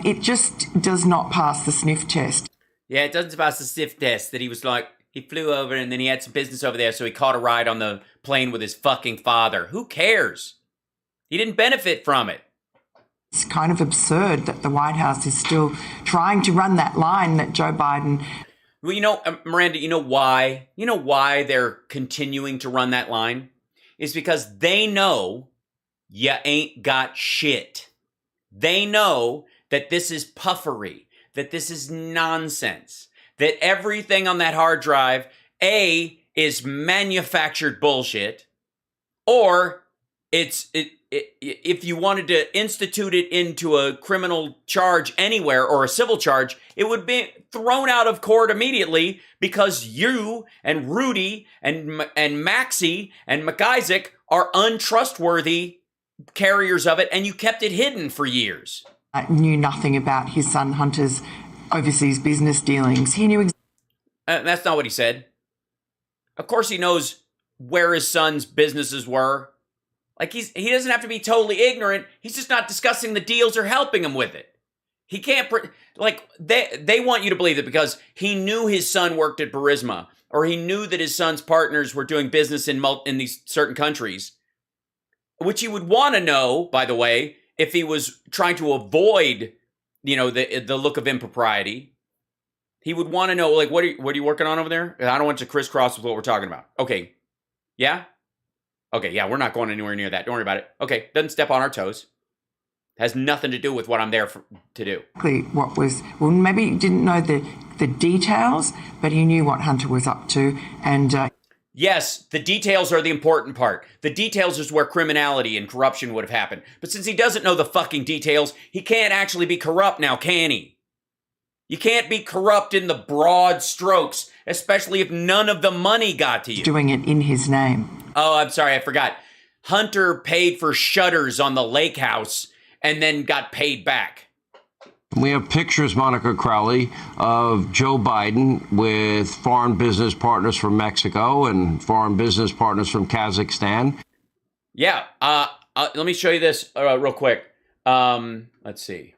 it just does not pass the sniff test. Yeah, it doesn't pass the sniff test that he was like, he flew over and then he had some business over there, so he caught a ride on the plane with his fucking father. Who cares? He didn't benefit from it. It's kind of absurd that the White House is still trying to run that line that Joe Biden... Well, you know, Miranda, you know why? You know why they're continuing to run that line? It's because they know you ain't got shit. They know that this is puffery, that this is nonsense, that everything on that hard drive, A, is manufactured bullshit, or if you wanted to institute it into a criminal charge anywhere or a civil charge, it would be thrown out of court immediately because you and Rudy and Maxie and McIsaac are untrustworthy carriers of it, and you kept it hidden for years. I knew nothing about his son Hunter's overseas business dealings. He knew that's not what he said. Of course he knows where his son's businesses were. Like, he doesn't have to be totally ignorant. He's just not discussing the deals or helping him with it. He can't, they want you to believe that because he knew his son worked at Burisma, or he knew that his son's partners were doing business in these certain countries, which he would want to know, by the way, if he was trying to avoid, you know, the look of impropriety. He would want to know, like, what are you working on over there? I don't want to crisscross with what we're talking about. Okay, Yeah? Okay, yeah, we're not going anywhere near that. Don't worry about it. Okay, doesn't step on our toes. Has nothing to do with what I'm there to do. What was, well, maybe he didn't know the details, but he knew what Hunter was up to. And yes, the details are the important part. The details is where criminality and corruption would have happened. But since he doesn't know the fucking details, he can't actually be corrupt now, can he? You can't be corrupt in the broad strokes, especially if none of the money got to you. Doing it in his name. Oh, I'm sorry, I forgot. Hunter paid for shutters on the lake house and then got paid back. We have pictures, Monica Crowley, of Joe Biden with foreign business partners from Mexico and foreign business partners from Kazakhstan. Yeah, let me show you this real quick. Let's see.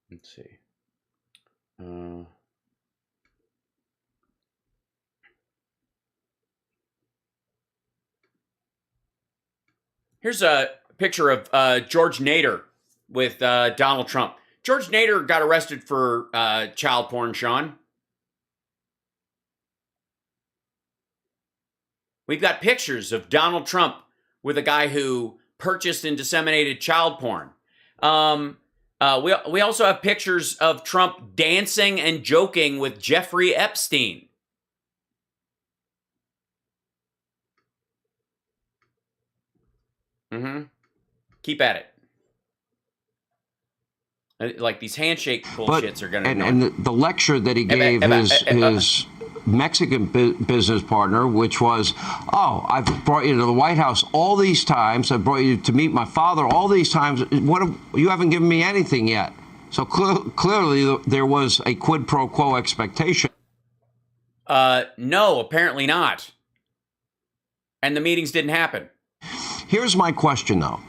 Let's see. Here's a picture of George Nader with Donald Trump. George Nader got arrested for child porn, Sean. We've got pictures of Donald Trump with a guy who purchased and disseminated child porn. We also have pictures of Trump dancing and joking with Jeffrey Epstein. Keep at it. Like these handshake bullshits are going to... And the lecture that he gave his Mexican business partner, which was, oh, I've brought you to the White House all these times. I brought you to meet my father all these times. You haven't given me anything yet. So clearly there was a quid pro quo expectation. No, apparently not. And the meetings didn't happen. Here's my question, though.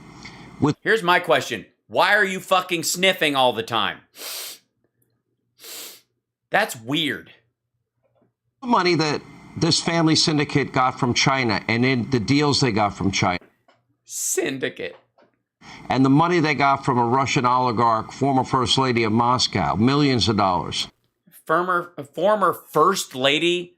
Here's my question. Why are you fucking sniffing all the time? That's weird. The money that this family syndicate got from China and in the deals they got from China. Syndicate. And the money they got from a Russian oligarch, former First Lady of Moscow, millions of dollars. Former First Lady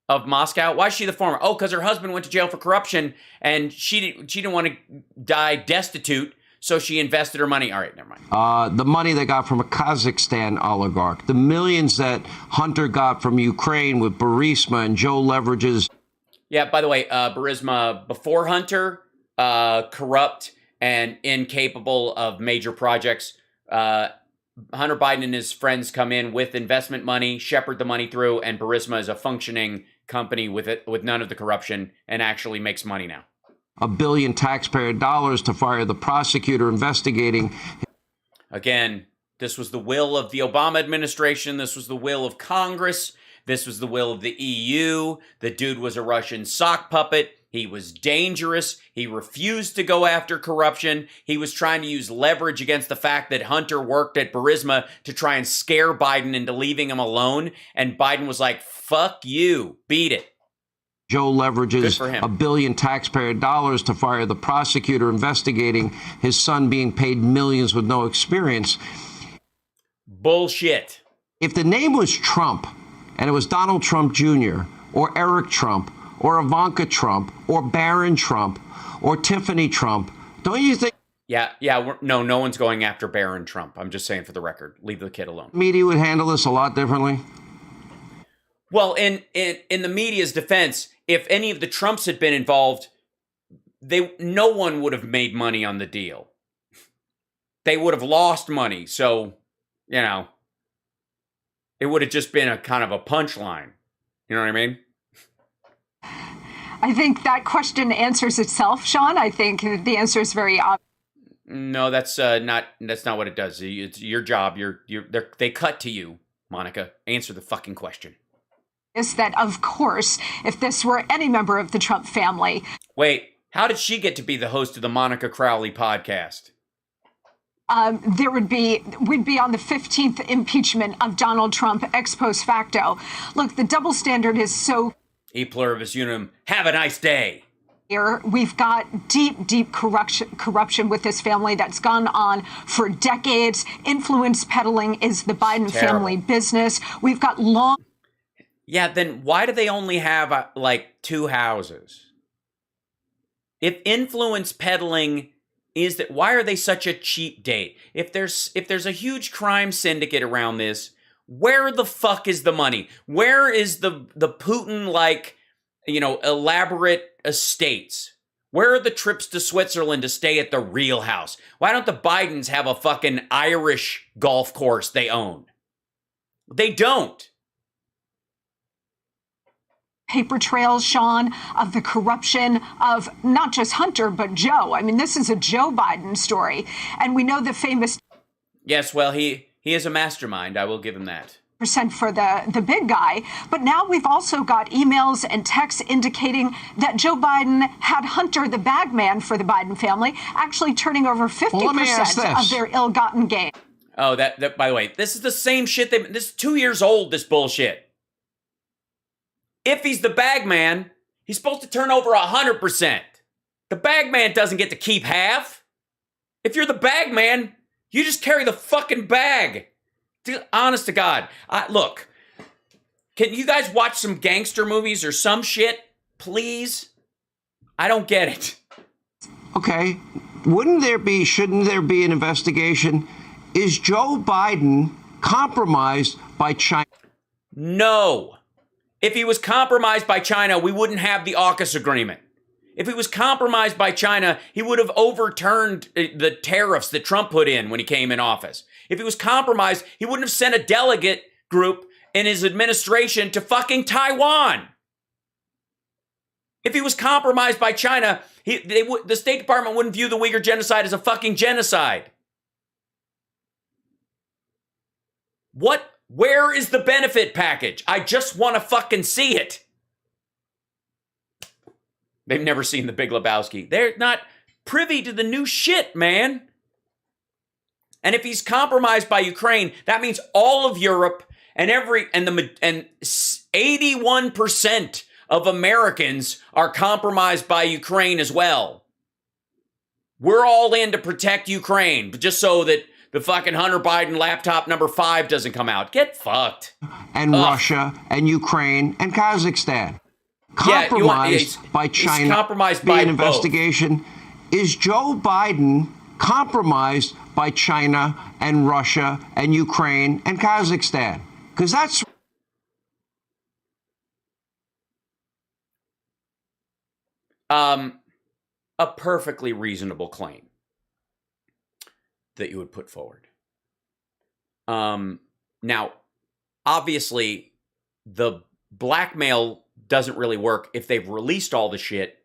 of Moscow? Why is she the former? Oh, because her husband went to jail for corruption and she didn't want to die destitute, so she invested her money. All right, never mind. The money they got from a Kazakhstan oligarch. The millions that Hunter got from Ukraine with Burisma and Joe Leverage's. Yeah, by the way, Burisma before Hunter, corrupt and incapable of major projects. Hunter Biden and his friends come in with investment money, shepherd the money through, and Burisma is a functioning company with none of the corruption and actually makes money now. $1 billion taxpayer dollars to fire the prosecutor investigating. Again, this was the will of the Obama administration. This was the will of Congress. This was the will of the EU. The dude was a Russian sock puppet. He was dangerous. He refused to go after corruption. He was trying to use leverage against the fact that Hunter worked at Burisma to try and scare Biden into leaving him alone. And Biden was like, fuck you, beat it. Joe leverages $1 billion taxpayer dollars to fire the prosecutor investigating his son being paid millions with no experience. Bullshit. If the name was Trump and it was Donald Trump Jr. or Eric Trump or Ivanka Trump or Barron Trump or Tiffany Trump, don't you think? Yeah. No one's going after Barron Trump. I'm just saying for the record, leave the kid alone. Media would handle this a lot differently. Well, in the media's defense, if any of the Trumps had been involved, no one would have made money on the deal. They would have lost money. So, it would have just been a kind of a punchline. You know what I mean? I think that question answers itself, Sean. I think the answer is very obvious. No, that's not what it does. It's your job. They cut to you, Monica. Answer the fucking question. Is that, of course, if this were any member of the Trump family. Wait, how did she get to be the host of the Monica Crowley podcast? we'd be on the 15th impeachment of Donald Trump ex post facto. Look, the double standard is so. E pluribus unum. Have a nice day. We've got deep corruption with this family that's gone on for decades. Influence peddling is the Biden family business. We've got long. Yeah, then why do they only have like 2 houses? If influence peddling is that, why are they such a cheap date? If there's a huge crime syndicate around this, where the fuck is the money? Where is the Putin like, elaborate estates? Where are the trips to Switzerland to stay at the real house? Why don't the Bidens have a fucking Irish golf course they own? They don't. Paper trails, Sean, of the corruption of not just Hunter, but Joe. I mean, this is a Joe Biden story. And we know the famous. Yes, well, he is a mastermind. I will give him that. Percent for the big guy. But now we've also got emails and texts indicating that Joe Biden had Hunter, the bag man for the Biden family, actually turning over 50% of their ill-gotten gain. Oh, that by the way, this is the same shit. This is 2 years old, this bullshit. If he's the bag man, he's supposed to turn over 100%. The bag man doesn't get to keep half. If you're the bag man, you just carry the fucking bag. Honest to God. Look, can you guys watch some gangster movies or some shit, please? I don't get it. Okay. Shouldn't there be an investigation? Is Joe Biden compromised by China? No. If he was compromised by China, we wouldn't have the AUKUS agreement. If he was compromised by China, he would have overturned the tariffs that Trump put in when he came in office. If he was compromised, he wouldn't have sent a delegate group in his administration to fucking Taiwan. If he was compromised by China, the State Department wouldn't view the Uyghur genocide as a fucking genocide. Where is the benefit package? I just want to fucking see it. They've never seen The Big Lebowski. They're not privy to the new shit, man. And if he's compromised by Ukraine, that means all of Europe and 81% of Americans are compromised by Ukraine as well. We're all in to protect Ukraine, but just so that the fucking Hunter Biden laptop number 5 doesn't come out. Get fucked. And Russia and Ukraine and Kazakhstan. Compromised by China. Compromised by an investigation. Is Joe Biden compromised by China and Russia and Ukraine and Kazakhstan? Because that's a perfectly reasonable claim that you would put forward. Now, obviously, the blackmail doesn't really work if they've released all the shit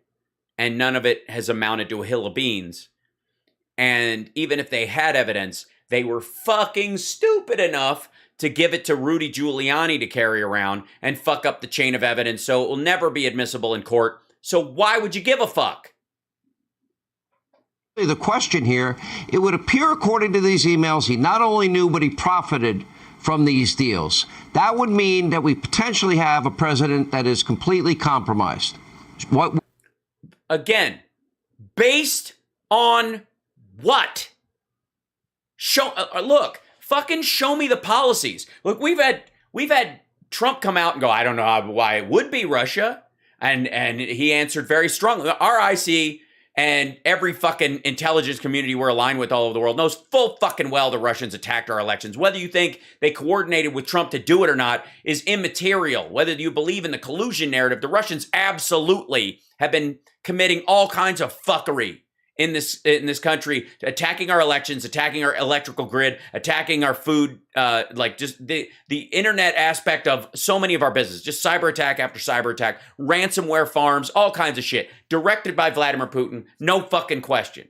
and none of it has amounted to a hill of beans. And even if they had evidence, they were fucking stupid enough to give it to Rudy Giuliani to carry around and fuck up the chain of evidence so it will never be admissible in court. So why would you give a fuck? The question here, it would appear according to these emails, he not only knew, but he profited from these deals. That would mean that we potentially have a president that is completely compromised. What? Again, based on what? Look, fucking show me the policies. Look, we've had Trump come out and go, I don't know why it would be Russia. And he answered very strongly. RIC and every fucking intelligence community we're aligned with all over the world knows full fucking well the Russians attacked our elections. Whether you think they coordinated with Trump to do it or not is immaterial. Whether you believe in the collusion narrative, the Russians absolutely have been committing all kinds of fuckery in this country, attacking our elections, attacking our electrical grid, attacking our food, just the internet aspect of so many of our businesses, just cyber attack after cyber attack, ransomware farms, all kinds of shit, directed by Vladimir Putin, no fucking question.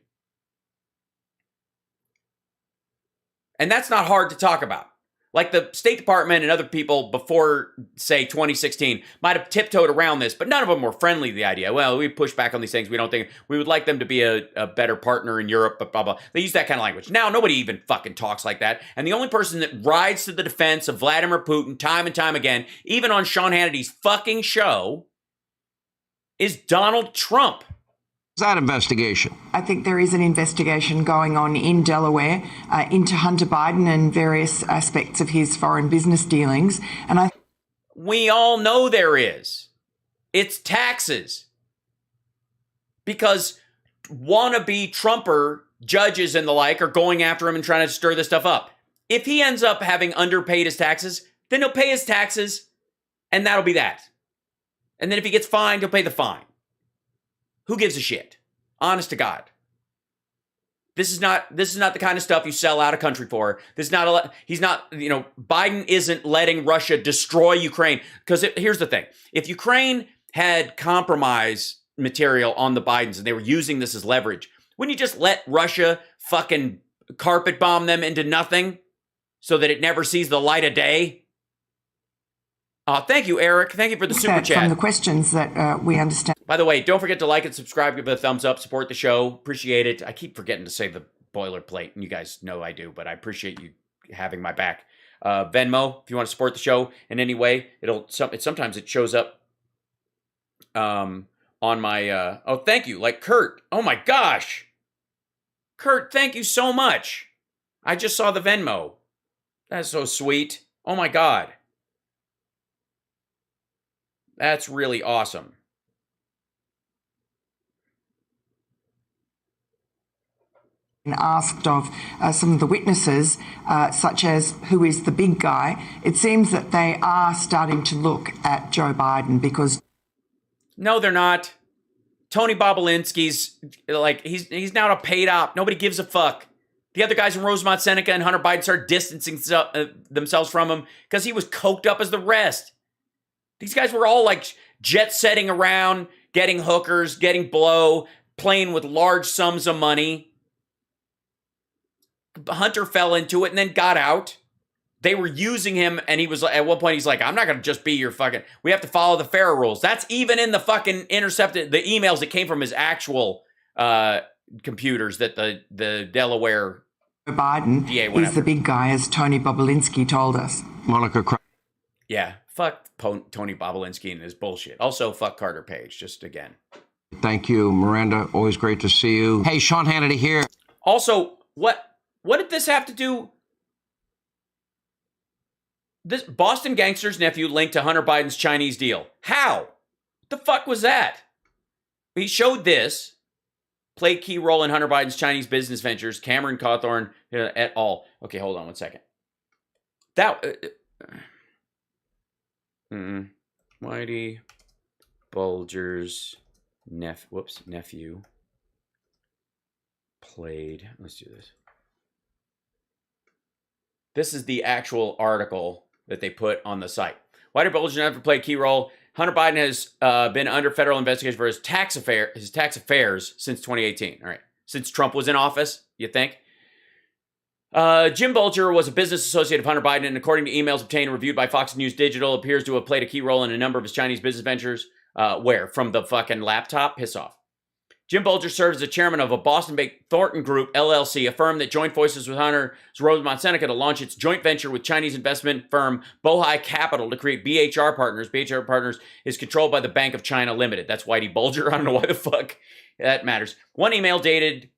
And that's not hard to talk about. Like the State Department and other people before, say, 2016 might have tiptoed around this, but none of them were friendly to the idea. Well, we push back on these things. We don't think we would like them to be a better partner in Europe, but blah, blah. They use that kind of language. Now, nobody even fucking talks like that. And the only person that rides to the defense of Vladimir Putin time and time again, even on Sean Hannity's fucking show, is Donald Trump. That investigation? I think there is an investigation going on in Delaware into Hunter Biden and various aspects of his foreign business dealings. And we all know there is. It's taxes. Because wannabe Trumper judges and the like are going after him and trying to stir this stuff up. If he ends up having underpaid his taxes, then he'll pay his taxes and that'll be that. And then if he gets fined, he'll pay the fine. Who gives a shit? Honest to God. This is not the kind of stuff you sell out of country for. Biden isn't letting Russia destroy Ukraine. Because here's the thing. If Ukraine had compromise material on the Bidens and they were using this as leverage, wouldn't you just let Russia fucking carpet bomb them into nothing so that it never sees the light of day? Oh, thank you, Eric. Thank you for the super chat. From the questions that we understand. By the way, don't forget to like and subscribe, give it a thumbs up, support the show. Appreciate it. I keep forgetting to say the boilerplate, and you guys know I do, but I appreciate you having my back. Venmo, if you want to support the show in any way, sometimes it shows up on my, oh, thank you, like Kurt. Oh my gosh. Kurt, thank you so much. I just saw the Venmo. That's so sweet. Oh my God. That's really awesome. Asked of some of the witnesses, such as who is the big guy, it seems that they are starting to look at Joe Biden because... No, they're not. Tony Bobolinsky's, like, he's now a paid op. Nobody gives a fuck. The other guys in Rosemont Seneca and Hunter Biden started distancing themselves from him because he was coked up as the rest. These guys were all like jet-setting around, getting hookers, getting blow, playing with large sums of money. Hunter fell into it and then got out. They were using him, and he was, at one point, he's like, I'm not going to just be your fucking, we have to follow the FARA rules. That's even in the fucking intercepted, the emails that came from his actual computers that the Delaware Biden DA is the big guy, as Tony Bobolinsky told us. Monica. Yeah, fuck Tony Bobolinsky and his bullshit. Also, fuck Carter Page, just again. Thank you, Miranda. Always great to see you. Hey, Sean Hannity here. Also, what did this have to do? This Boston gangster's nephew linked to Hunter Biden's Chinese deal. How? What the fuck was that? He showed this. Played key role in Hunter Biden's Chinese business ventures. Cameron Cawthorn et al. Okay, hold on one second. That... Whitey Bulger's nephew played. Let's do this. This is the actual article that they put on the site. Whitey Bulger's nephew played a key role. Hunter Biden has been under federal investigation for his tax affairs since 2018. All right, since Trump was in office, you think? Jim Bulger was a business associate of Hunter Biden, and according to emails obtained and reviewed by Fox News Digital, appears to have played a key role in a number of his Chinese business ventures. Where? From the fucking laptop? Piss off. Jim Bulger serves as the chairman of a Boston-based Thornton Group, LLC, a firm that joined forces with Hunter's Rosemont Seneca to launch its joint venture with Chinese investment firm Bohai Capital to create BHR Partners. BHR Partners is controlled by the Bank of China Limited. That's Whitey Bulger. I don't know why the fuck that matters. One email dated...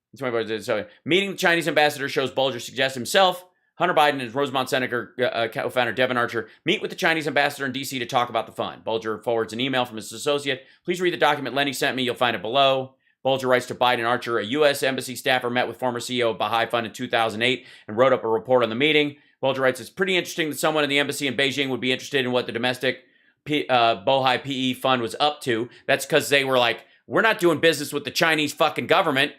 meeting the Chinese ambassador shows Bulger suggests himself, Hunter Biden, and Rosemont Seneca co-founder Devin Archer meet with the Chinese ambassador in D.C. to talk about the fund. Bulger forwards an email from his associate. Please read the document Lenny sent me. You'll find it below. Bulger writes to Biden Archer, a U.S. embassy staffer met with former CEO of Baha'i Fund in 2008 and wrote up a report on the meeting. Bulger writes, it's pretty interesting that someone in the embassy in Beijing would be interested in what the domestic Bohai PE fund was up to. That's because they were like, we're not doing business with the Chinese fucking government.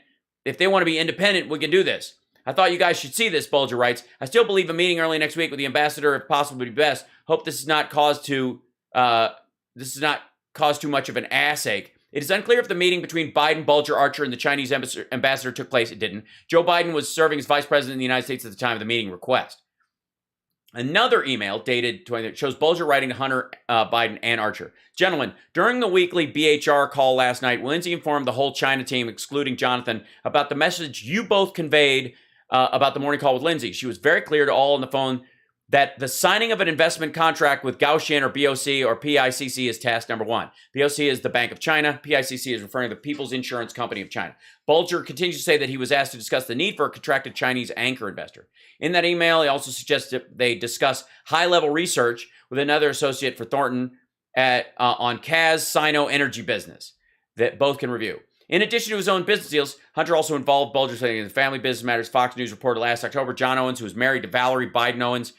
If they want to be independent, we can do this. I thought you guys should see this, Bulger writes. I still believe a meeting early next week with the ambassador, if possible, would be best. Hope this does not cause too much of an ass ache. It is unclear if the meeting between Biden, Bulger, Archer, and the Chinese ambassador took place. It didn't. Joe Biden was serving as vice president of the United States at the time of the meeting request. Another email dated 20 shows Bulger writing to Hunter Biden and Archer. Gentlemen, during the weekly BHR call last night, Lindsay informed the whole China team, excluding Jonathan, about the message you both conveyed about the morning call with Lindsay. She was very clear to all on the phone that the signing of an investment contract with Gaoxin or BOC or PICC is task number one. BOC is the Bank of China. PICC is referring to the People's Insurance Company of China. Bulger continues to say that he was asked to discuss the need for a contracted Chinese anchor investor. In that email, he also suggests that they discuss high-level research with another associate for Thornton on CAS Sino energy business that both can review. In addition to his own business deals, Hunter also involved Bulger in family business matters. Fox News reported last October John Owens, who was married to Valerie Biden Owens,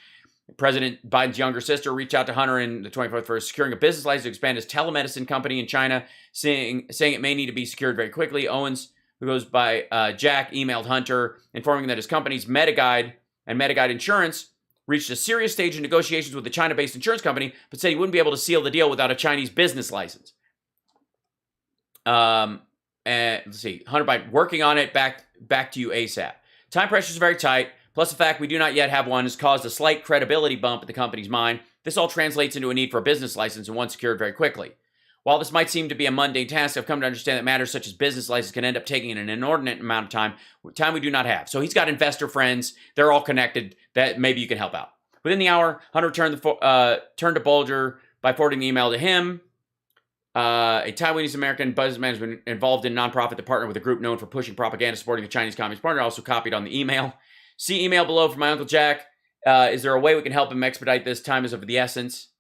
President Biden's younger sister, reached out to Hunter in the 24th for securing a business license to expand his telemedicine company in China, saying it may need to be secured very quickly. Owens, who goes by Jack, emailed Hunter, informing that his company's MediGuide and MediGuide Insurance reached a serious stage of negotiations with the China-based insurance company, but said he wouldn't be able to seal the deal without a Chinese business license. And let's see, Hunter Biden working on it. Back to you ASAP. Time pressure is very tight. Plus, the fact we do not yet have one has caused a slight credibility bump in the company's mind. This all translates into a need for a business license and one secured very quickly. While this might seem to be a mundane task, I've come to understand that matters such as business license can end up taking an inordinate amount of time we do not have. So he's got investor friends. They're all connected that maybe you can help out. Within the hour, Hunter turned to Bulger by forwarding the email to him. A Taiwanese-American businessman has been involved in a nonprofit that partnered with a group known for pushing propaganda supporting the Chinese Communist Party. Also copied on the email. See email below from my Uncle Jack. Is there a way we can help him expedite this? Time is of the essence.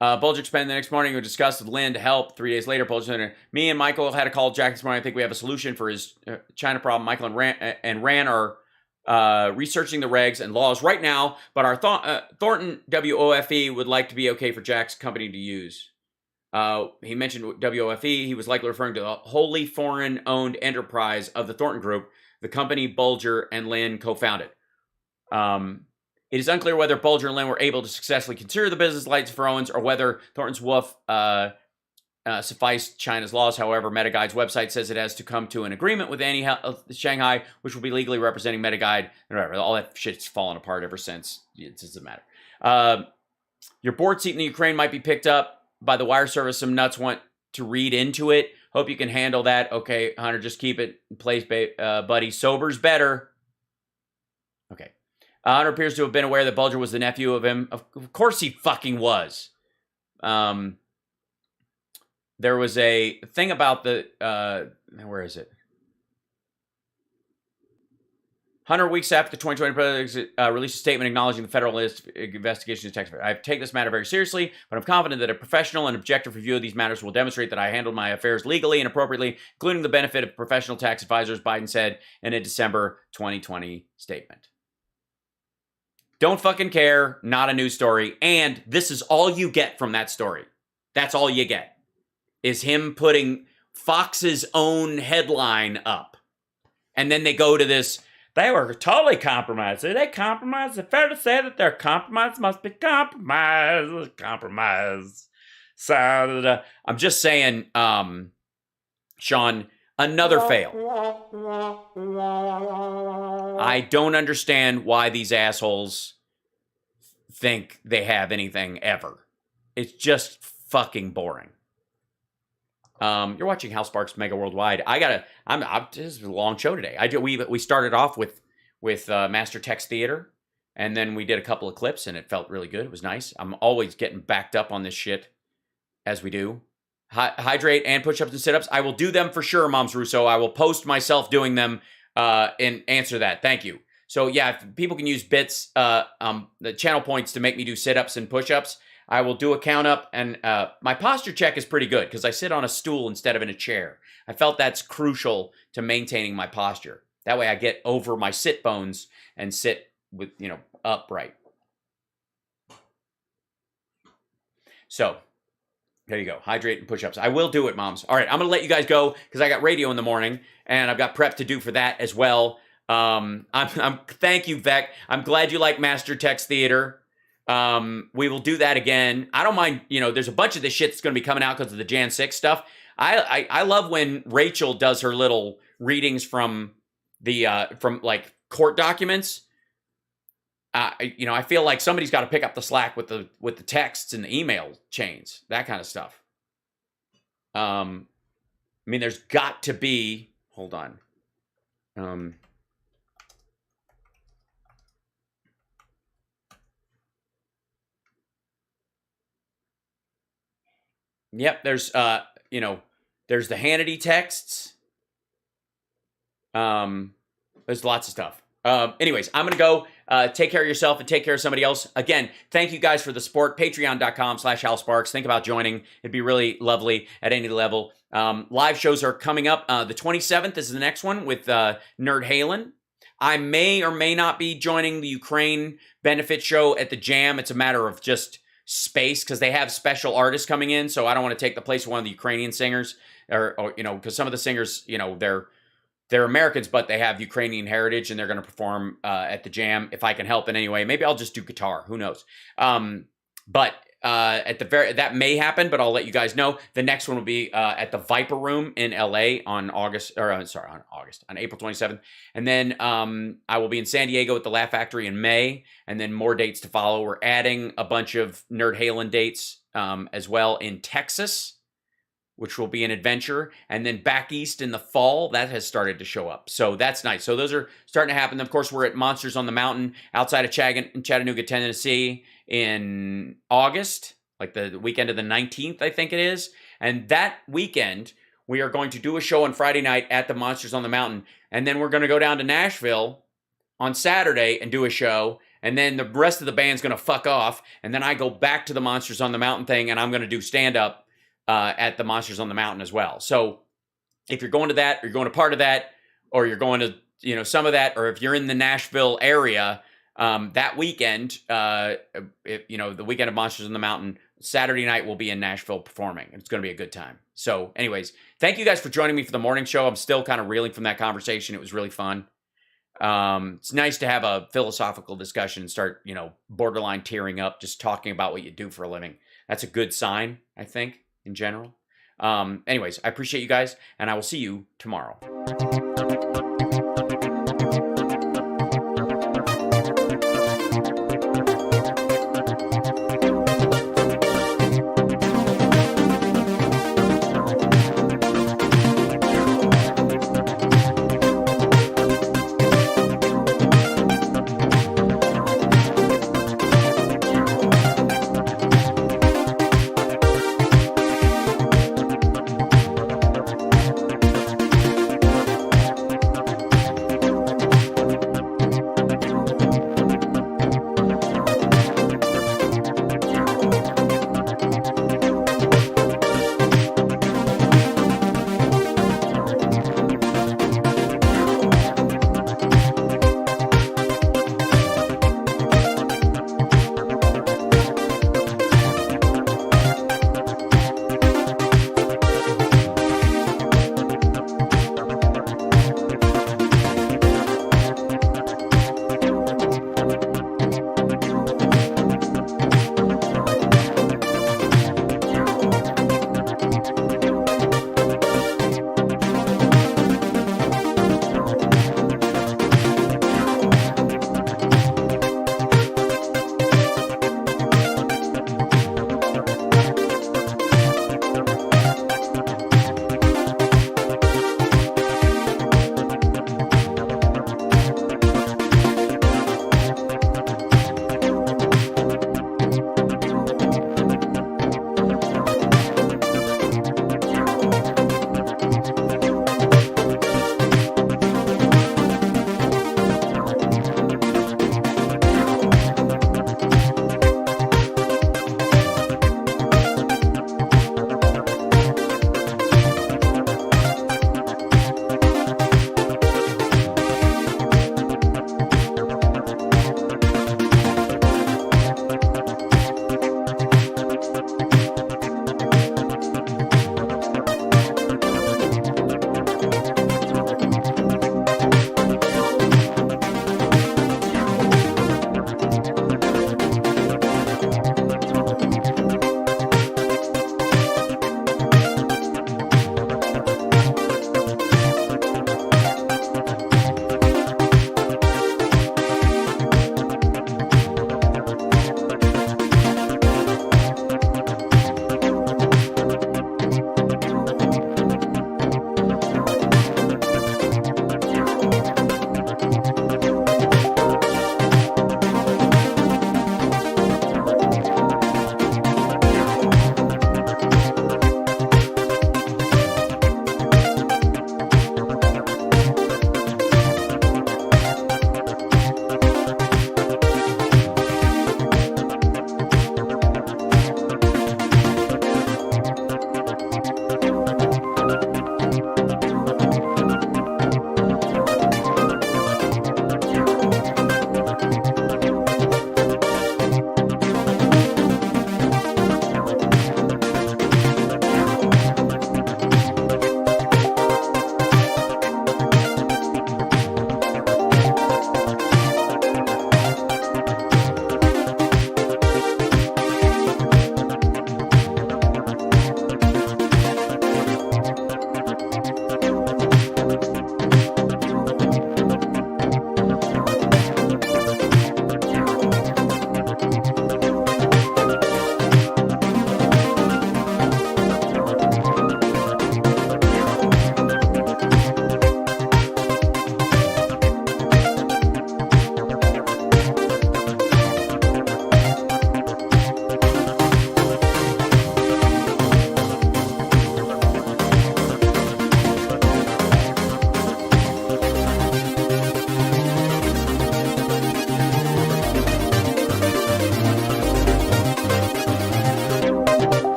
Bulger spent the next morning to discuss with Lynn to help. 3 days later, Bulger said, me and Michael had a call Jack this morning. I think we have a solution for his China problem. Michael and Rand are researching the regs and laws right now, but our Thornton WOFE would like to be okay for Jack's company to use. He mentioned WOFE. He was likely referring to the wholly foreign-owned enterprise of the Thornton Group, the company Bulger and Lynn co-founded. It is unclear whether Bulger and Lynn were able to successfully consider the business license for Owens or whether Thornton's WOF sufficed China's laws. However, MediGuide's website says it has to come to an agreement with Shanghai, which will be legally representing MediGuide. All that shit's fallen apart ever since. It doesn't matter. Your board seat in the Ukraine might be picked up by the wire service. Some nuts want to read into it. Hope you can handle that. Okay, Hunter, just keep it in place, buddy. Sober's better. Okay. Hunter appears to have been aware that Bulger was the nephew of him. Of course he fucking was. There was a thing about the... where is it? Hunter, weeks after the 2020 president released a statement acknowledging the federal investigation of tax affairs. I take this matter very seriously, but I'm confident that a professional and objective review of these matters will demonstrate that I handled my affairs legally and appropriately, including the benefit of professional tax advisors, Biden said in a December 2020 statement. Don't fucking care, not a news story, and this is all you get from that story. That's all you get, is him putting Fox's own headline up. And then they go to this... They were totally compromised. They compromised. It's fair to say that their compromise must be compromised. Compromise. So, I'm just saying, Sean, another fail. I don't understand why these assholes think they have anything ever. It's just fucking boring. You're watching HAL Sparks Mega Worldwide. This is a long show today. We started off with Master Text Theater, and then we did a couple of clips, and it felt really good. It was nice. I'm always getting backed up on this shit, as we do. Hydrate and push-ups and sit-ups. I will do them for sure, Moms Russo. I will post myself doing them and answer that. Thank you. So yeah, if people can use bits, the channel points to make me do sit-ups and push-ups. I will do a count up, and my posture check is pretty good because I sit on a stool instead of in a chair. I felt that's crucial to maintaining my posture. That way I get over my sit bones and sit with, upright. So, there you go. Hydrate and push-ups. I will do it, moms. All right, I'm going to let you guys go because I got radio in the morning, and I've got prep to do for that as well. Thank you, Vec. I'm glad you like Master Text Theater. We will do that again. I don't mind, there's a bunch of this shit that's going to be coming out because of the Jan 6 stuff. I love when Rachel does her little readings from the, from like court documents. I feel like somebody's got to pick up the slack with the texts and the email chains, that kind of stuff. I mean, there's got to be. Hold on. Yep, there's there's the Hannity texts. There's lots of stuff. Anyways, I'm gonna go. Take care of yourself and take care of somebody else. Again, thank you guys for the support. Patreon.com/HalSparks. Think about joining. It'd be really lovely at any level. Live shows are coming up. The 27th is the next one with Nerd Halen. I may or may not be joining the Ukraine benefit show at the Jam. It's a matter of just space because they have special artists coming in, so I don't want to take the place of one of the Ukrainian singers, or because some of the singers, they're Americans, but they have Ukrainian heritage, and they're going to perform at the Jam. If I can help in any way, maybe I'll just do guitar. Who knows? But at the that may happen, but I'll let you guys know. The next one will be at the Viper Room in LA on April 27th. And then I will be in San Diego at the Laugh Factory in May, and then more dates to follow. We're adding a bunch of Nerd Halen dates as well in Texas, which will be an adventure. And then back east in the fall, that has started to show up. So that's nice. So those are starting to happen. Of course, we're at Monsters on the Mountain outside of Chattanooga, Tennessee in August, like the weekend of the 19th, I think it is. And that weekend, we are going to do a show on Friday night at the Monsters on the Mountain. And then we're going to go down to Nashville on Saturday and do a show. And then the rest of the band's going to fuck off. And then I go back to the Monsters on the Mountain thing, and I'm going to do stand-up at the Monsters on the Mountain as well. So if you're going to that, or you're going to part of that, or you're going to, some of that, or if you're in the Nashville area, that weekend, the weekend of Monsters on the Mountain, Saturday night we'll be in Nashville performing. It's going to be a good time. So anyways, thank you guys for joining me for the morning show. I'm still kind of reeling from that conversation. It was really fun. It's nice to have a philosophical discussion and start, borderline tearing up, just talking about what you do for a living. That's a good sign, I think, in general. Anyways, I appreciate you guys, and I will see you tomorrow.